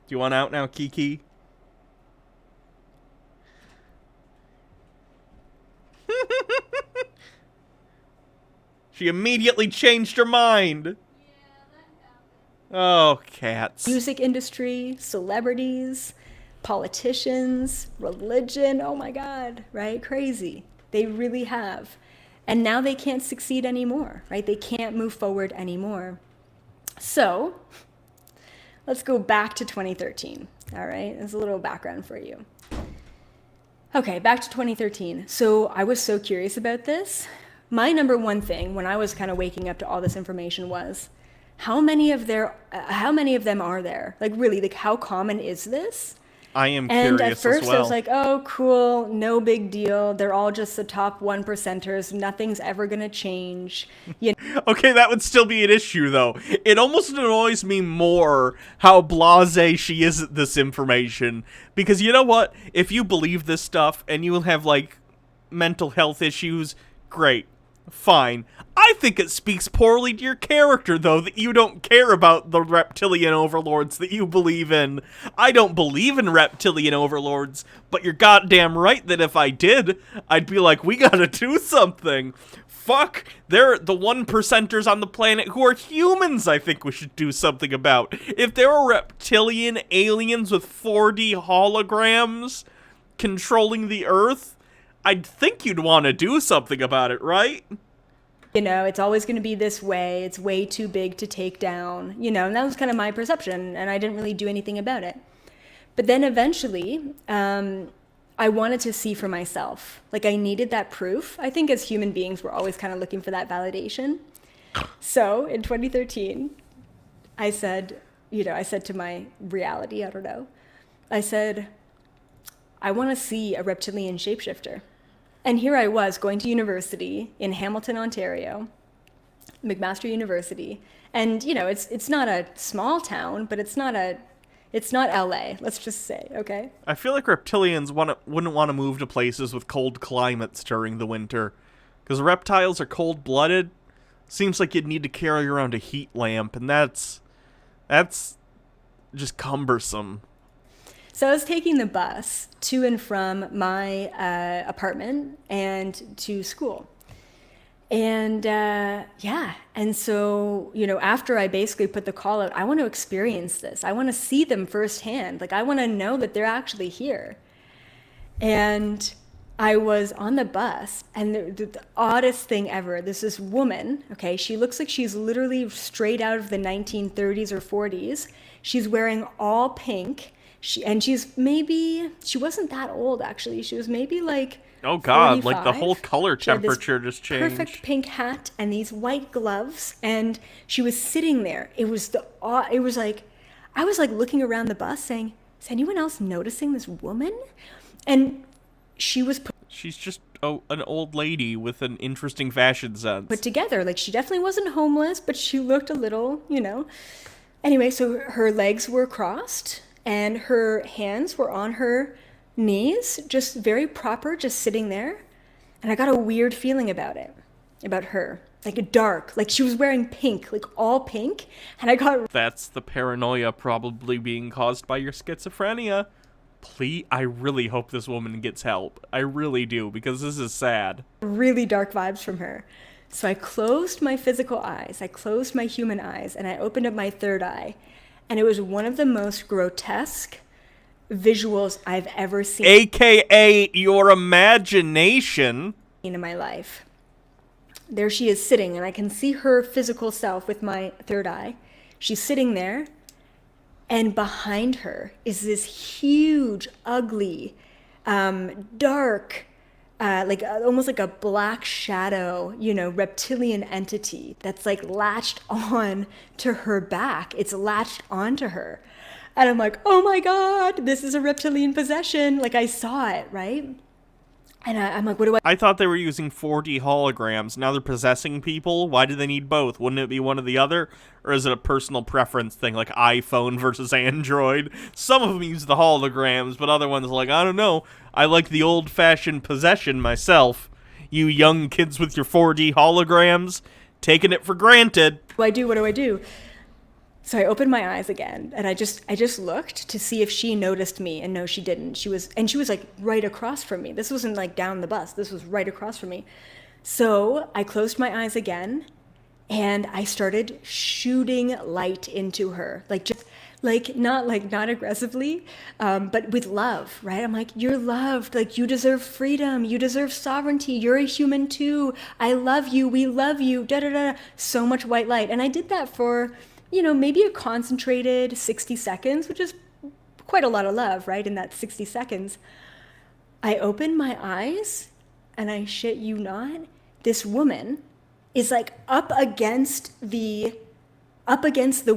Do you want out now, Kiki? She immediately changed her mind. Yeah, that happened. Oh, cats. Music industry, celebrities, politicians, religion. Oh my God, right? Crazy. They really have. And now they can't succeed anymore, right? They can't move forward anymore. So let's go back to 2013. All right, there's a little background for you. Okay, back to 2013. So I was so curious about this. My number one thing when I was kind of waking up to all this information was, how many of them are there? Like really, like how common is this? I am curious And at first as well. I was like, oh, cool, no big deal. They're all just the top 1%ers. Nothing's ever gonna change. You know? Okay, that would still be an issue, though. It almost annoys me more how blasé she is at this information. Because you know what? If you believe this stuff and you will have, like, mental health issues, great. Fine. I think it speaks poorly to your character, though, that you don't care about the reptilian overlords that you believe in. I don't believe in reptilian overlords, but you're goddamn right that if I did, I'd be like, we gotta do something. fuck? They're the 1%ers on the planet who are humans I think we should do something about. If there were reptilian aliens with 4D holograms controlling the Earth, I'd think you'd want to do something about it, right? You know, it's always going to be this way. It's way too big to take down, you know, and that was kind of my perception, and I didn't really do anything about it. But then eventually, I wanted to see for myself. Like, I needed that proof. I think as human beings, we're always kind of looking for that validation. So in 2013, I said, I said to my reality, I don't know, I said, I want to see a reptilian shapeshifter. And here I was going to university in Hamilton, Ontario, McMaster University. And, it's not a small town, but it's not LA, let's just say, okay? I feel like reptilians wouldn't want to move to places with cold climates during the winter. Because reptiles are cold-blooded. Seems like you'd need to carry around a heat lamp, and that's just cumbersome. So I was taking the bus to and from my apartment and to school. And and so, after I basically put the call out, I want to experience this. I want to see them firsthand. Like, I want to know that they're actually here. And I was on the bus, and the oddest thing ever, there's this woman, okay, she looks like she's literally straight out of the 1930s or 40s. She's wearing all pink. She wasn't that old, actually. She was maybe like, oh God, 45. like the whole color temperature just changed. Perfect pink hat and these white gloves, and she was sitting there. I was like looking around the bus saying, is anyone else noticing this woman? And she's just an old lady with an interesting fashion sense. Put together. Like, she definitely wasn't homeless, but she looked a little, Anyway, so her legs were crossed and her hands were on her knees, just very proper, just sitting there. And I got a weird feeling about her, like dark, like she was wearing pink, like all pink. And that's the paranoia probably being caused by your schizophrenia. Please, I really hope this woman gets help. I really do, because this is sad. Really dark vibes from her. So I closed my physical eyes, I closed my human eyes, and I opened up my third eye. And it was one of the most grotesque visuals I've ever seen. AKA your imagination. In my life. There she is sitting, and I can see her physical self with my third eye. She's sitting there, and behind her is this huge, ugly, dark, almost like a black shadow, reptilian entity that's like latched on to her back. It's latched onto her. And I'm like, oh my God, this is a reptilian possession. Like, I saw it, right? And I'm like, what do I thought they were using 4D holograms. Now they're possessing people? Why do they need both? Wouldn't it be one or the other? Or is it a personal preference thing, like iPhone versus Android? Some of them use the holograms, but other ones are like, I don't know. I like the old-fashioned possession myself. You young kids with your 4D holograms, taking it for granted. What do I do? So I opened my eyes again, and I just looked to see if she noticed me, and no, she didn't. She was like right across from me. This wasn't like down the bus. This was right across from me. So I closed my eyes again, and I started shooting light into her, not aggressively, but with love, right? I'm like, you're loved. Like, you deserve freedom. You deserve sovereignty. You're a human too. I love you. We love you. Da da da. So much white light, and I did that for, maybe a concentrated 60 seconds, which is quite a lot of love, right? In that 60 seconds, I opened my eyes, and I shit you not, this woman is like up against the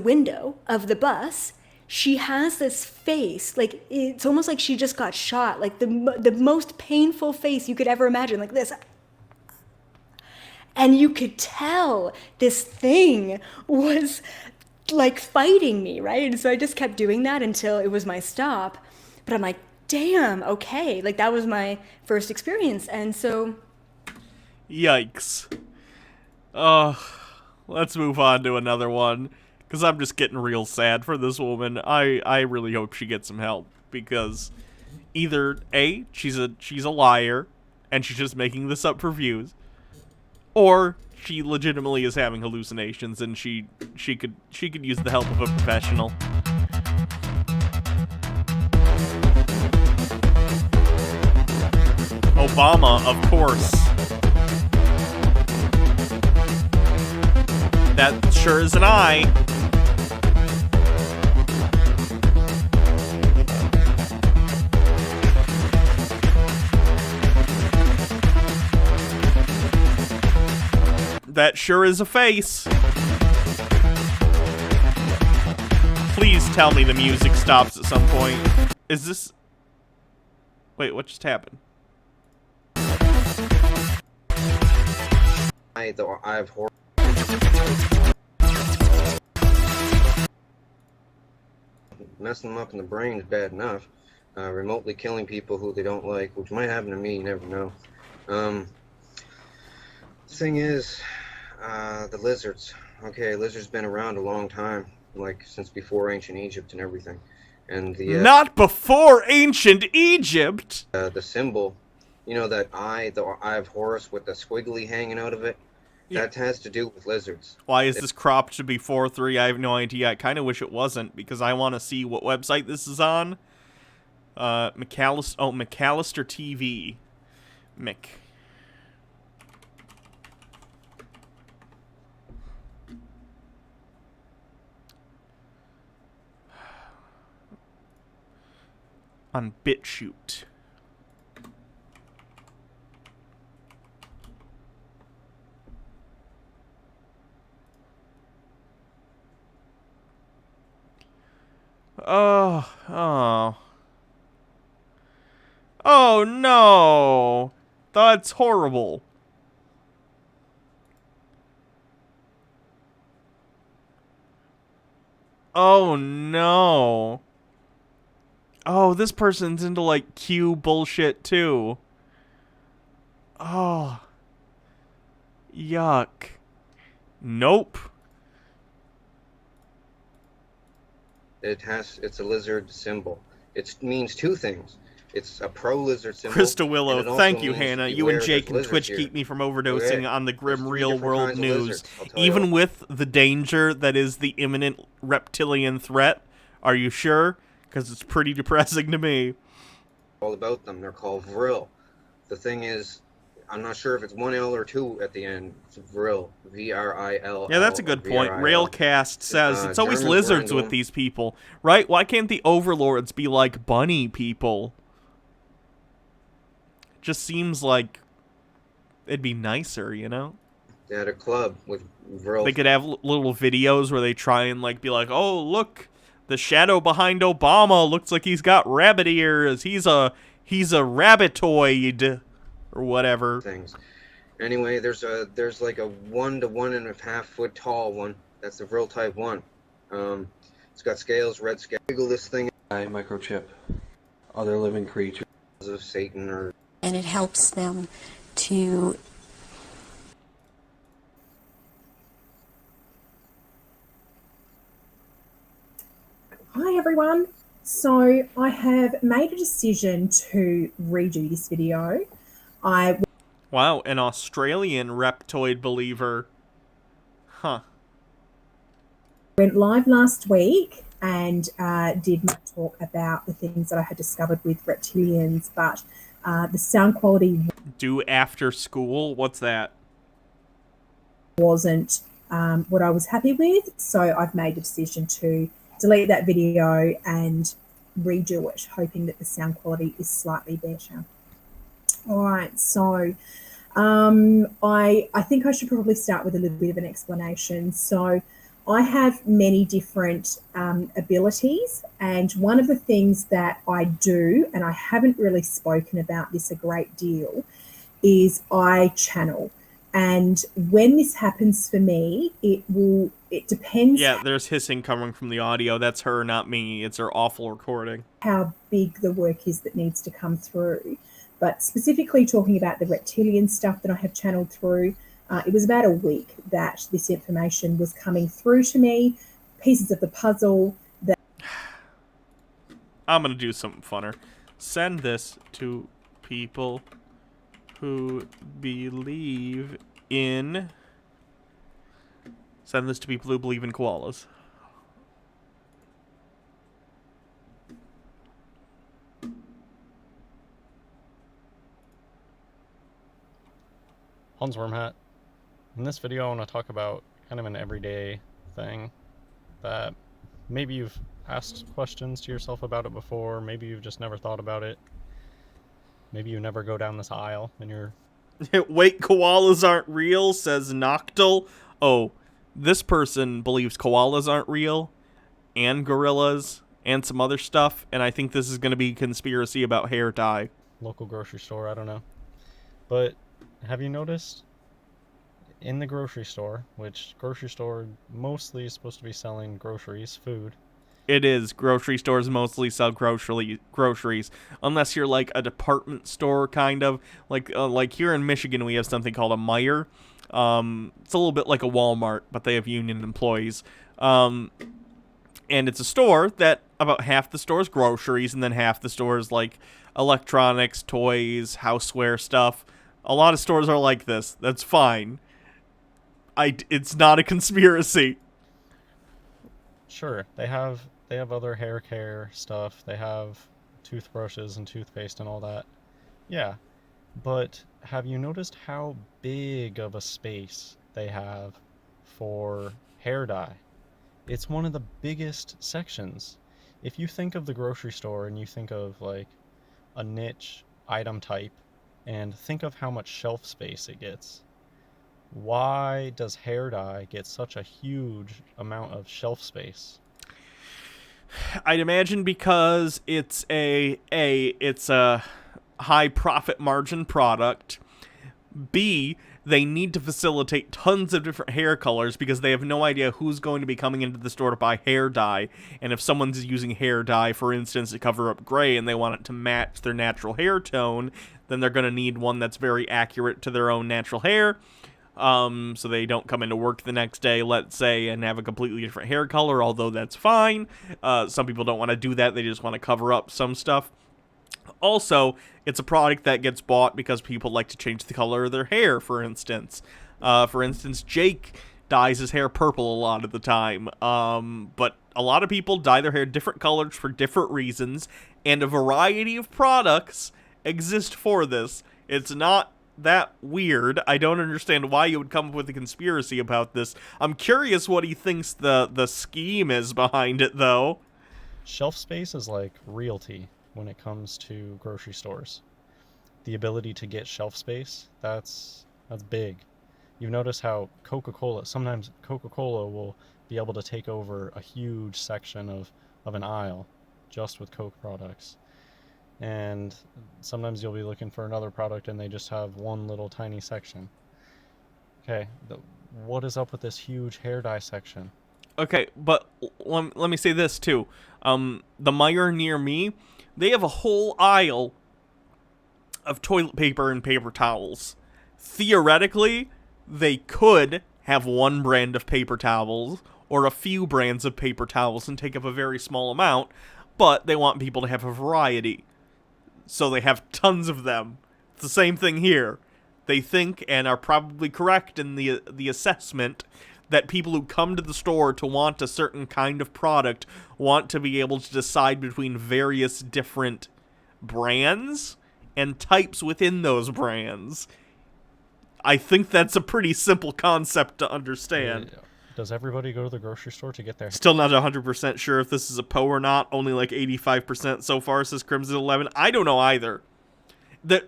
window of the bus. She has this face, like it's almost like she just got shot, like the most painful face you could ever imagine, like this. And you could tell this thing was like fighting me, right? And so I just kept doing that until it was my stop. But I'm like, damn, okay. Like, that was my first experience. And so... Yikes. Let's move on to another one, because I'm just getting real sad for this woman. I really hope she gets some help, because either A, she's a liar, and she's just making this up for views, or she legitimately is having hallucinations and she could use the help of a professional. Obama, of course. That sure is an eye. That sure is a face. Please tell me the music stops at some point. Is this... Wait, what just happened? I have horror. Messing them up in the brain is bad enough. Remotely killing people who they don't like, which might happen to me, you never know. Thing is, the lizards. Okay, lizards been around a long time, like since before ancient Egypt and everything. And the not before ancient Egypt. The symbol, you know, that eye, the Eye of Horus with the squiggly hanging out of it. Yeah. That has to do with lizards. Why is this cropped to be 4:3? I have no idea. I kind of wish it wasn't because I want to see what website this is on. McAllister TV. On BitChute. Oh no! That's horrible. Oh no. Oh, this person's into like Q bullshit too. Oh. Yuck. Nope. It's a lizard symbol. It means two things. It's a pro-lizard symbol. Krista Willow, thank you, Hannah. You and Jake and Twitch keep me from overdosing on the grim real world news. Even with the danger that is the imminent reptilian threat. Are you sure? Because it's pretty depressing to me. All about them. They're called Vril. The thing is, I'm not sure if it's one L or two at the end. It's Vril. V-R-I-L. Yeah, that's a good point. Railcast says it's always lizards with these people, right? Why can't the overlords be like bunny people? Just seems like it'd be nicer, you know? They had a club with Vril. They could have little videos where they try and like be like, oh, look, the shadow behind Obama looks like he's got rabbit ears. He's a rabbitoid. Or whatever. Things. Anyway, there's like a 1 to 1.5 foot tall one. That's the Vril type 1. It's got scales, red scale. Wiggle this thing. Microchip. Other living creatures of Satan or. And it helps them to. Hi everyone. So I have made a decision to redo this video. Wow, an Australian reptoid believer. Huh. Went live last week and did talk about the things that I had discovered with reptilians, but the sound quality... Do after school? What's that? ...wasn't what I was happy with, so I've made the decision to delete that video and redo it, hoping that the sound quality is slightly better. All right, so I think I should probably start with a little bit of an explanation. So I have many different abilities, and one of the things that I do, and I haven't really spoken about this a great deal, is I channel. And when this happens for me, it depends. Yeah, there's hissing coming from the audio. That's her, not me. It's her awful recording. How big the work is that needs to come through. But specifically talking about the reptilian stuff that I have channeled through, it was about a week that this information was coming through to me, pieces of the puzzle that... I'm going to do something funner. Send this to people who believe in... Send this to people who believe in koalas. Hans Wormhat. In this video, I want to talk about kind of an everyday thing that maybe you've asked questions to yourself about it before, maybe you've just never thought about it. Maybe you never go down this aisle and you're... Wait, koalas aren't real, says Noctil. Oh, this person believes koalas aren't real, and gorillas, and some other stuff, and I think this is going to be a conspiracy about hair dye. Local grocery store, I don't know. But have you noticed in the grocery store, which grocery store mostly is supposed to be selling groceries, food. It is. Grocery stores mostly sell groceries, unless you're like a department store kind of. Like here in Michigan, we have something called a Meijer. It's a little bit like a Walmart, but they have union employees. And it's a store that about half the store is groceries, and then half the store is like electronics, toys, houseware stuff. A lot of stores are like this. That's fine. It's not a conspiracy. Sure, they have other hair care stuff. They have toothbrushes and toothpaste and all that. Yeah, but have you noticed how big of a space they have for hair dye? It's one of the biggest sections. If you think of the grocery store and you think of like a niche item type and think of how much shelf space it gets, why does hair dye get such a huge amount of shelf space? I'd imagine because it's a high profit margin product. B, they need to facilitate tons of different hair colors because they have no idea who's going to be coming into the store to buy hair dye. And if someone's using hair dye, for instance, to cover up gray and they want it to match their natural hair tone, then they're going to need one that's very accurate to their own natural hair. So they don't come into work the next day, let's say, and have a completely different hair color, although that's fine. Some people don't want to do that. They just want to cover up some stuff. Also, it's a product that gets bought because people like to change the color of their hair, for instance. Jake dyes his hair purple a lot of the time. But a lot of people dye their hair different colors for different reasons, and a variety of products exist for this. It's not that weird. I don't understand why you would come up with a conspiracy about this. I'm curious what he thinks the scheme is behind it, though. Shelf space is like realty when it comes to grocery stores. The ability to get shelf space, that's big. You notice how sometimes Coca-Cola will be able to take over a huge section of an aisle just with Coke products. And sometimes you'll be looking for another product and they just have one little tiny section. Okay, what is up with this huge hair dye section? Okay, but let me say this too. The Meijer near me, they have a whole aisle of toilet paper and paper towels. Theoretically, they could have one brand of paper towels or a few brands of paper towels and take up a very small amount, but they want people to have a variety. So they have tons of them. It's the same thing here. They think, and are probably correct in the assessment, that people who come to the store to want a certain kind of product want to be able to decide between various different brands and types within those brands. I think that's a pretty simple concept to understand. Does everybody go to the grocery store to get their... Still not 100% sure if this is a Poe or not. Only like 85% so far, says Crimson 11. I don't know either.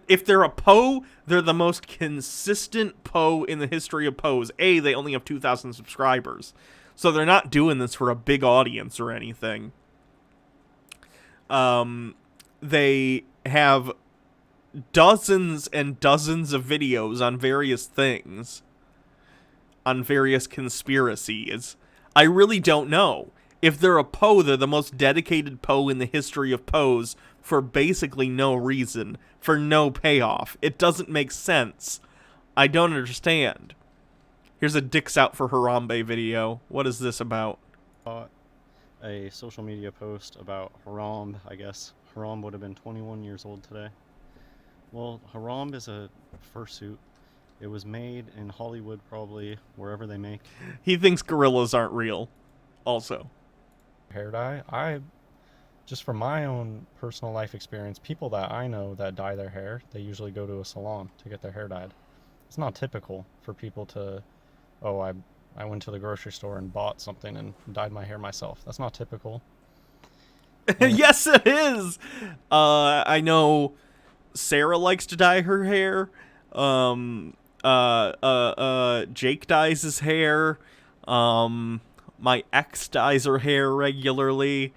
If they're a Poe, they're the most consistent Poe in the history of Poes. A, they only have 2,000 subscribers. So they're not doing this for a big audience or anything. They have dozens and dozens of videos on various things. On various conspiracies. I really don't know. If they're a Poe, they're the most dedicated Poe in the history of Poes for basically no reason, for no payoff. It doesn't make sense. I don't understand. Here's a Dicks Out for Harambe video. What is this about? A social media post about Harambe, I guess. Harambe would have been 21 years old today. Well, Harambe is a fursuit It was made in Hollywood, probably, wherever they make. He thinks gorillas aren't real, also. Hair dye? Just from my own personal life experience, people that I know that dye their hair, they usually go to a salon to get their hair dyed. It's not typical for people to, oh, I went to the grocery store and bought something and dyed my hair myself. That's not typical. Yes, it is! I know Sarah likes to dye her hair. Jake dyes his hair. My ex dyes her hair regularly.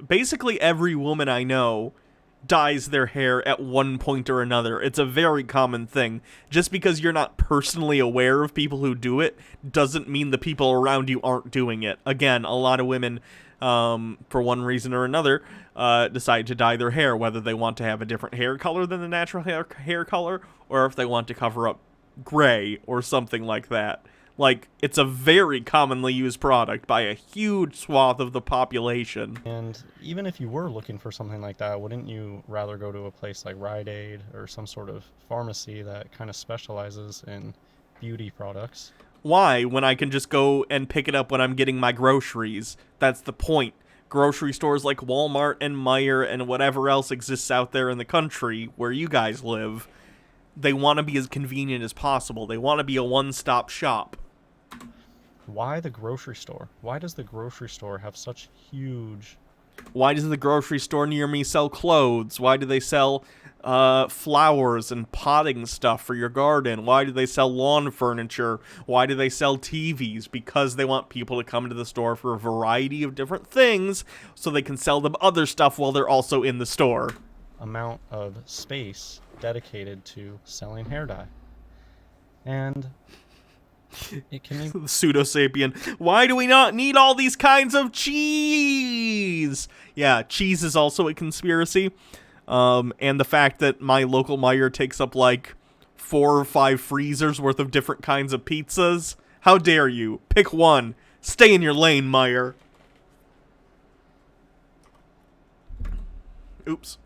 Basically every woman I know dyes their hair at one point or another. It's a very common thing. Just because you're not personally aware of people who do it doesn't mean the people around you aren't doing it. Again, a lot of women, for one reason or another, decide to dye their hair, whether they want to have a different hair color than the natural hair color, or if they want to cover up gray or something like that. Like, it's a very commonly used product by a huge swath of the population. And even if you were looking for something like that, wouldn't you rather go to a place like Rite Aid or some sort of pharmacy that kind of specializes in beauty products? Why, when I can just go and pick it up when I'm getting my groceries? That's the point. Grocery stores like Walmart and Meijer and whatever else exists out there in the country where you guys live, they want to be as convenient as possible. They want to be a one-stop shop. Why the grocery store? Why does the grocery store have such huge... Why does the grocery store near me sell clothes? Why do they sell flowers and potting stuff for your garden? Why do they sell lawn furniture? Why do they sell TVs? Because they want people to come to the store for a variety of different things so they can sell them other stuff while they're also in the store. Amount of space dedicated to selling hair dye. And it can be... Pseudo-sapien. Why do we not need all these kinds of cheese? Yeah, cheese is also a conspiracy. And the fact that my local Meijer takes up like 4 or 5 freezers worth of different kinds of pizzas. How dare you? Pick one. Stay in your lane, Meijer. Oops.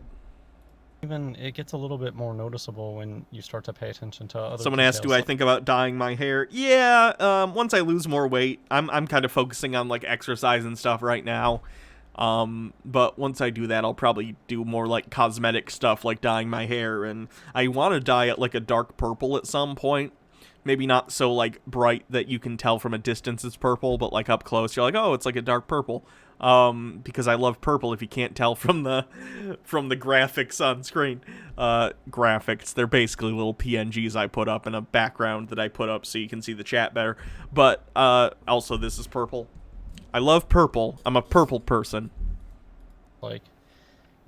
Even it gets a little bit more noticeable when you start to pay attention to other Someone asked, do I think about dyeing my hair? Yeah, once I lose more weight. I'm kind of focusing on like exercise and stuff right now. But once I do that, I'll probably do more like cosmetic stuff like dyeing my hair, and I want to dye it like a dark purple at some point. Maybe not so like bright that you can tell from a distance it's purple, but like up close you're like, oh, it's like a dark purple. Because I love purple if you can't tell from the graphics on screen. Graphics, they're basically little PNGs I put up in a background that I put up so you can see the chat better. But also this is purple. I love purple. I'm a purple person. Like,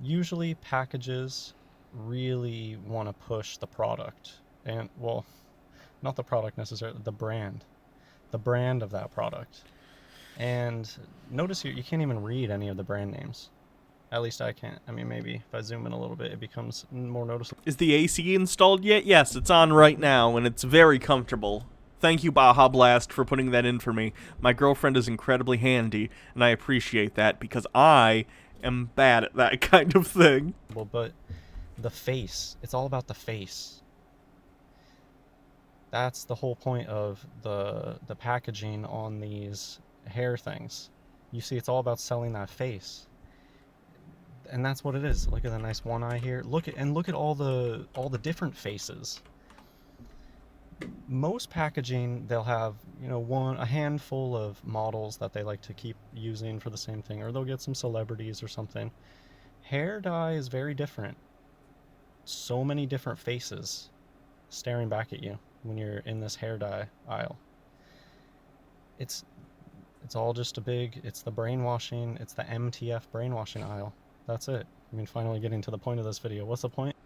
usually packages really want to push the product. And, well, not the product necessarily, the brand. The brand of that product. And notice here, you can't even read any of the brand names. At least I can't. I mean, maybe if I zoom in a little bit, it becomes more noticeable. Is the AC installed yet? Yes, it's on right now, and it's very comfortable. Thank you, Baja Blast, for putting that in for me. My girlfriend is incredibly handy, and I appreciate that, because I am bad at that kind of thing. Well, but the face, it's all about the face. That's the whole point of the packaging on these hair things. You see, it's all about selling that face. And that's what it is. Look at the nice one eye here. Look at all the different faces. Most packaging, they'll have, you know, a handful of models that they like to keep using for the same thing, or they'll get some celebrities or something. Hair dye is very different. So many different faces staring back at you when you're in this hair dye aisle. It's all just it's the brainwashing, it's the MTF brainwashing aisle. That's it. I mean, finally getting to the point of this video. What's the point?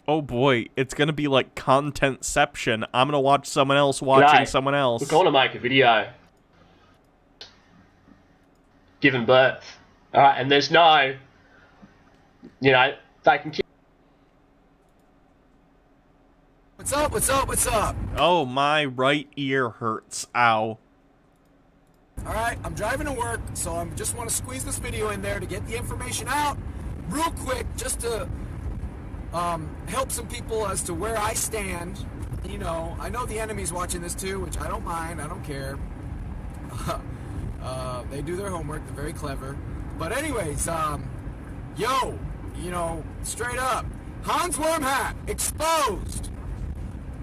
Oh boy, it's gonna be like contentception. I'm gonna watch someone else watching someone else. Look, I want to make a video. Giving birth. Alright, and there's no, you know, they can keep... What's up, what's up, what's up? Oh, my right ear hurts. Ow. Alright, I'm driving to work, so I just want to squeeze this video in there to get the information out real quick, just to help some people as to where I stand. You know, I know the enemy's watching this too, which I don't mind. I don't care. They do their homework. They're very clever. But anyways, yo, you know, straight up, Hans Wormhat exposed.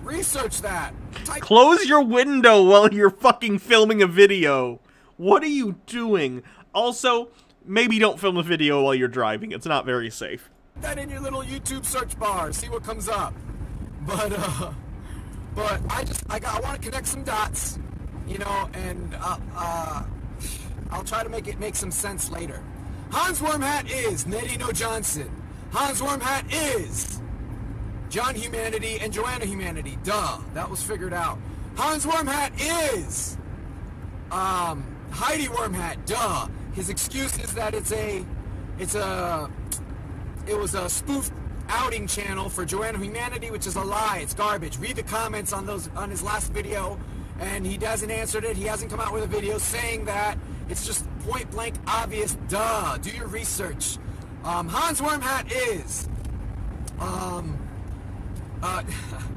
Research that. Close your window while you're fucking filming a video. What are you doing? Also, maybe don't film a video while you're driving. It's not very safe. That in your little YouTube search bar. See what comes up. But I want to connect some dots, you know, and I'll try to make some sense later. Hans Wormhat is Nedino Johnson. Hans Wormhat is John Humanity and Joanna Humanity. Duh, that was figured out. Hans Wormhat is Heidi Wormhat. Duh. His excuse is that it was a spoof outing channel for Joanna Humanity, which is a lie. It's garbage. Read the comments on his last video, and he hasn't answered it. He hasn't come out with a video saying that. It's just point blank obvious. Duh. Do your research. Hans Wormhat is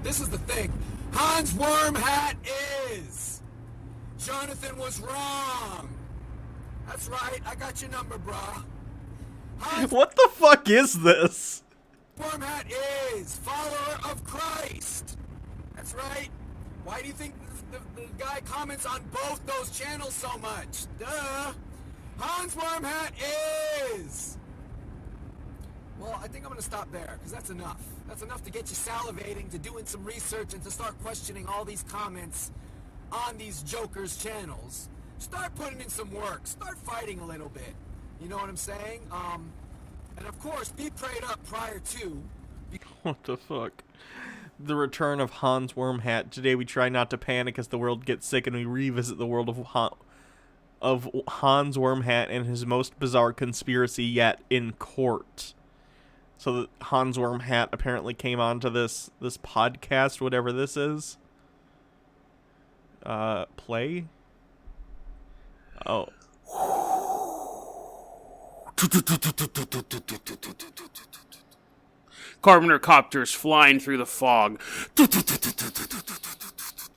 this is the thing. Hans Wormhat is Jonathan was wrong. That's right. I got your number, brah. What the fuck is this? Wormhat is follower of Christ. That's right. Why do you think the guy comments on both those channels so much? Duh. Hans Wormhat is. Well, I think I'm going to stop there, because that's enough. That's enough to get you salivating, to doing some research, and to start questioning all these comments on these jokers' channels. Start putting in some work. Start fighting a little bit. You know what I'm saying? And of course, be prayed up prior to. What the fuck? The return of Hans Wormhat. Today we try not to panic as the world gets sick, and we revisit the world of Hans Wormhat and his most bizarre conspiracy yet in court. So Hans Wormhat apparently came onto this podcast, whatever this is. Play? Oh. Carpenter copters flying through the fog.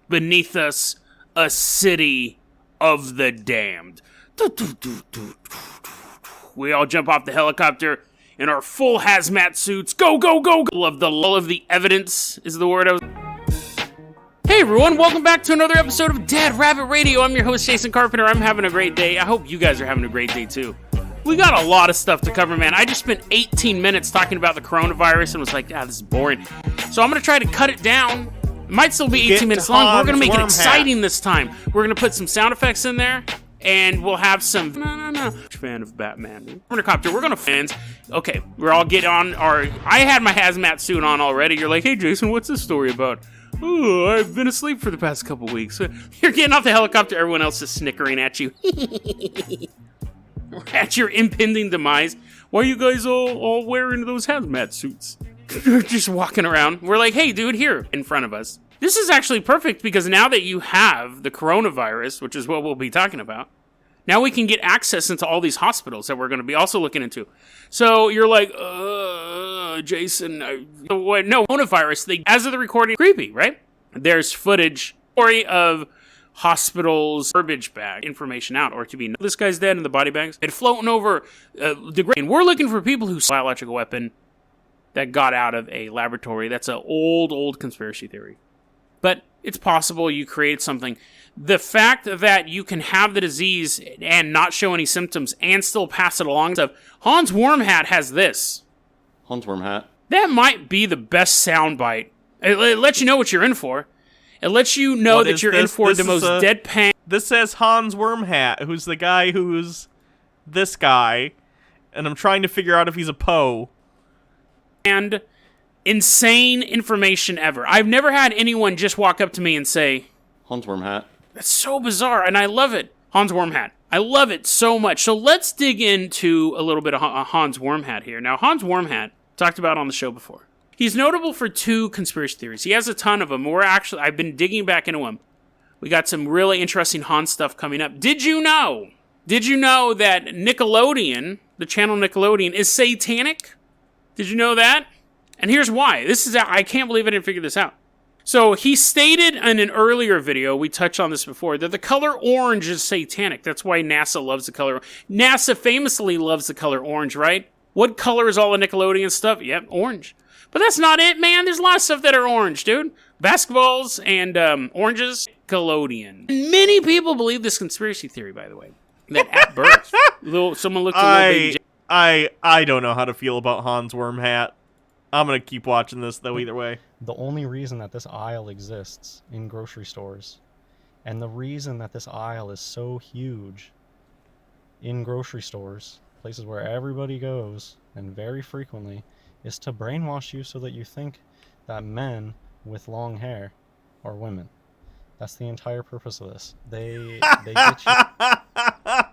Beneath us, a city of the damned. We all jump off the helicopter in our full hazmat suits. Go, go, go! Of the evidence is the word I was... Hey everyone, welcome back to another episode of Dead Rabbit Radio. I'm your host, Jason Carpenter. I'm having a great day. I hope you guys are having a great day too. We got a lot of stuff to cover, man. I just spent 18 minutes talking about the coronavirus and was like, this is boring. So I'm going to try to cut it down. It might still be 18 minutes long. We're going to make it exciting this time. We're going to put some sound effects in there, and we'll have some... No. Fan of Batman. Copter, we're going to fans. Okay, we're all getting on our... I had my hazmat suit on already. You're like, hey, Jason, what's this story about? Oh, I've been asleep for the past couple weeks. You're getting off the helicopter. Everyone else is snickering at you. At your impending demise. Why are you guys all wearing those hazmat suits? Just walking around. We're like, hey, dude, here in front of us. This is actually perfect because now that you have the coronavirus, which is what we'll be talking about, now we can get access into all these hospitals that we're going to be also looking into. So you're like, Jason, no, coronavirus, as of the recording, creepy, right? There's footage, story of hospitals, garbage bag information out, or to be, this guy's dead in the body bags. It floating over the grave. And we're looking for people who biological weapon that got out of a laboratory. That's an old conspiracy theory. But it's possible you created something. The fact that you can have the disease and not show any symptoms and still pass it along. Hans Wormhat has this. Hans Wormhat. That might be the best soundbite. It lets you know what you're in for. It lets you know that you're in for the most deadpan... This says Hans Wormhat, who's the guy who's this guy. And I'm trying to figure out if he's a Poe. And insane information ever. I've never had anyone just walk up to me and say... Hans Wormhat. That's so bizarre, and I love it. Hans Wormhat. I love it so much. So let's dig into a little bit of Hans Wormhat here. Now, Hans Wormhat, talked about on the show before. He's notable for two conspiracy theories. He has a ton of them. I've been digging back into them. We got some really interesting Hans stuff coming up. Did you know that Nickelodeon, the channel Nickelodeon, is satanic? Did you know that? And here's why. I can't believe I didn't figure this out. So he stated in an earlier video, we touched on this before, that the color orange is satanic. That's why NASA loves the color. NASA famously loves the color orange, right? What color is all the Nickelodeon stuff? Yep, orange. But that's not it, man. There's a lot of stuff that are orange, dude. Basketballs and oranges, Nickelodeon. Many people believe this conspiracy theory, by the way, that at birth, someone looked at little baby I don't know how to feel about Hans Wormhat. I'm going to keep watching this, though, either way. The only reason that this aisle exists in grocery stores, and the reason that this aisle is so huge in grocery stores, places where everybody goes, and very frequently, is to brainwash you so that you think that men with long hair are women. That's the entire purpose of this. They get you.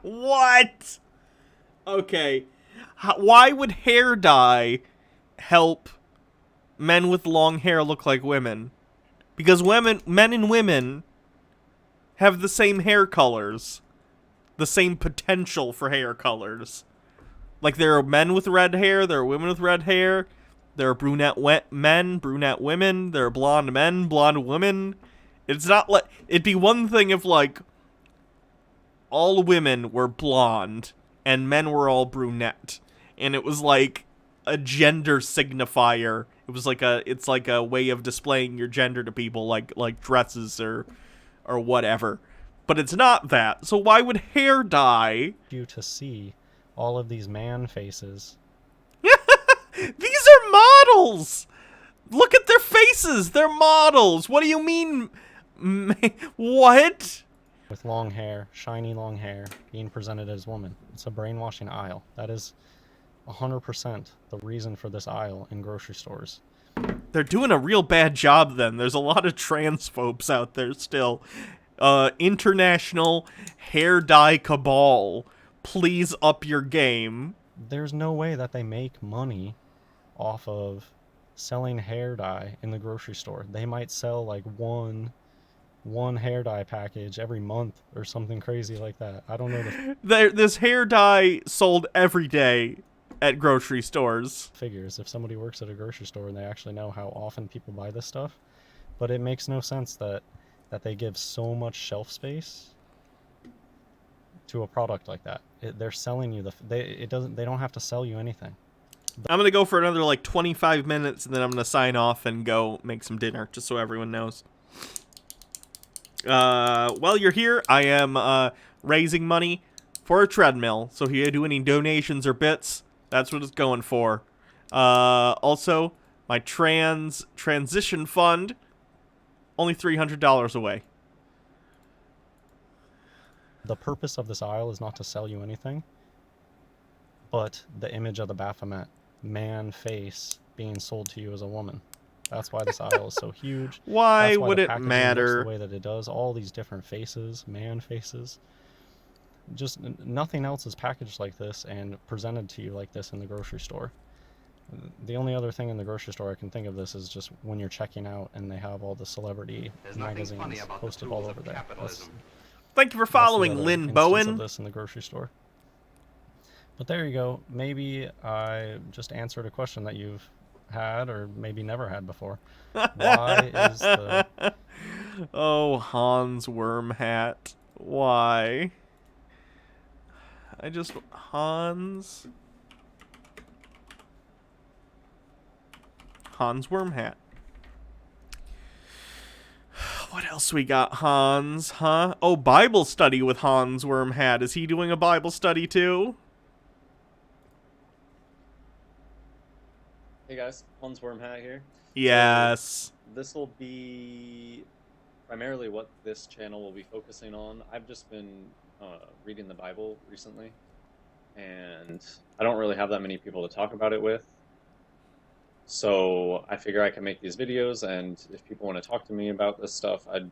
What? Okay. Why would hair dye help men with long hair look like women? Because men and women have the same hair colors, the same potential for hair colors. Like, there are men with red hair, there are women with red hair, there are brunette men, brunette women, there are blonde men, blonde women. It's not like, it'd be one thing if, like, all women were blonde and men were all brunette, and it was like a gender signifier. It was like it's like a way of displaying your gender to people, like dresses or whatever. But it's not that. So why would hair dye you to see all of these man faces? These are models. Look at their faces. They're models. What do you mean? What? With long hair, shiny long hair, being presented as women. It's a brainwashing aisle. That is 100% the reason for this aisle in grocery stores. They're doing a real bad job then. There's a lot of transphobes out there still. International hair dye cabal. Please up your game. There's no way that they make money off of selling hair dye in the grocery store. They might sell like one hair dye package every month or something crazy like that. I don't know. This hair dye sold every day at grocery stores. Figures if somebody works at a grocery store and they actually know how often people buy this stuff. But it makes no sense that they give so much shelf space to a product like that. They're selling you they don't have to sell you anything. I'm gonna go for another like 25 minutes and then I'm gonna sign off and go make some dinner, just so everyone knows. While you're here, I am raising money for a treadmill. So if you do any donations or bits, that's what it's going for. Also, my transition fund, only $300 away. The purpose of this aisle is not to sell you anything, but the image of the Baphomet man face being sold to you as a woman. That's why this aisle is so huge. Why would it matter? The way that it does, all these different faces, man faces. Just nothing else is packaged like this and presented to you like this in the grocery store. The only other thing in the grocery store I can think of this is just when you're checking out and they have all the celebrity magazines posted all over there. Thank you for following, Lynn Bowen. Of this in the grocery store. But there you go. Maybe I just answered a question that you've had or maybe never had before. Why is the... Oh, Hans Wormhat. Why? Hans Wormhat. What else we got, Hans, huh? Oh, Bible study with Hans Wormhat. Is he doing a Bible study too? Hey guys, Hans Wormhat here. Yes. So this will be primarily what this channel will be focusing on. I've just been reading the Bible recently, and I don't really have that many people to talk about it with. So I figure I can make these videos, and if people want to talk to me about this stuff, I'd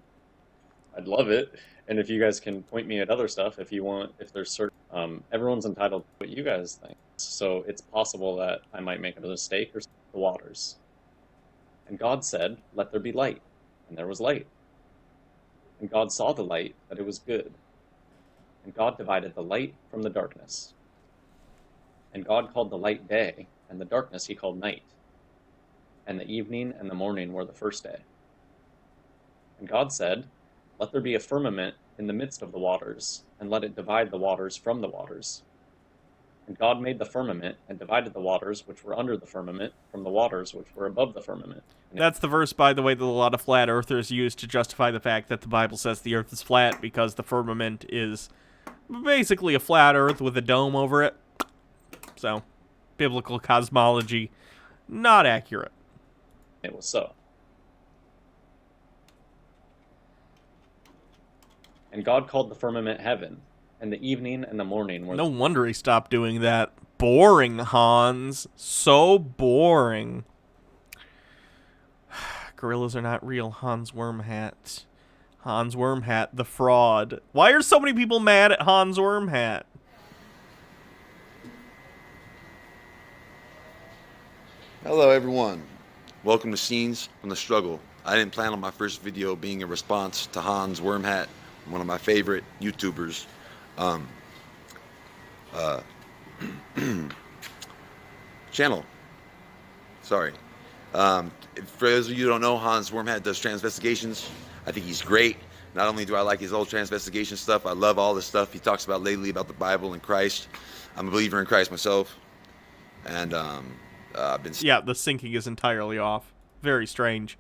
love it. And if you guys can point me at other stuff, if you want, if there's certain, everyone's entitled to what you guys think. So it's possible that I might make a mistake or the waters. And God said, "Let there be light," and there was light. And God saw the light, that it was good. And God divided the light from the darkness. And God called the light day, and the darkness he called night. and the evening and the morning were the first day. And God said, "Let there be a firmament in the midst of the waters, and let it divide the waters from the waters." And God made the firmament and divided the waters which were under the firmament from the waters which were above the firmament. That's the verse, by the way, that a lot of flat earthers use to justify the fact that the Bible says the earth is flat, because the firmament is basically a flat earth with a dome over it. So, biblical cosmology, not accurate. It was so. And God called the firmament heaven, and the evening and the morning were... No wonder he stopped doing that. Boring, Hans. So boring. Gorillas are not real, Hans Wormhat. Hans Wormhat, the fraud. Why are so many people mad at Hans Wormhat? Hello everyone. Welcome to Scenes from the Struggle. I didn't plan on my first video being a response to Hans Wormhat, one of my favorite YouTubers. Channel. Sorry. For those of you who don't know, Hans Wormhat does transvestigations. I think he's great. Not only do I like his old transvestigation stuff, I love all the stuff he talks about lately about the Bible and Christ. I'm a believer in Christ myself. And I've been... Yeah, the syncing is entirely off. Very strange.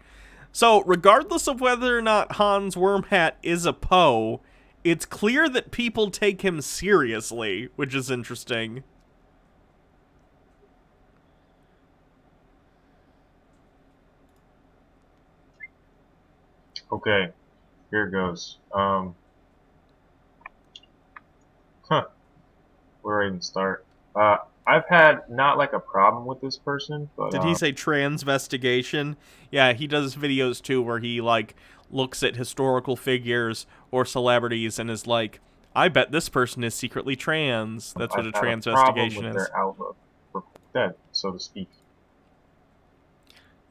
So, regardless of whether or not Hans Wormhat is a Poe, it's clear that people take him seriously, which is interesting. Okay, here it goes. Where do I even start? I've had not like a problem with this person, but Did he say transvestigation? Yeah, he does videos too where he like looks at historical figures or celebrities and is like, I bet this person is secretly trans. That's what a transvestigation is. Their outlook for dead, so to speak.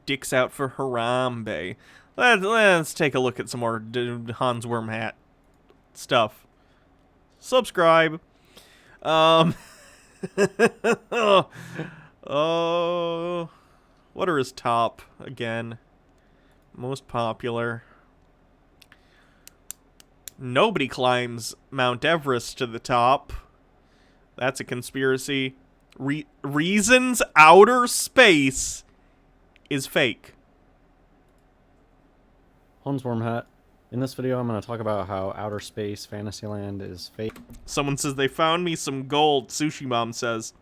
Dicks out for Harambe. Let's take a look at some more Hans Wormhat stuff. Subscribe. Oh, what are his top again? Most popular. Nobody climbs Mount Everest to the top. That's a conspiracy. Reasons outer space is fake. Hans Wormhat. In this video, I'm going to talk about how outer space Fantasyland is fake. Someone says they found me some gold, Sushi Mom says.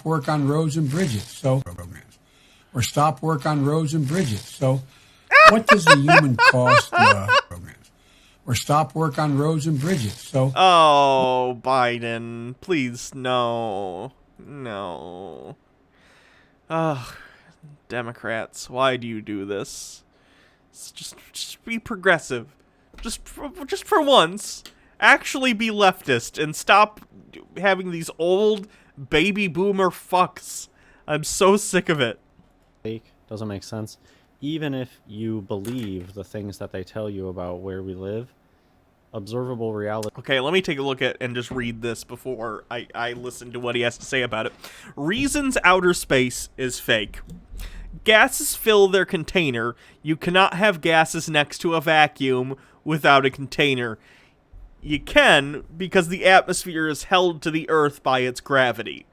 Work on roads and bridges, so programs. Or stop work on roads and bridges. So what does the human cost programs? Or stop work on roads and bridges. So oh, Biden, please no. No. Ugh, Democrats, why do you do this? Just be progressive. Just for once, actually be leftist and stop having these old baby boomer fucks. I'm so sick of it. Fake doesn't make sense. Even if you believe the things that they tell you about where we live, observable reality. Okay, let me take a look at and just read this before I listen to what he has to say about it. Reasons outer space is fake. Gases fill their container. You cannot have gases next to a vacuum without a container. You can, because the atmosphere is held to the Earth by its gravity.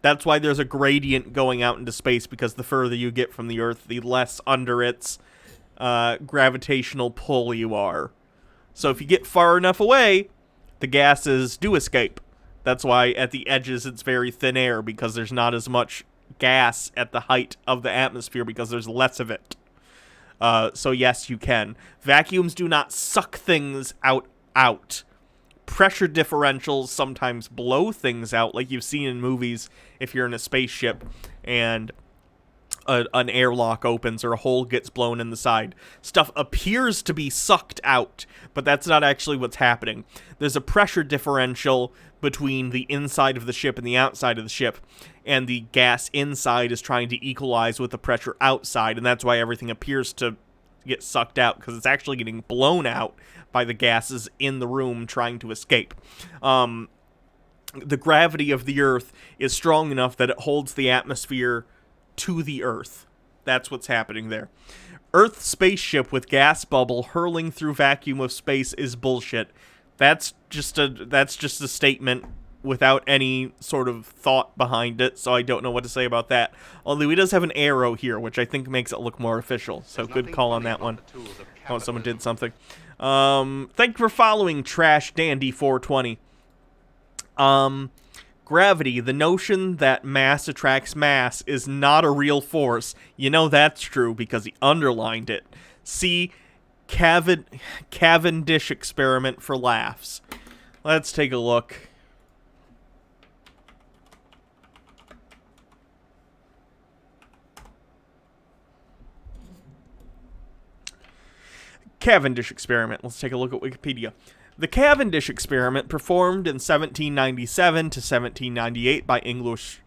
That's why there's a gradient going out into space, because the further you get from the Earth, the less under its gravitational pull you are. So if you get far enough away, the gases do escape. That's why at the edges it's very thin air, because there's not as much gas at the height of the atmosphere, because there's less of it. So yes, you can. Vacuums do not suck things out. Pressure differentials sometimes blow things out, like you've seen in movies if you're in a spaceship and an airlock opens or a hole gets blown in the side. Stuff appears to be sucked out, but that's not actually what's happening. There's a pressure differential between the inside of the ship and the outside of the ship, and the gas inside is trying to equalize with the pressure outside, and that's why everything appears to get sucked out because it's actually getting blown out by the gases in the room trying to escape. The gravity of the Earth is strong enough that it holds the atmosphere to the Earth. That's what's happening there. Earth's spaceship with gas bubble hurling through vacuum of space is bullshit. That's just a statement without any sort of thought behind it, so I don't know what to say about that. Although he does have an arrow here, which I think makes it look more official, so good call on that one. Oh, someone did something. Thank you for following Trash Dandy 420. Gravity, the notion that mass attracts mass, is not a real force. You know that's true because he underlined it. See Cavendish experiment for laughs. Let's take a look. Cavendish experiment. Let's take a look at Wikipedia. The Cavendish experiment, performed in 1797 to 1798 by English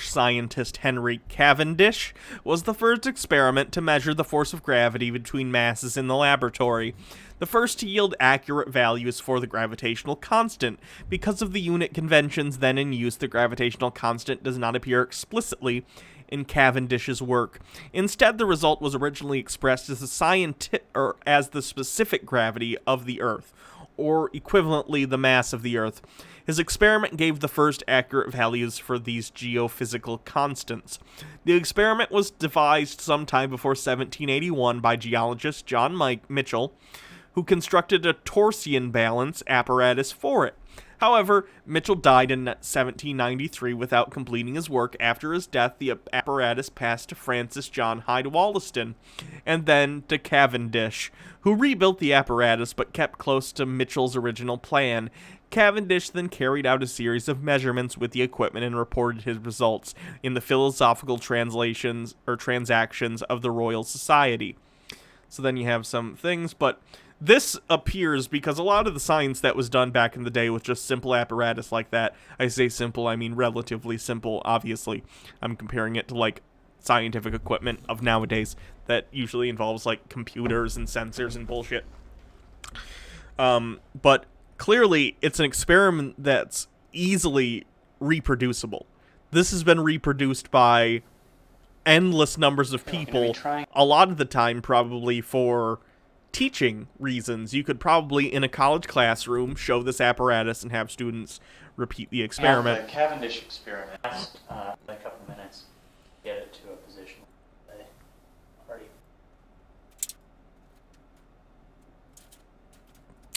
scientist Henry Cavendish, was the first experiment to measure the force of gravity between masses in the laboratory. The first to yield accurate values for the gravitational constant. Because of the unit conventions then in use, the gravitational constant does not appear explicitly in Cavendish's work. Instead, the result was originally expressed as the specific gravity of the Earth, or equivalently the mass of the Earth. His experiment gave the first accurate values for these geophysical constants. The experiment was devised sometime before 1781 by geologist John Mitchell, who constructed a torsion balance apparatus for it. However, Mitchell died in 1793 without completing his work. After his death, the apparatus passed to Francis John Hyde Wollaston, and then to Cavendish, who rebuilt the apparatus but kept close to Mitchell's original plan. Cavendish then carried out a series of measurements with the equipment and reported his results in the Philosophical Transactions of the Royal Society. So then you have some things, but this appears because a lot of the science that was done back in the day with just simple apparatus like that, I say simple, I mean relatively simple, obviously. I'm comparing it to, like, scientific equipment of nowadays that usually involves, like, computers and sensors and bullshit. But clearly, it's an experiment that's easily reproducible. This has been reproduced by endless numbers of people, a lot of the time probably for teaching reasons. You could probably, in a college classroom, show this apparatus and have students repeat the experiment. The Cavendish experiment, in a couple minutes, get it to a position.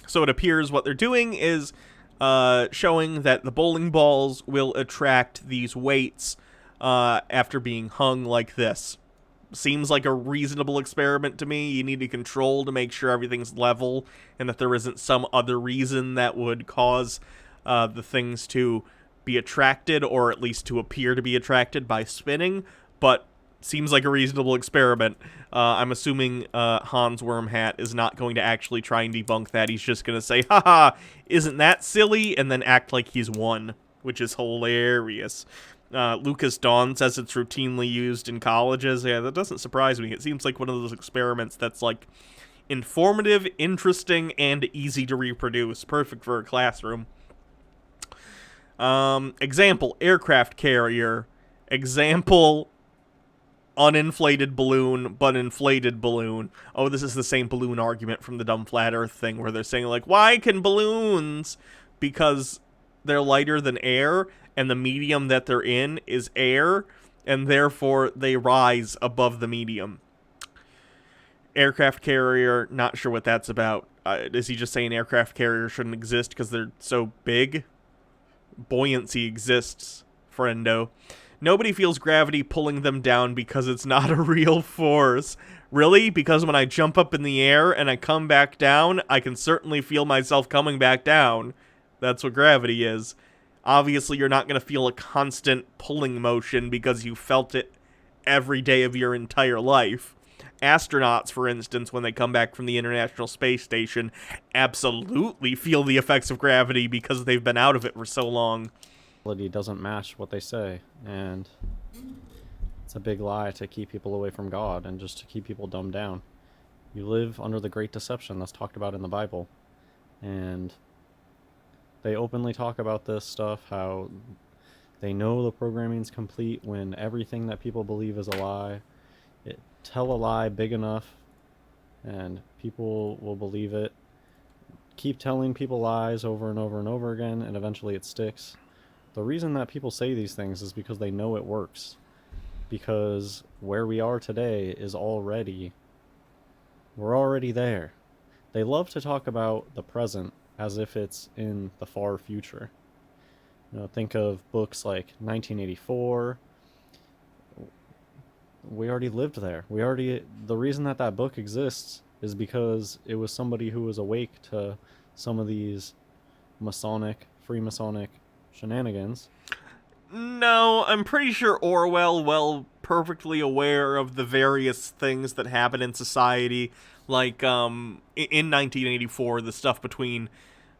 So it appears what they're doing is showing that the bowling balls will attract these weights after being hung like this. Seems like a reasonable experiment to me. You need a control to make sure everything's level and that there isn't some other reason that would cause the things to be attracted, or at least to appear to be attracted by spinning, but seems like a reasonable experiment. I'm assuming Hans Wormhat is not going to actually try and debunk that. He's just going to say, haha, isn't that silly? And then act like he's won, which is hilarious. Lucas Dawn says it's routinely used in colleges. Yeah, that doesn't surprise me. It seems like one of those experiments that's, like, informative, interesting, and easy to reproduce. Perfect for a classroom. Example, aircraft carrier. Example, uninflated balloon, but inflated balloon. Oh, this is the same balloon argument from the dumb flat earth thing where they're saying, like, why can balloons? Because they're lighter than air, and the medium that they're in is air, and therefore they rise above the medium. Aircraft carrier, not sure what that's about. Is he just saying aircraft carrier shouldn't exist because they're so big? Buoyancy exists, friendo. Nobody feels gravity pulling them down because it's not a real force. Really? Because when I jump up in the air and I come back down, I can certainly feel myself coming back down. That's what gravity is. Obviously, you're not going to feel a constant pulling motion because you felt it every day of your entire life. Astronauts, for instance, when they come back from the International Space Station, absolutely feel the effects of gravity because they've been out of it for so long. Doesn't match what they say, and It's a big lie to keep people away from God and just to keep people dumbed down. You live under the great deception that's talked about in the Bible. And they openly talk about this stuff, how they know the programming's complete when everything that people believe is a lie. Tell a lie big enough and people will believe it. Keep telling people lies over and over and over again, and eventually it sticks. The reason that people say these things is because they know it works. Because where we are today is we're already there. They love to talk about the present as if it's in the far future. You know, think of books like 1984. We already lived there. The reason that book exists is because it was somebody who was awake to some of these Freemasonic shenanigans. No, I'm pretty sure Orwell, perfectly aware of the various things that happen in society, like, in 1984, the stuff between,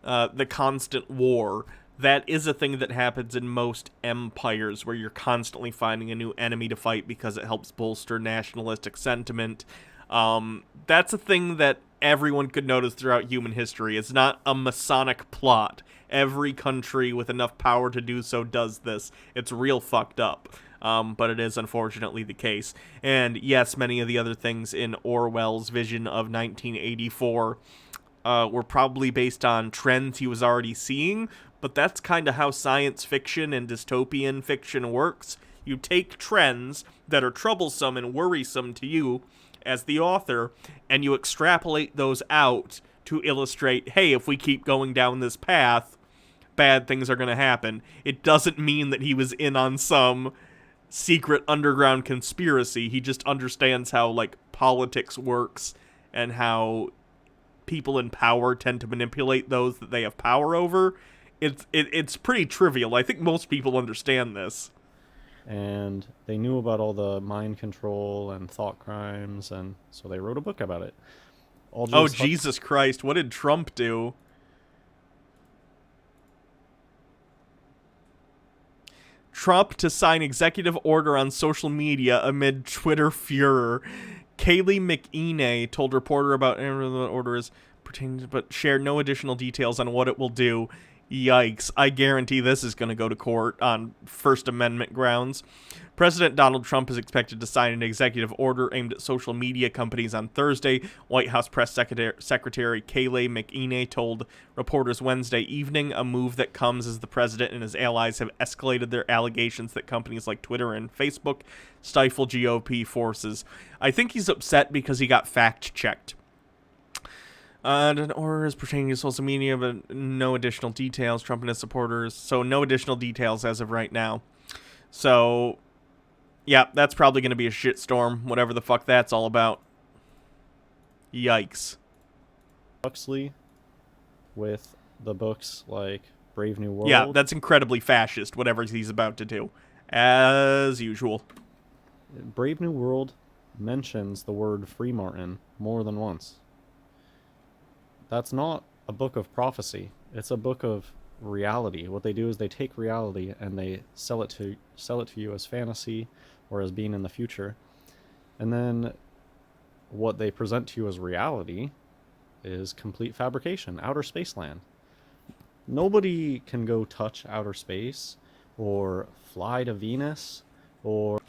the constant war. That is a thing that happens in most empires, where you're constantly finding a new enemy to fight because it helps bolster nationalistic sentiment. That's a thing that everyone could notice throughout human history. It's not a Masonic plot. Every country with enough power to do so does this. It's real fucked up. But it is unfortunately the case. And yes, many of the other things in Orwell's vision of 1984 were probably based on trends he was already seeing, but that's kind of how science fiction and dystopian fiction works. You take trends that are troublesome and worrisome to you as the author, and you extrapolate those out to illustrate, hey, if we keep going down this path, bad things are going to happen. It doesn't mean that he was in on some secret underground conspiracy. He just understands how, like, politics works and how people in power tend to manipulate those that they have power over. It's pretty trivial. I think most people understand this. And they knew about all the mind control and thought crimes, and so they wrote a book about it. Oh, Jesus Christ, what did Trump do? Trump to sign executive order on social media amid Twitter furor. Kayleigh McEnany told reporter about the order is pertaining, but shared no additional details on what it will do. Yikes. I guarantee this is going to go to court on First Amendment grounds. President Donald Trump is expected to sign an executive order aimed at social media companies on Thursday, White House Press Secretary Kayleigh McEnany told reporters Wednesday evening, a move that comes as the president and his allies have escalated their allegations that companies like Twitter and Facebook stifle GOP forces. I think he's upset because he got fact-checked. An order is pertaining to social media, but no additional details. Trump and his supporters. So no additional details as of right now. So, yeah, that's probably going to be a shitstorm, whatever the fuck that's all about. Yikes. Huxley with the books like Brave New World. Yeah, that's incredibly fascist, whatever he's about to do. As usual. Brave New World mentions the word Freemartin more than once. That's not a book of prophecy. It's a book of reality. What they do is they take reality and they sell it to you as fantasy or as being in the future. And then what they present to you as reality is complete fabrication, outer space land. Nobody can go touch outer space or fly to Venus or...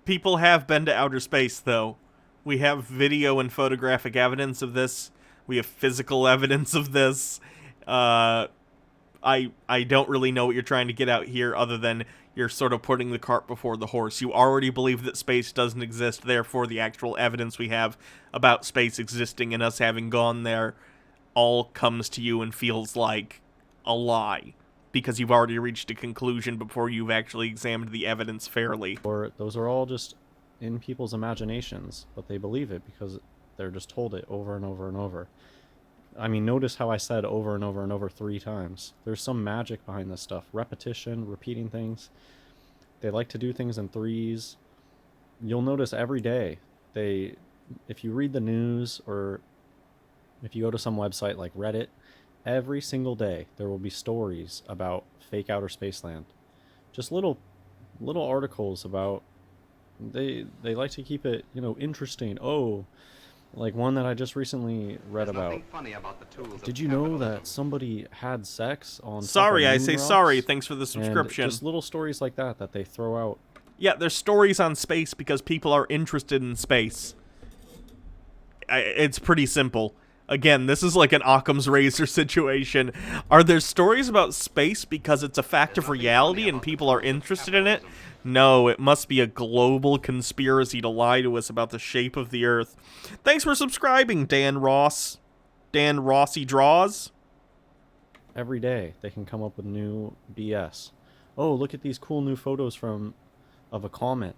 People have been to outer space, though. We have video and photographic evidence of this. We have physical evidence of this. I don't really know what you're trying to get out here other than you're sort of putting the cart before the horse. You already believe that space doesn't exist, therefore the actual evidence we have about space existing and us having gone there all comes to you and feels like a lie because you've already reached a conclusion before you've actually examined the evidence fairly. Or those are all just in people's imaginations, but they believe it because they're just told it over and over and over. I mean, notice how I said over and over and over 3 times. There's some magic behind this stuff. Repetition, repeating things. They like to do things in threes. You'll notice every day, if you read the news or if you go to some website like Reddit, every single day there will be stories about fake outer space land. Just little articles about they like to keep it, you know, interesting. Oh, like one that I just recently read about. Funny about the tools Did you know that somebody had sex on top Sorry, of I moon say rocks? sorry. Thanks for the And subscription. just little stories like that they throw out. Yeah, there's stories on space because people are interested in space. It's pretty simple. Again, this is like an Occam's razor situation. Are there stories about space because it's a fact of reality and people are interested in it? No, it must be a global conspiracy to lie to us about the shape of the Earth. Thanks for subscribing, Dan Ross. Dan Rossi Draws. Every day they can come up with new BS. Oh, look at these cool new photos of a comet.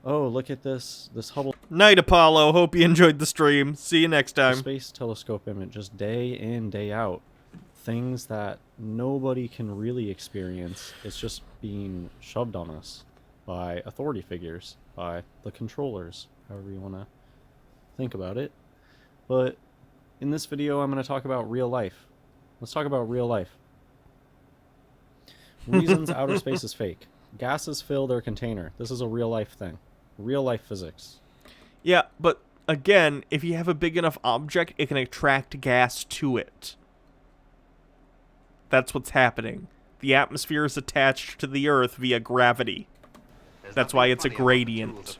Oh, look at this Hubble Night, Apollo. Hope you enjoyed the stream. See you next time. Space Telescope image, just day in, day out. Things that nobody can really experience. It's just being shoved on us by authority figures, by the controllers, however you want to think about it. But in this video, I'm going to talk about real life. Let's talk about real life. Reasons outer space is fake. Gases fill their container. This is a real life thing. Real life physics. Yeah, but again, if you have a big enough object, it can attract gas to it. That's what's happening. The atmosphere is attached to the Earth via gravity. That's why it's a gradient.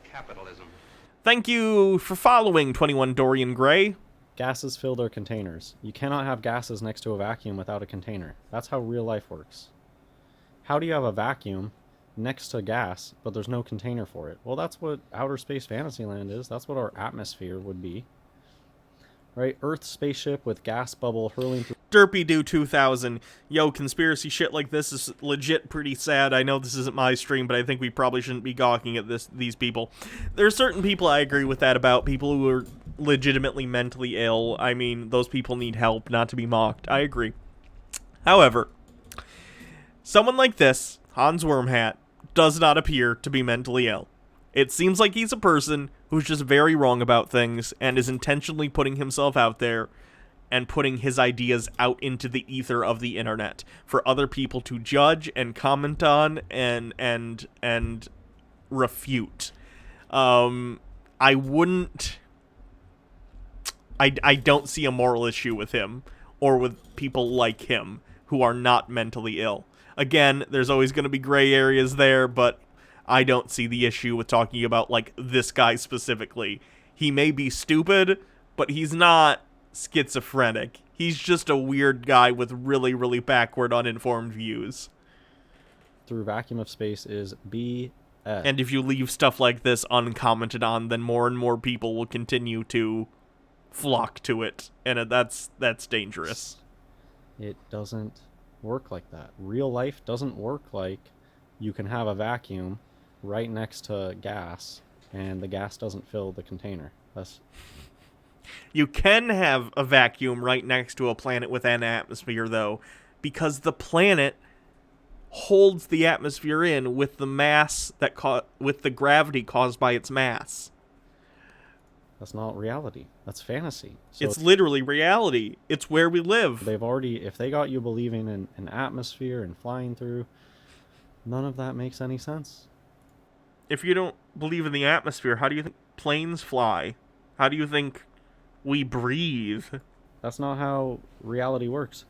Thank you for following 21 Dorian Gray. Gases fill their containers. You cannot have gases next to a vacuum without a container. That's how real life works. How do you have a vacuum next to gas, but there's no container for it? Well, that's what outer space Fantasyland is. That's what our atmosphere would be. Right? Earth's spaceship with gas bubble hurling through... Derpy Do 2000. Yo, conspiracy shit like this is legit pretty sad. I know this isn't my stream, but I think we probably shouldn't be gawking at these people. There are certain people I agree with that about. People who are legitimately mentally ill. I mean, those people need help, not to be mocked. I agree. However, someone like this, Hans Wormhat, does not appear to be mentally ill. It seems like he's a person who's just very wrong about things and is intentionally putting himself out there and putting his ideas out into the ether of the internet for other people to judge and comment on and refute. I don't see a moral issue with him or with people like him who are not mentally ill. Again, there's always going to be gray areas there, but I don't see the issue with talking about, like, this guy specifically. He may be stupid, but he's not schizophrenic. He's just a weird guy with really, really backward, uninformed views. Through vacuum of space is BS. And if you leave stuff like this uncommented on, then more and more people will continue to flock to it, and that's dangerous. It doesn't work like that. Real life doesn't work like you can have a vacuum right next to gas and the gas doesn't fill the container. You can have a vacuum right next to a planet with an atmosphere, though, because the planet holds the atmosphere in with the mass with the gravity caused by its mass. That's not reality. That's fantasy. So it's literally reality. It's where we live. If they got you believing in an atmosphere and flying through, none of that makes any sense. If you don't believe in the atmosphere, how do you think planes fly? How do you think we breathe? That's not how reality works.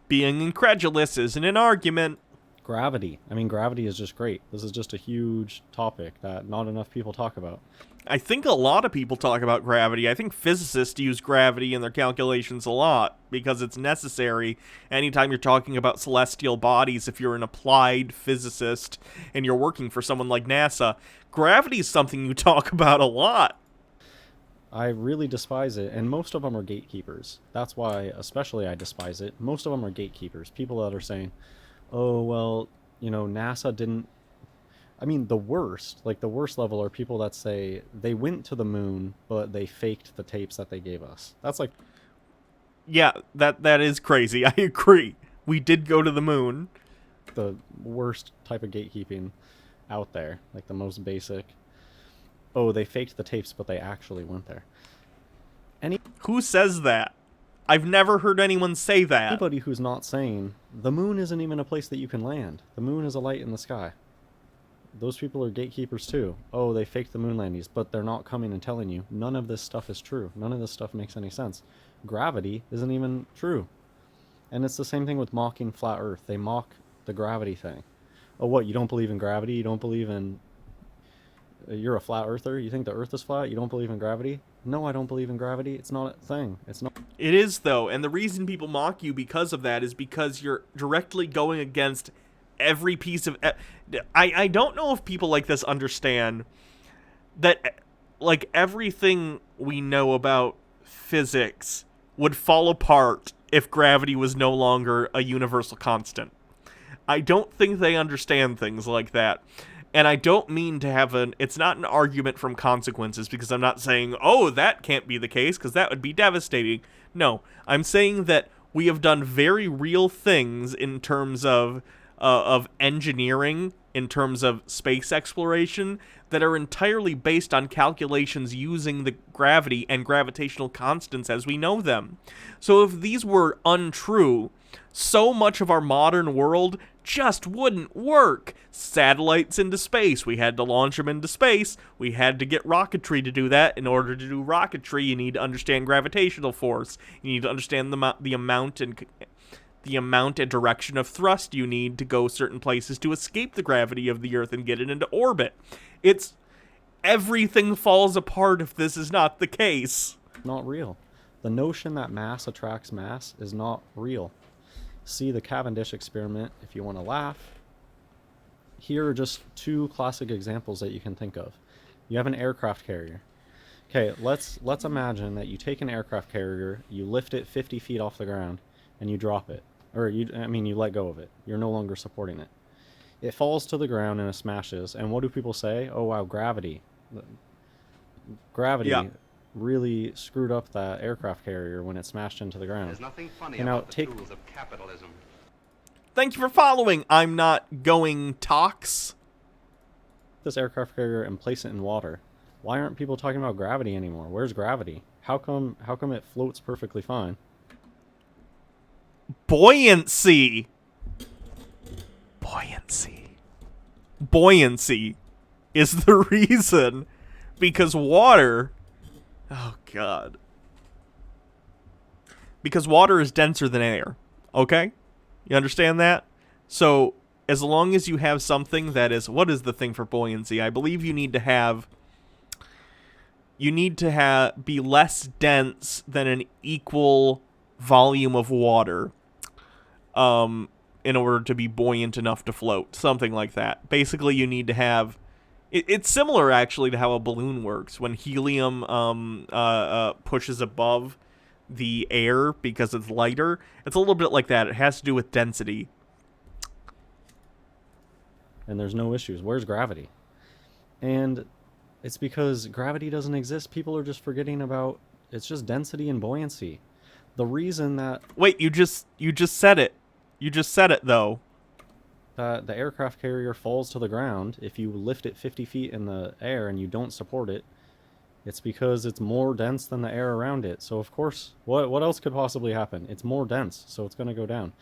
Being incredulous isn't an argument. Gravity. I mean, gravity is just great. This is just a huge topic that not enough people talk about. I think a lot of people talk about gravity. I think physicists use gravity in their calculations a lot because it's necessary anytime you're talking about celestial bodies. If you're an applied physicist and you're working for someone like NASA, gravity is something you talk about a lot. I really despise it, and most of them are gatekeepers. That's why especially I despise it. Most of them are gatekeepers. People that are saying, oh, well, you know, NASA didn't... I mean, the worst level are people that say they went to the moon, but they faked the tapes that they gave us. That's like... Yeah, that is crazy. I agree. We did go to the moon. The worst type of gatekeeping out there. Like the most basic. Oh, they faked the tapes, but they actually went there. Who says that? I've never heard anyone say that. Anybody who's not saying, the moon isn't even a place that you can land. The moon is a light in the sky. those people are gatekeepers too. Oh, they faked the moon landings, but they're not coming and telling you. None of this stuff is true. None of this stuff makes any sense. Gravity isn't even true. And it's the same thing with mocking flat Earth. They mock the gravity thing. Oh, what, you don't believe in gravity? You don't believe in... You're a flat earther? You think the Earth is flat? You don't believe in gravity? No, I don't believe in gravity. It's not a thing. It's not... It is, though, and the reason people mock you because of that is because you're directly going against every piece of... I don't know if people like this understand that, like, everything we know about physics would fall apart if gravity was no longer a universal constant. I don't think they understand things like that. And I don't mean to have it's not an argument from consequences, because I'm not saying, oh, that can't be the case, because that would be devastating. No, I'm saying that we have done very real things in terms of engineering, in terms of space exploration, that are entirely based on calculations using the gravity and gravitational constants as we know them. So if these were untrue, so much of our modern world just wouldn't work. Satellites into space. We had to launch them into space. We had to get rocketry to do that. In order to do rocketry, you need to understand gravitational force. You need to understand the amount and direction of thrust you need to go certain places to escape the gravity of the Earth and get it into orbit. Everything falls apart if this is not the case. Not real. The notion that mass attracts mass is not real. See the Cavendish experiment if you want to laugh. Here are just two classic examples that you can think of. You have an aircraft carrier. Okay, let's imagine that you take an aircraft carrier, you lift it 50 feet off the ground, and you drop it. Or you let go of it. You're no longer supporting it. It falls to the ground and it smashes. And what do people say? Oh wow, gravity. Gravity really screwed up that aircraft carrier when it smashed into the ground. There's nothing funny And now about the tools of capitalism. Thank you for following. I'm not going talks. This aircraft carrier and place it in water. Why aren't people talking about gravity anymore? Where's gravity? How come it floats perfectly fine? Buoyancy. Buoyancy is the reason, because water... Oh, God. Because water is denser than air, okay? You understand that? So, as long as you have something that is... What is the thing for buoyancy? I believe you need to have... be less dense than an equal volume of water in order to be buoyant enough to float. Something like that. Basically, you need to have... It's similar, actually, to how a balloon works. When helium pushes above the air because it's lighter, it's a little bit like that. It has to do with density. And there's no issues. Where's gravity? And it's because gravity doesn't exist. People are just forgetting about... It's just density and buoyancy. The reason that... Wait, you just said it. You just said it, though. The aircraft carrier falls to the ground. If you lift it 50 feet in the air and you don't support it, it's because it's more dense than the air around it. So, of course, what else could possibly happen? It's more dense, so it's going to go down.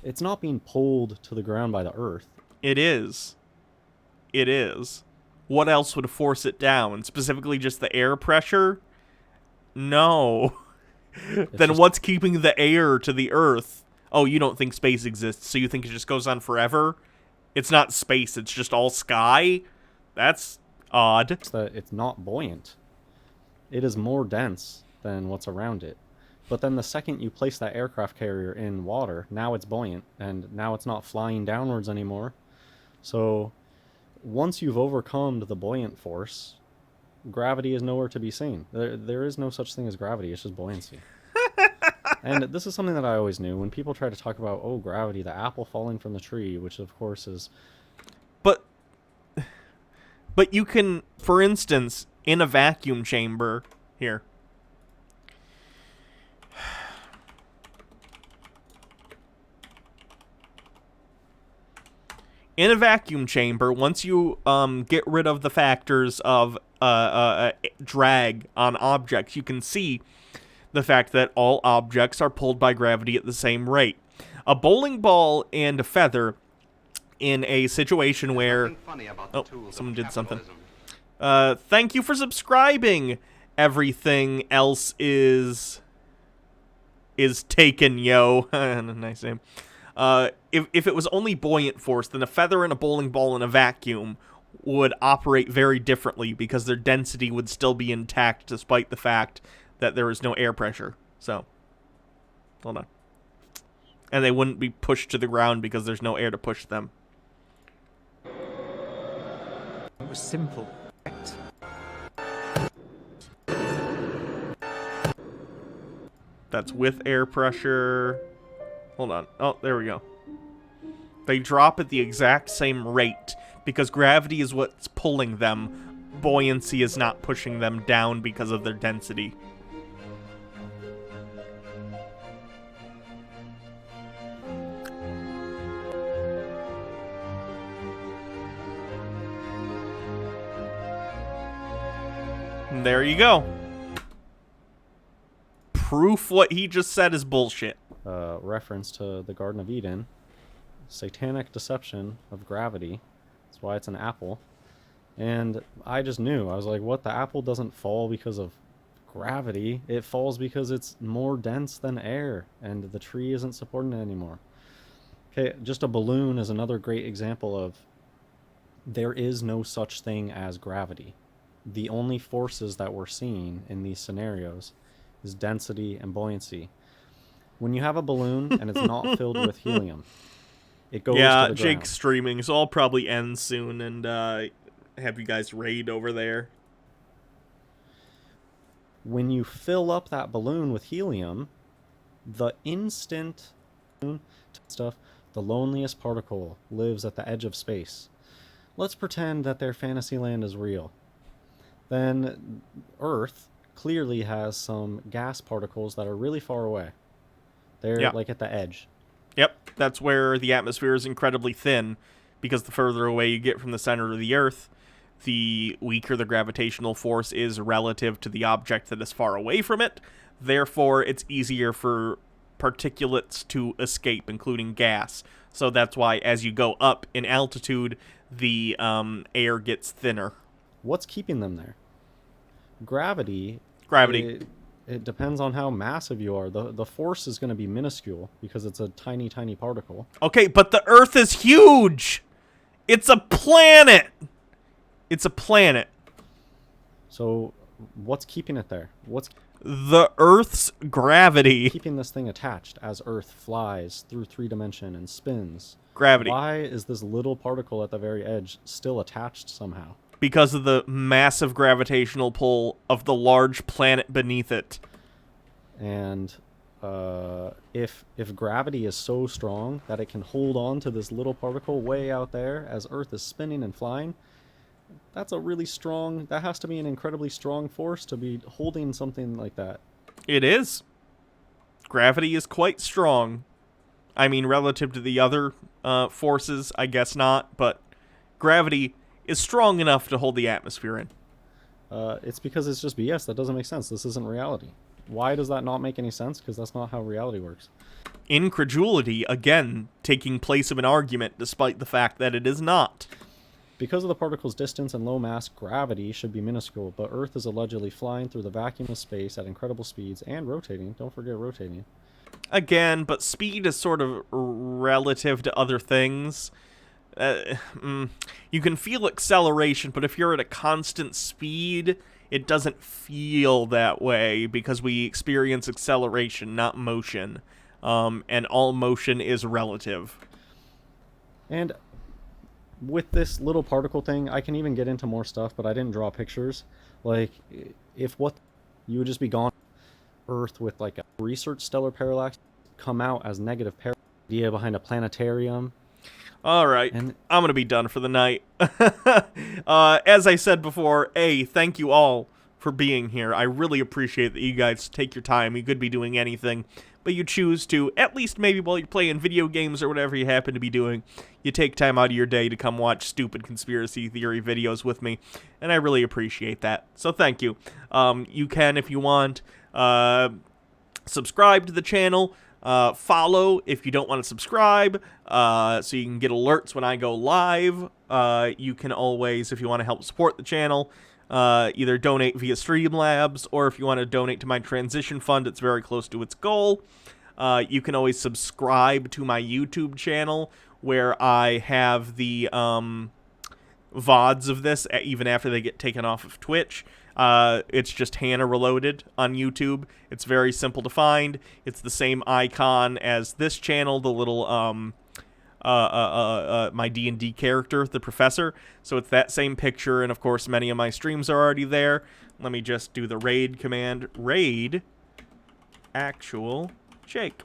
It's not being pulled to the ground by the Earth. It is. It is. What else would force it down? Specifically just the air pressure? No. Then what's keeping the air to the Earth? Oh, you don't think space exists, so you think it just goes on forever? It's not space, it's just all sky? That's odd. It's not buoyant. It is more dense than what's around it. But then the second you place that aircraft carrier in water, now it's buoyant, and now it's not flying downwards anymore. So once you've overcome the buoyant force, gravity is nowhere to be seen. There is no such thing as gravity, it's just buoyancy. And this is something that I always knew. When people try to talk about, oh, gravity, the apple falling from the tree, which of course is... But you can, for instance, in a vacuum chamber... Here. In a vacuum chamber, once you get rid of the factors of drag on objects, you can see the fact that all objects are pulled by gravity at the same rate. A bowling ball and a feather in a situation where... Oh, someone did something. Thank you for subscribing. Everything else is taken, yo. Nice name. If it was only buoyant force, then a feather and a bowling ball in a vacuum would operate very differently because their density would still be intact despite the fact that there is no air pressure. So, hold on. And they wouldn't be pushed to the ground because there's no air to push them. It was simple. That's with air pressure. Hold on. Oh, there we go. They drop at the exact same rate because gravity is what's pulling them. Buoyancy is not pushing them down because of their density. And there you go. Proof what he just said is bullshit. Reference to the Garden of Eden. Satanic deception of gravity. That's why it's an apple. And I just knew. I was like, what? The apple doesn't fall because of gravity. It falls because it's more dense than air. And the tree isn't supporting it anymore. Okay, just a balloon is another great example of there is no such thing as gravity. The only forces that we're seeing in these scenarios is density and buoyancy. When you have a balloon and it's not filled with helium, it goes to the ground. Jake's streaming, so I'll probably end soon and have you guys raid over there. When you fill up that balloon with helium, the instant stuff, the loneliest particle lives at the edge of space. Let's pretend that their fantasy land is real. Then Earth clearly has some gas particles that are really far away. They're like at the edge. Yep, that's where the atmosphere is incredibly thin, because the further away you get from the center of the Earth, the weaker the gravitational force is relative to the object that is far away from it. Therefore, it's easier for particulates to escape, including gas. So that's why as you go up in altitude, the air gets thinner. What's keeping them there? Gravity. It depends on how massive you are. The force is going to be minuscule because it's a tiny, tiny particle. Okay, but the Earth is huge! It's a planet! It's a planet. So, what's keeping it there? What's the Earth's gravity? Keeping this thing attached as Earth flies through 3D and spins. Gravity. Why is this little particle at the very edge still attached somehow? Because of the massive gravitational pull of the large planet beneath it. And if gravity is so strong that it can hold on to this little particle way out there as Earth is spinning and flying, that's a really strong... That has to be an incredibly strong force to be holding something like that. It is. Gravity is quite strong. I mean, relative to the other forces, I guess not, but gravity is strong enough to hold the atmosphere in. It's because it's just BS. That doesn't make sense. This isn't reality. Why does that not make any sense? Because that's not how reality works. Incredulity, again, taking place of an argument despite the fact that it is not. Because of the particle's distance and low mass, gravity should be minuscule, but Earth is allegedly flying through the vacuum of space at incredible speeds and rotating. Don't forget rotating. Again, but speed is sort of relative to other things. You can feel acceleration, but if you're at a constant speed, it doesn't feel that way because we experience acceleration, not motion. And all motion is relative. And with this little particle thing, I can even get into more stuff, but I didn't draw pictures. Like, if you would just be gone Earth with like a research stellar parallax, come out as negative parallax. Idea behind a planetarium. All right, I'm going to be done for the night. As I said before, thank you all for being here. I really appreciate that you guys take your time. You could be doing anything, but you choose to, at least maybe while you're playing video games or whatever you happen to be doing, you take time out of your day to come watch stupid conspiracy theory videos with me, and I really appreciate that. So thank you. You can, if you want, subscribe to the channel. Follow if you don't want to subscribe, so you can get alerts when I go live. You can always, if you want to help support the channel, either donate via Streamlabs, or if you want to donate to my transition fund, it's very close to its goal. You can always subscribe to my YouTube channel, where I have the VODs of this, even after they get taken off of Twitch. It's just Hannah Reloaded on YouTube. It's very simple to find. It's the same icon as this channel, the little my D&D character, the professor. So it's that same picture, and of course many of my streams are already there. Let me just do the raid command. Raid actual Jake.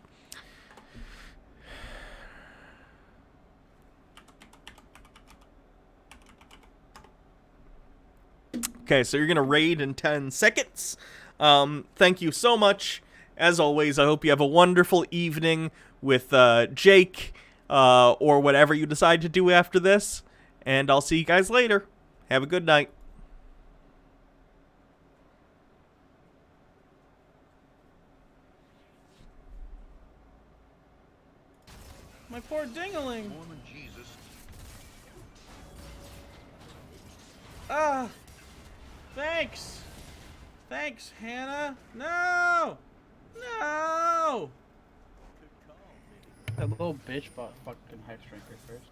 Okay, so you're going to raid in 10 seconds. Thank you so much. As always, I hope you have a wonderful evening with Jake, or whatever you decide to do after this. And I'll see you guys later. Have a good night. My poor dingaling. Ah, thanks. Thanks, Hannah. No! No! That little bitch bought fucking Hype Striker first.